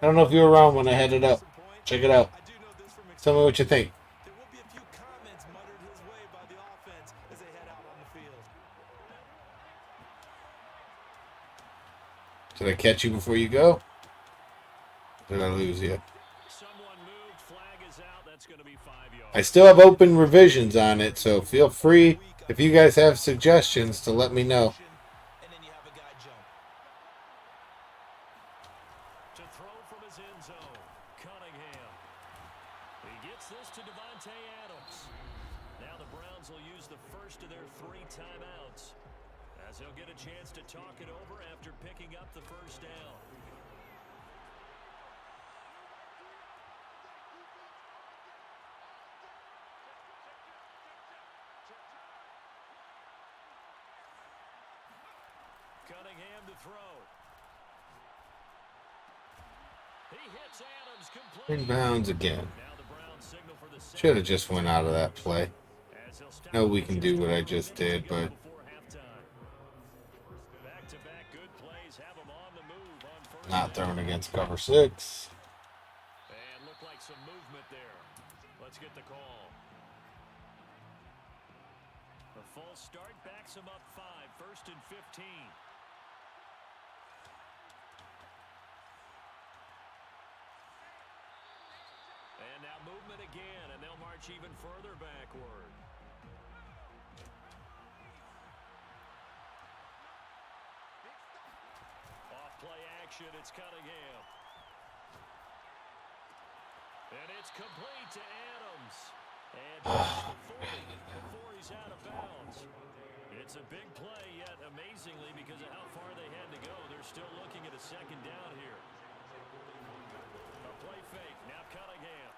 I don't know if you were around when I had it up. Check it out. I do know this from Tell me what you think. There will be a few comments muttered his way by the offense as they head out on the field. Did I catch you before you go? Did I lose you? Someone moved. Flag is out. That's going to be 5 yards. I still have open revisions on it, so feel free, if you guys have suggestions, to let me know. And then you have a guy jump. To throw from his end zone. Cunningham. He gets this to Devontae Adams. Now the Browns will use the first of their 3 timeouts, as he'll get a chance to talk it over after picking up the first down. Cunningham to throw. He hits Adams complete. Inbounds again. Now the Browns signal for the second. Should have just went out of that play. As he'll stop No, we can do what I just did, but before halftime. Back-to-back good plays have him on the move on first not down. thrown against cover 6. And look like some movement there. Let's get the call. The full start backs him up 5, 1st and 15. And now movement again, and they'll march even further backward. Off play action, it's Cunningham. And it's complete to Adams. And past the 40 before he's out of bounds. It's a big play, yet amazingly, because of how far they had to go, they're still looking at a second down here. A play fake, now Cunningham.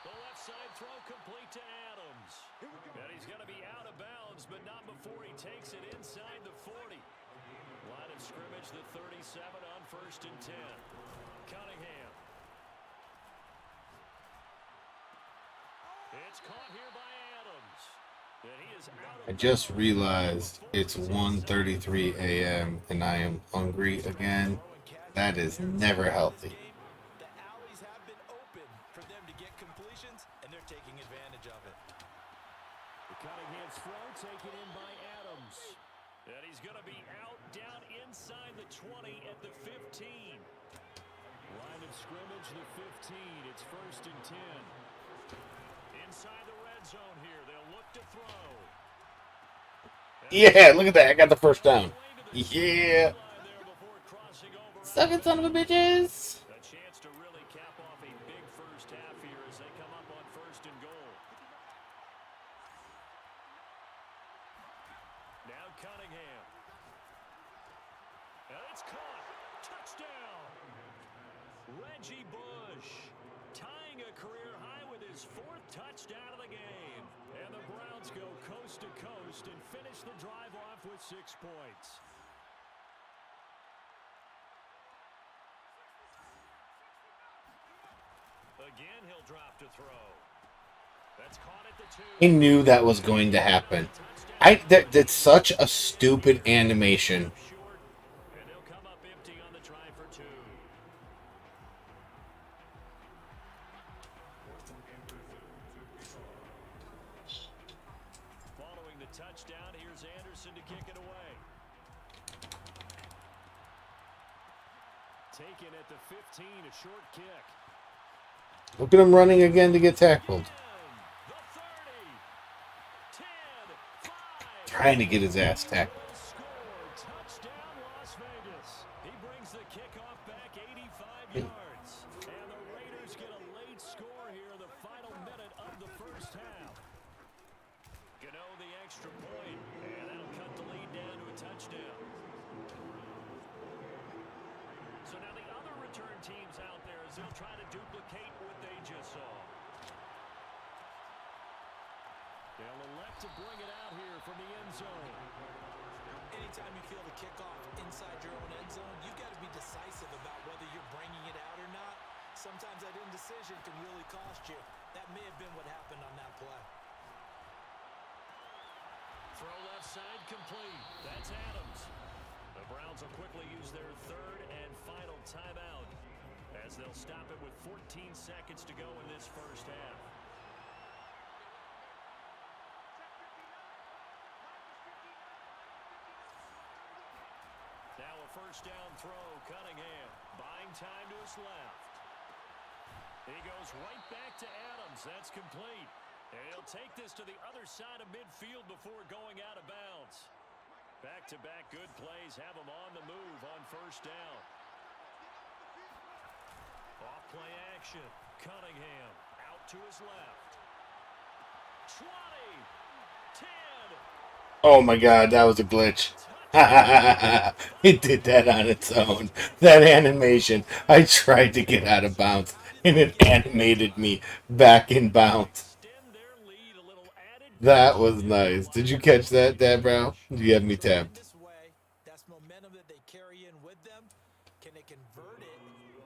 The left side throw complete to Adams. And he's going to be out of bounds, but not before he takes it inside the 40. Line of scrimmage, the 37 on 1st and 10. Cunningham. It's caught here by Adams. And he is out of I just realized it's 1:33 a.m. and I am hungry again. That is never healthy. The alleys have been open for them to get completions, and they're taking advantage of it. The Cunningham's throw taken in by Adams. And he's going to be out down inside the 20 at the 15. Line of scrimmage, the 15. It's 1st and 10. Inside the red zone here. They'll look to throw. Yeah, look at that. I got the first down. Yeah. Suck it, son of a bitches. A chance to really cap off a big first half here as they come up on 1st and goal. Now Cunningham. And it's caught. Touchdown. Reggie Bush tying a career high with his 4th touchdown of the game. And the Browns go coast to coast and finish the drive off with 6 points. Again, he'll drop to throw. That's caught at the 2. I knew that was going to happen. That's such a stupid animation. Short, and they'll come up empty on the try for 2. Following the touchdown, here's Anderson to kick it away. Taken at the 15, a short kick. Look at him running again to get tackled. The 30, 10, 5. Trying to get his ass tackled. Score yards. And the Raiders get a late score here in the final minute of the first half. Gano the extra point, and that'll cut the lead down to a touchdown. So now the other return teams out there as they'll try to duplicate what they just saw. They'll elect to bring it out here from the end zone. Anytime you feel the kickoff inside your own end zone, you've got to be decisive about whether you're bringing it out or not. Sometimes that indecision can really cost you. That may have been what happened on that play. Throw left side complete. That's Adams. The Browns will quickly use their third and final timeout as they'll stop it with 14 seconds to go in this first half. Now a first down throw, Cunningham. Buying time to his left. He goes right back to Adams. That's complete. And he'll take this to the other side of midfield before going out of bounds. Back-to-back good plays have him on the move on first down. Off play action. Cunningham out to his left. 20, 10. Oh my god, that was a glitch. It did that on its own. That animation. I tried to get out of bounds, and it animated me back in bounds. That was nice. Did you catch that, Dad Brown? You have me tabbed. This way, that's momentum that they carry in with them. Can they convert it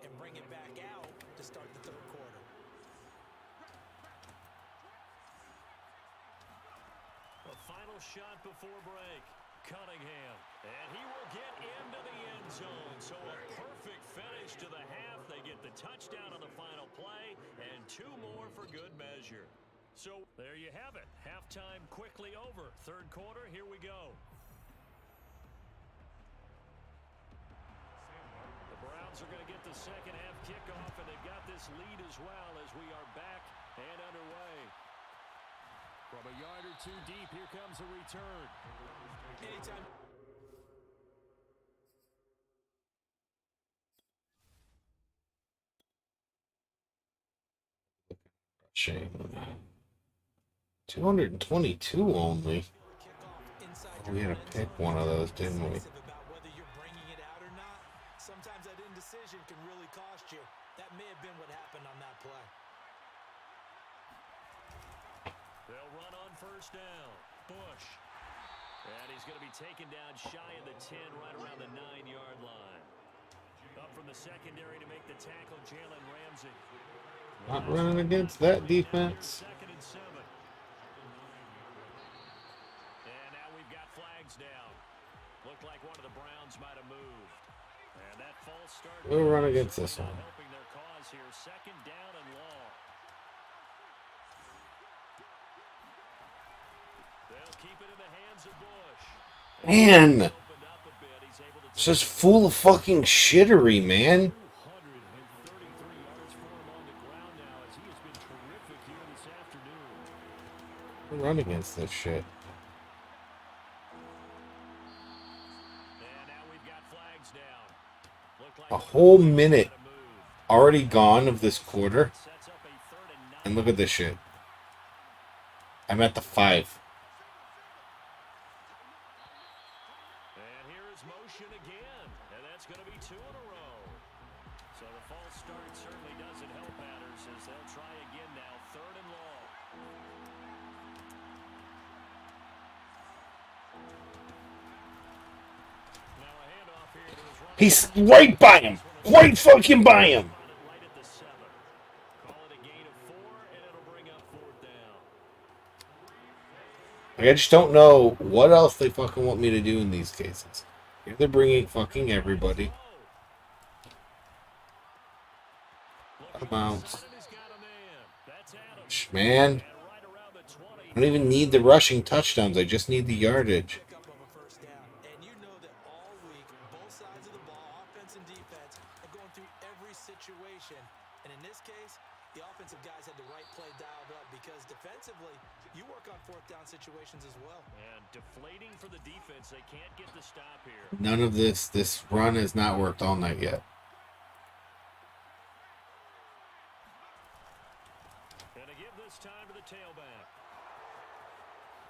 and bring it back out to start the third quarter? A final shot before break. Cunningham. And he will get into the end zone. So a perfect finish to the half. They get the touchdown on the final play and 2 more for good measure. So there you have it. Halftime quickly over. Third quarter, here we go. The Browns are going to get the second half kickoff, and they've got this lead as well as we are back and underway. From a yard or two deep, here comes a return. Anytime. Shame. 222 only. We had to pick one of those, didn't we? About whether you're bringing it out or not. Sometimes that indecision can really cost you. That may have been what happened on that play. They'll run on first down. Bush. And he's going to be taken down shy of the 10, right around the 9-yard line. Up from the secondary to make the tackle, Jalen Ramsey. Not running against that defense. Second and 7. And now we've got flags down. Looked like one of the Browns might have moved. And that false start. We'll run against this one. Helping their cause here. Second down and long. They'll keep it in the hands of Bush. Man, it's just full of fucking shittery, man. 233 yards for him on the ground now as he has been terrific here this afternoon. We'll run against this shit. And now we've got flags down. Looked like A whole minute already gone of this quarter. sets up a 3rd and 9. And look at this shit. I'm at the 5. And here is motion again. And that's going to be 2 in a row. So the false start certainly doesn't help matters as they'll try again now. 3rd and long. Now a handoff here to his running He's right by him. Right fucking by him. right at the 7. Call it a gain of 4, and it'll bring up 4th down. Like, I just don't know what else they fucking want me to do in these cases. If they're bringing fucking everybody. Bounce. Man, I don't even need the rushing touchdowns. I just need the yardage. Pick up of a first down. And you know that all week, both sides of the ball, offense and defense, are going through every situation. And in this case, the offensive guys had the right play dialed up because defensively, you work on 4th down situations as well. And deflating for the defense. They can't get the stop here. None of this run has not worked all night yet. the tailback.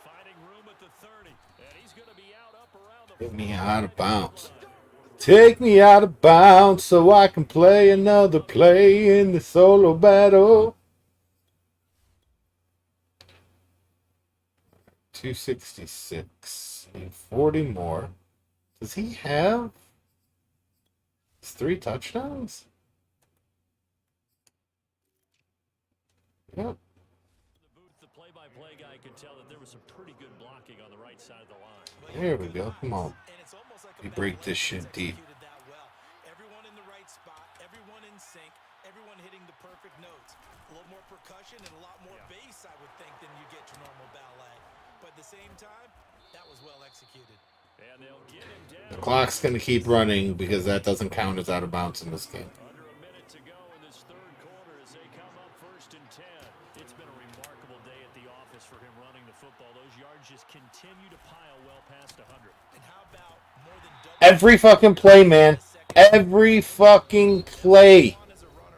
Finding room at the 30. And he's going to be out up around the Get me out of bounds. Take me out of bounds so I can play another play in the solo battle. 266. Need 40 more. Does he have 3 touchdowns? Yep. the booth. The play-by-play guy could tell that there was some pretty good blocking on the right side of the line. There we go. Come on. We break this shit deep. Everyone in the right spot, everyone in sync, everyone hitting the perfect notes. A little more percussion and a lot more bass, I would think, than you get your normal ballet. But at the same time, that was well executed. And they'll get him down. The clock's going to keep running because that doesn't count as out of bounds in this game. Under a minute to go in this third quarter as they come up 1st and 10. It's been a remarkable day at the office for him running the football. Those yards just continue to pile well past 100. And how about more than double Every fucking play, man. Every fucking play.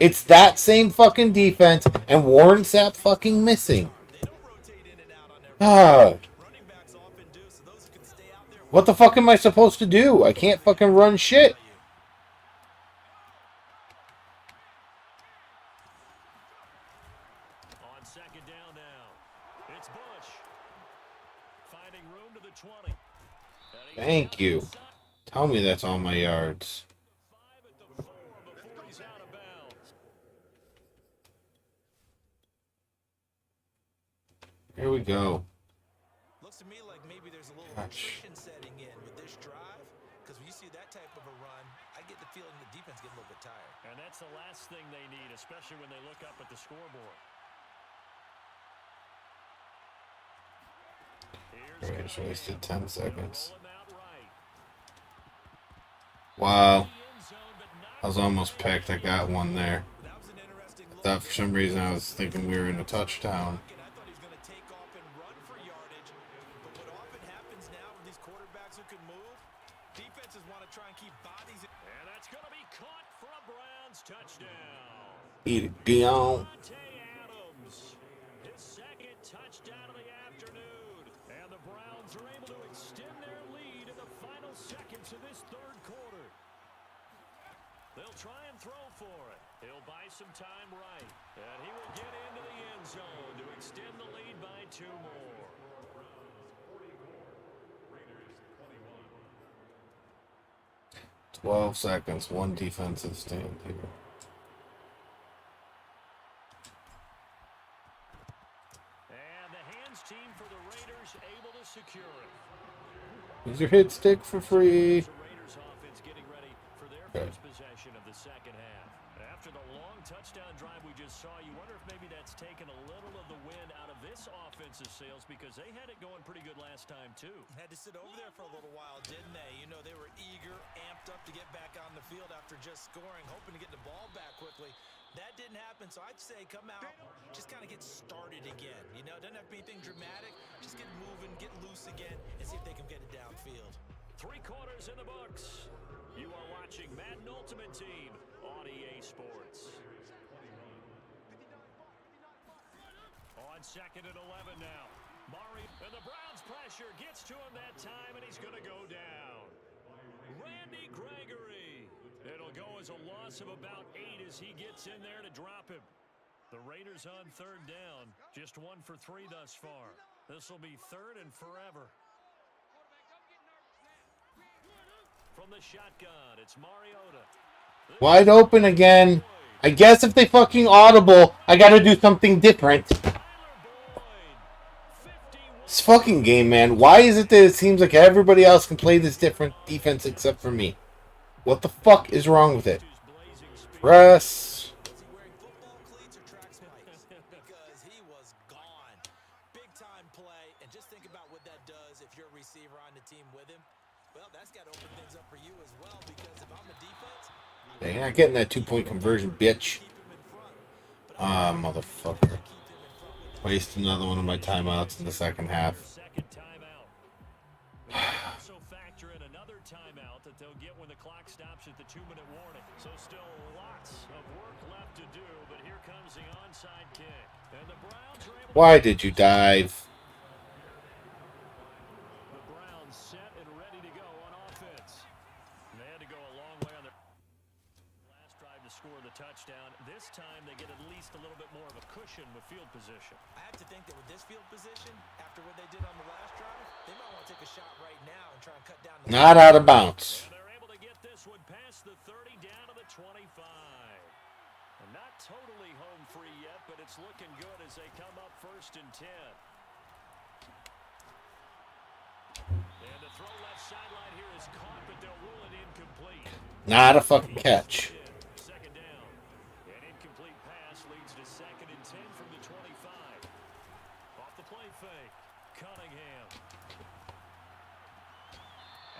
It's that same fucking defense, and Warren's that fucking missing. they don't rotate in and out on their Ah, running backs often do, so those who can stay out there what the fuck am I supposed to do? I can't fucking run shit. On 2nd down now. It's Bush. Finding room to the 20. And he's Thank down you. inside Tell me that's all my yards. 5 at the 4 before he's out of bounds. Here we go. looks to me like maybe there's a little Gosh. attrition setting in with this drive, because when you see that type of a run, I get the feeling the defense get a little bit tired. And that's the last thing they need, especially when they look up at the scoreboard. Here's I just wasted 10 seconds. roll him out right. Wow. The end zone, but not I was almost picked. I got one there. That was an interesting I look. thought for some reason I was thinking we were in a touchdown. And I thought he was going to take off and run for yardage. But what often happens now with these quarterbacks who can move, defenses want to try and keep bodies in. And that's going to be caught for a Browns touchdown. Eat it, Deion. Monte Adams, his 2nd touchdown of the afternoon. And the Browns are able to extend their lead in the final seconds of this third quarter. They'll try and throw for it. He'll buy some time right. And he will get into the end zone to extend the lead by 2 more. Raiders 12 seconds. One defensive stand here. And the hands team for the Raiders able to secure it. Use your hit stick for free. The Raiders offense getting ready for their Okay. first possession of the second half. After the long touchdown drive we just saw, you wonder if maybe that's taken a little of the wind out of this offensive sails, because they had it going pretty good last time too. Had to sit over there for a little while, didn't they? You know, they were eager, amped up to get back on the field after just scoring, hoping to get the ball back quickly. That didn't happen, so I'd say come out, just kind of get started again. You know, doesn't have to be anything dramatic. Just get moving, get loose again, and see if they can get it downfield. 3 quarters in the books. You are watching Madden Ultimate Team on EA Sports. On 2nd and 11 now. Mari and the Browns pressure gets to him that time, and he's going to go down. Randy Gregory. It'll go as a loss of about 8 as he gets in there to drop him. The Raiders on 3rd down. Just 1 for 3 thus far. This will be 3rd and forever. From the shotgun, it's Mariota. Wide open again. I guess if they fucking audible, I gotta do something different. This fucking game, man. Why is it that it seems like everybody else can play this different defense except for me? What the fuck is wrong with it? Press. Was he wearing football cleats or track spikes? Because he was gone. Big time play, and just think about what that does if you're a receiver on the team with him. Well, that's got to open things up for you as well, because if I'm a defense, You're not getting that 2-point conversion, bitch. keep him in front. Ah, motherfucker. Waste another one of my timeouts in the second half. Second timeout. Also factor in another another timeout that they'll get when the clock stops at the 2-minute warning. So still lots of work left to do, but here comes the onside kick. And the Browns are able to... Why did you dive? The Browns set and ready to go on offense. And they had to go a long way on their last drive to score the touchdown. This time they get at least a little bit more of a cushion with field position. I have to think that with this field position, after what they did on the last drive, they might want to take a shot right now and try and cut down the... Not out of bounds. And they're able to get this one past the 30 down to the 25. And not totally home free yet, but it's looking good as they come up 1st and 10. And the throw left sideline here is caught, but they'll rule it incomplete. Not a fucking catch. Second down. An incomplete pass leads to 2nd and 10 from the 25. Off the play fake. Cunningham.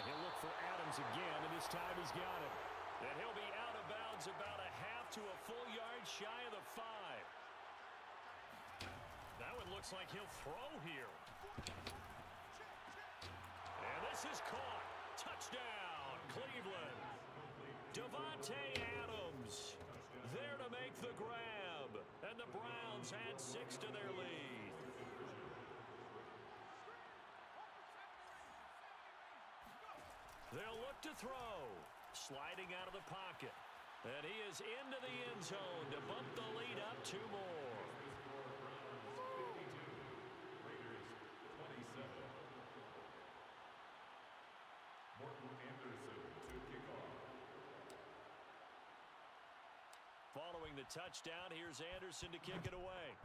And he'll look for Adams again, and this time he's got it. And he'll be out of bounds about a half to a full yard shy of the 5. That one looks like he'll throw here. And this is caught. Touchdown, Cleveland. Davante Adams there to make the grab. And the Browns add 6 to their lead. They'll look to throw. Sliding out of the pocket. And he is into the end zone to bump the lead up 2 more. Following the touchdown, here's Anderson to kick it away.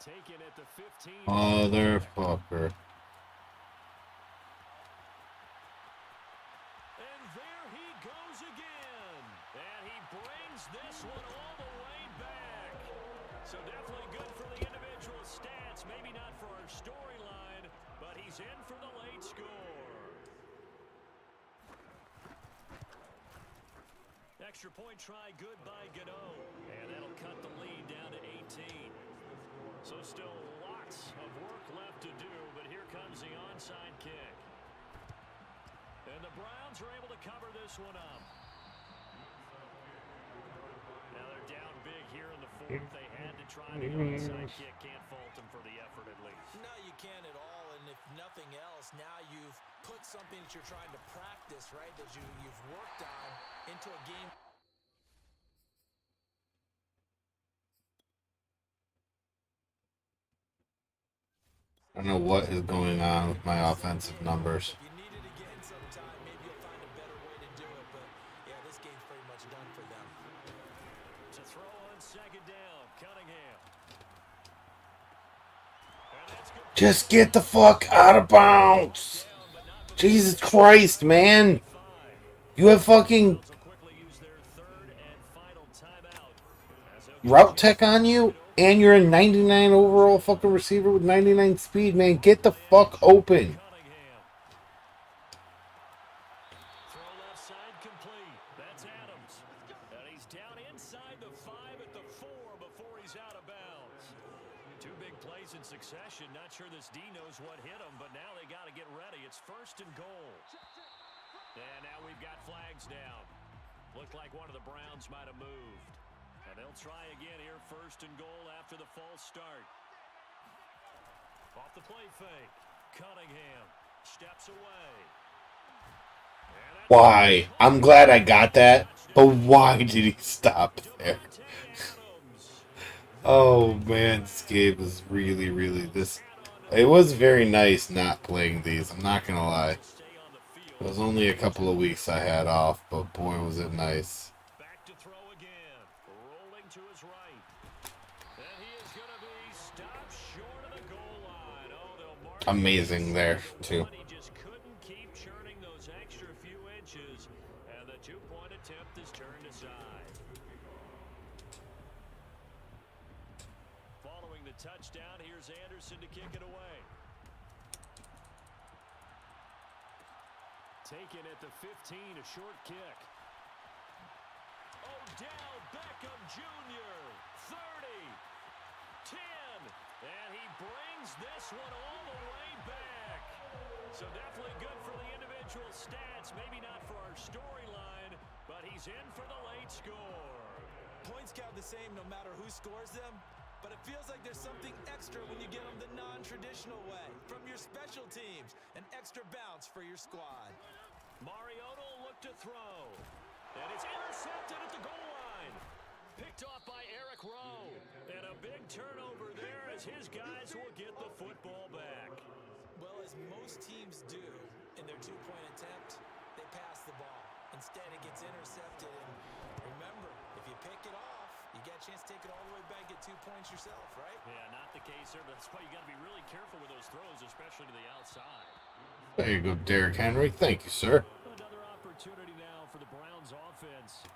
Taken at the 15. Motherfucker. And there he goes again. And he brings this one all the way back. So definitely good for the individual stats. Maybe not for our storyline, but he's in for the late score. Extra point try, good by Gano. And that'll cut the lead down to 18. So still lots of work left to do, but here comes the onside kick. And the Browns are able to cover this one up. Now they're down big here in the 4th. They had to try the onside kick. Can't fault them for the effort at least. No, you can't at all. And if nothing else, now you've put something that you're trying to practice, right, that you've worked on into a game. I don't know what is going on with my offensive numbers. If you need it again sometime, maybe you'll find a better way to do it. But, yeah, this game's pretty much done for them. To throw on 2nd down, Cunningham. And that's good. Just get the fuck out of bounds. Jesus Christ, man. You have fucking route tech on you, and you're a 99 overall fucking receiver with 99 speed, man. Get the fuck open. Throw left side complete. That's Adams. And he's down inside the 5 at the 4 before he's out of bounds. 2 big plays in succession. Not sure this D knows what hit him, but now they got to get ready. It's 1st and goal. And now we've got flags down. Looked like one of the Browns might have moved. And they'll try again here, 1st and goal after the false start. Off the play fake. Cunningham steps away. Why? I'm glad I got that, but why did he stop there? Oh man, this game is really, really this. It was very nice not playing these. I'm not gonna lie. It was only a couple of weeks I had off, but boy was it nice. Back to throw again. Rolling to his right. And he is going to be stopped short of the goal line. Oh, they'll mark Amazing there, too. He just couldn't keep churning those extra few inches. And the 2-point attempt is turned aside. Following the touchdown, here's Anderson to kick it away. Taken at the 15, a short kick. Odell Beckham Jr., 30, 10, and he brings this one all the way back. So definitely good for the individual stats. Maybe not for our storyline, but he's in for the late score. Points count the same no matter who scores them, but it feels like there's something extra when you get them the non-traditional way. From your special teams, an extra bounce for your squad. Mariota will look to throw. And it's intercepted at the goal line. Picked off by Eric Rowe. And a big turnover there as his guys will get the football back. Well, as most teams do in their two-point attempt, they pass the ball. Instead, it gets intercepted. And remember, if you pick it off, you get a chance to take it all the way back, get 2 points yourself, right? Yeah, not the case there, but that's why you got to be really careful with those throws, especially to the outside. There you go, Derrick Henry. Thank you, sir. Another opportunity now for the Browns offense.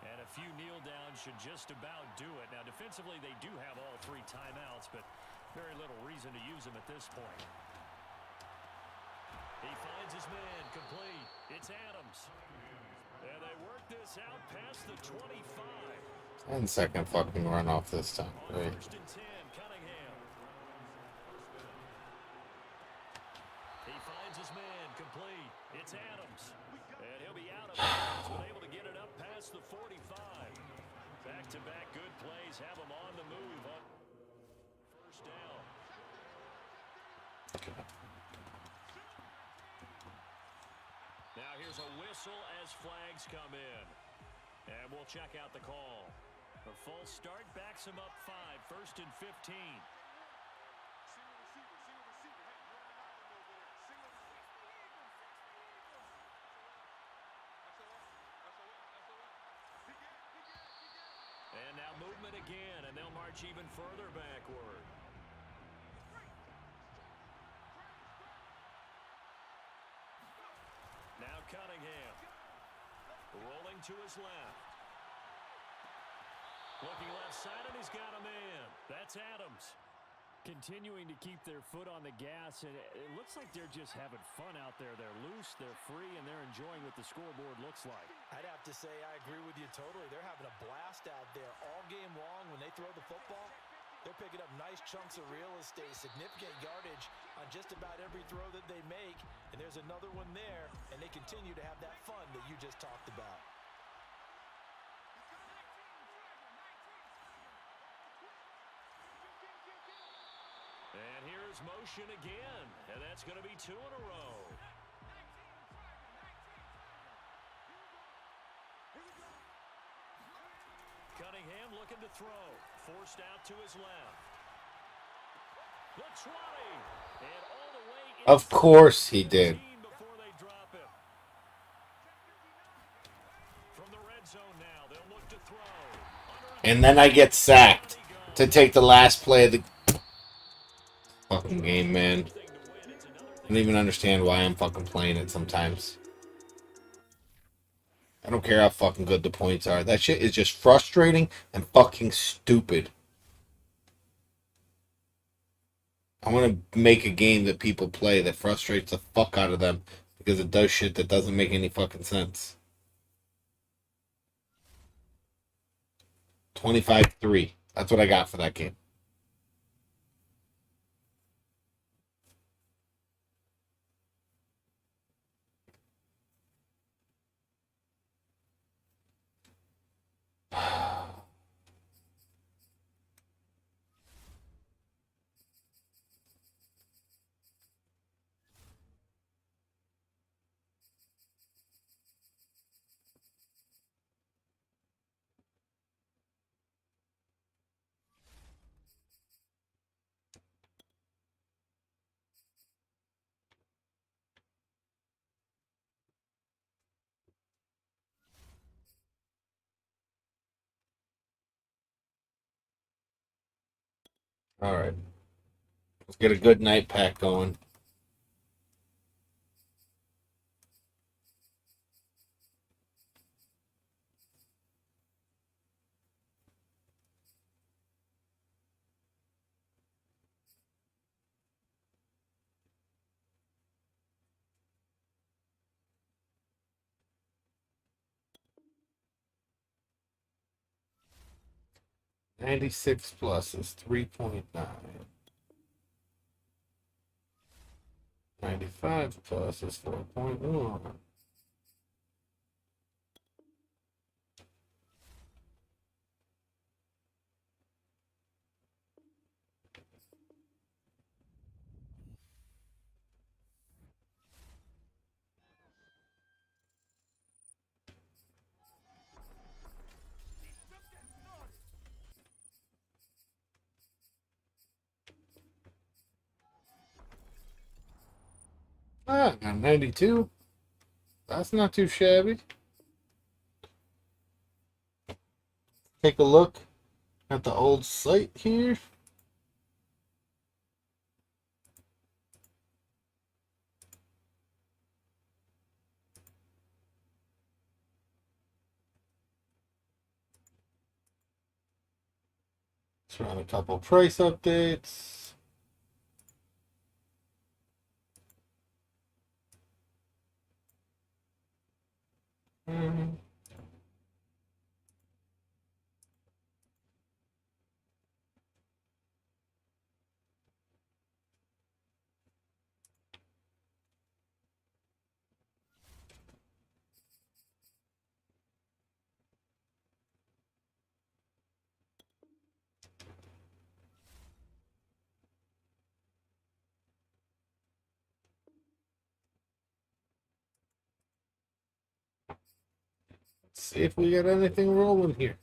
And a few kneel downs should just about do it. Now, defensively, they do have all 3 timeouts, but very little reason to use them at this point. He finds his man complete. It's Adams. And they work this out past the 25. 10-second fucking run off this time. On Right. 1st and 10, Cunningham. He finds his man complete. It's Adams. And he'll be out of bounds, but able to get it up past the 45. Back-to-back good plays have him on the move on 1st down. Now here's a whistle as flags come in. And we'll check out the call. A false start backs him up 5, 1st and 15. And now movement again, and they'll march even further backward. Now Cunningham. Rolling to his left. Looking left side, and he's got a man. That's Adams. Continuing to keep their foot on the gas, and it looks like they're just having fun out there. They're loose, they're free, and they're enjoying what the scoreboard looks like. I'd have to say I agree with you totally. They're having a blast out there all game long when they throw the football. They're picking up nice chunks of real estate, significant yardage on just about every throw that they make. And there's another one there, and they continue to have that fun that you just talked about. And here's motion again, and that's going to be 2 in a row. Cunningham looking to throw. Forced out to his left. The 20. And all the way Of course he did. before they drop him. From the red zone now, they'll look to throw. And then I get sacked to take the last play of the fucking game, man. I don't even understand why I'm fucking playing it sometimes. I don't care how fucking good the points are. That shit is just frustrating and fucking stupid. I want to make a game that people play that frustrates the fuck out of them because it does shit that doesn't make any fucking sense. 25-3. That's what I got for that game. All right. Let's get a good night pack going. $96 plus is 3.9. 95 plus is 4.1. Ah, got 92. That's not too shabby. Take a look at the old site here. Let's run a couple price updates. Let's see if we got anything rolling here.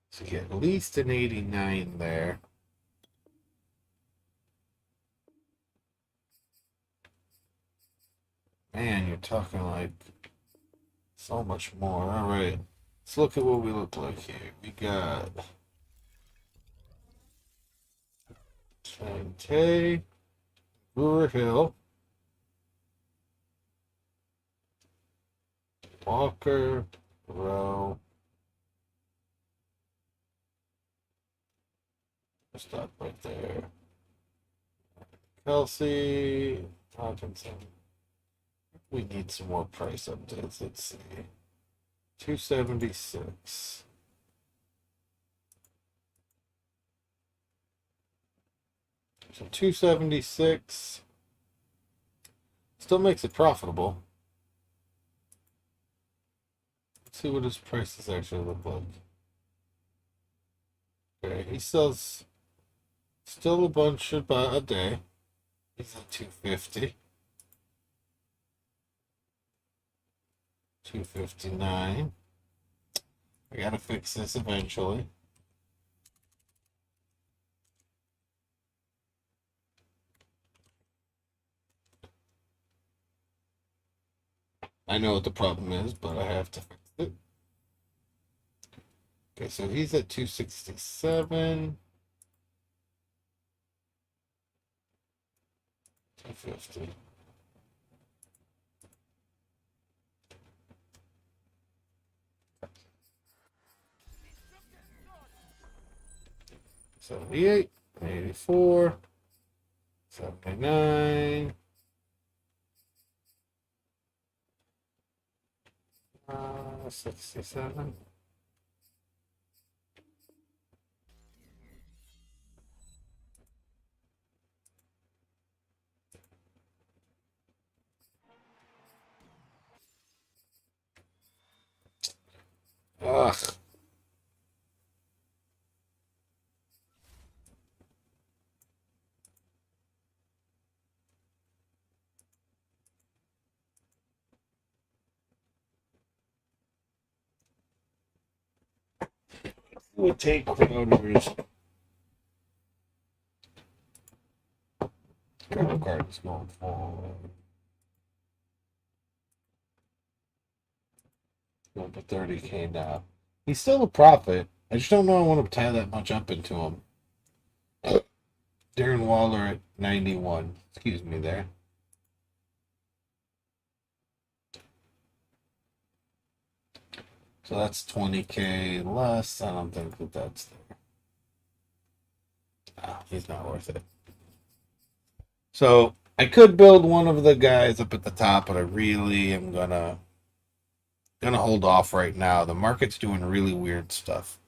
So you get at least an 89 there. Man, you're talking like so much more. All right. Let's look at what we look like here. We got Trent, Brewer Hill, Walker, Rowe. Stop right there. Kelsey, Hawkinson. We need some more price updates. Let's see. 276. So 276 still makes it profitable. Let's see what his prices actually look like. Okay, he sells still a bunch about a day. He's at 250. 259. I gotta fix this eventually. I know what the problem is, but I have to fix it. Okay, so he's at 267. 250. $78, $84, $79, 67. Ugh. Would take Crowder's credit card is going forward. Going to 30K now. He's still a profit. I just don't know I want to tie that much up into him. Darren Waller at 91. Excuse me there. So that's 20K less. I don't think that that's there. Ah, he's not worth it. So I could build one of the guys up at the top, but I really am gonna hold off right now. The market's doing really weird stuff.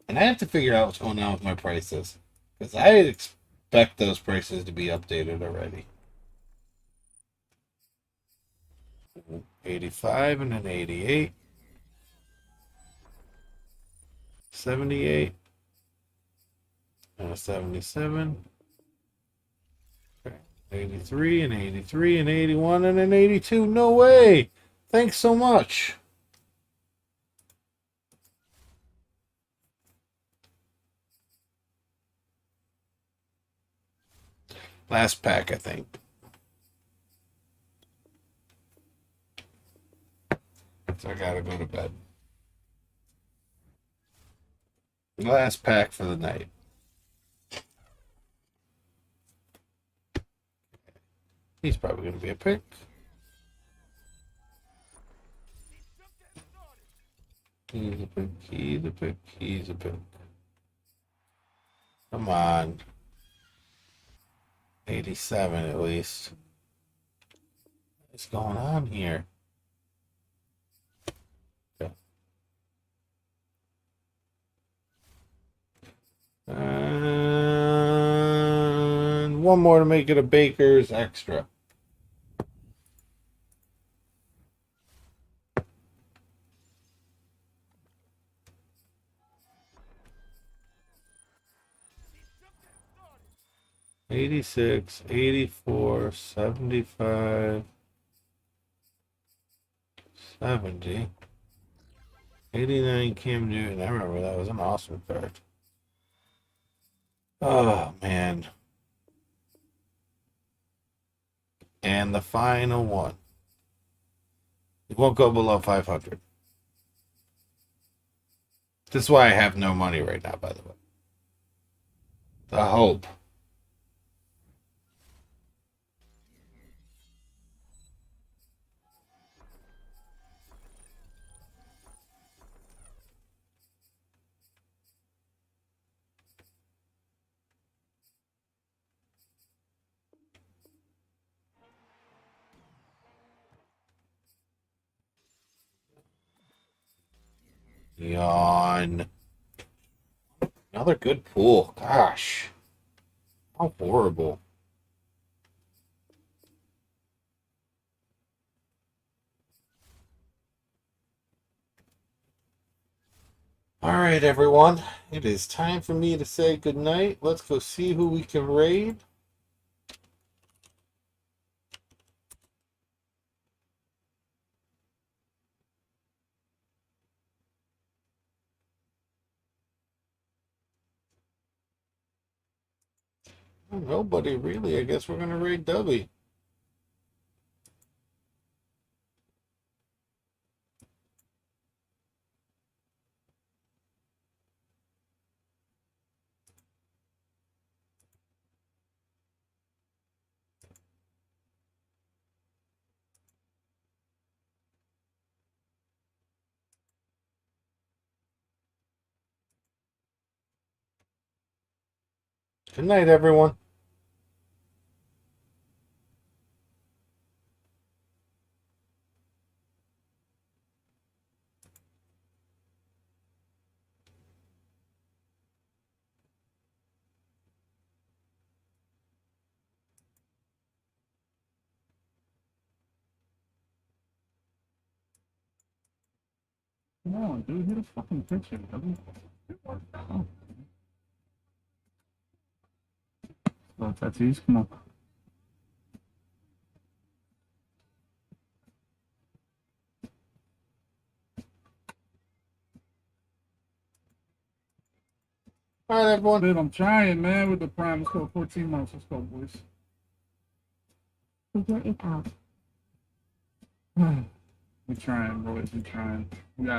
And I have to figure out what's going on with my prices. Because I expect those prices to be updated already. 85 and an 88. 78. And a 77. Okay. 83 and 83 and 81 and an 82. No way! Thanks so much. Last pack, I think. So I gotta go to bed. Last pack for the night. He's probably going to be a pick. He's a pick. He's a pick. He's a pick. Come on. 87 at least. What's going on here? Okay. And one more to make it a Baker's extra. $86, $84, $75, $70, $89 Cam Newton. I remember that was an awesome card. Oh, man. And the final one. It won't go below 500. This is why I have no money right now, by the way. The hope. Yawn. Another good pool. Gosh. How horrible. All right, everyone. It is time for me to say goodnight. Let's go see who we can raid. Nobody really. I guess we're going to raid Dubby. Good night, everyone. Come on, dude, hit a fucking picture, W. Oh. Little tattoos, come on. All right, everyone. Dude, I'm trying, man, with the prime. Let's go 14 months. Let's go, boys. Figure it out. We're trying, boys. We're trying. We got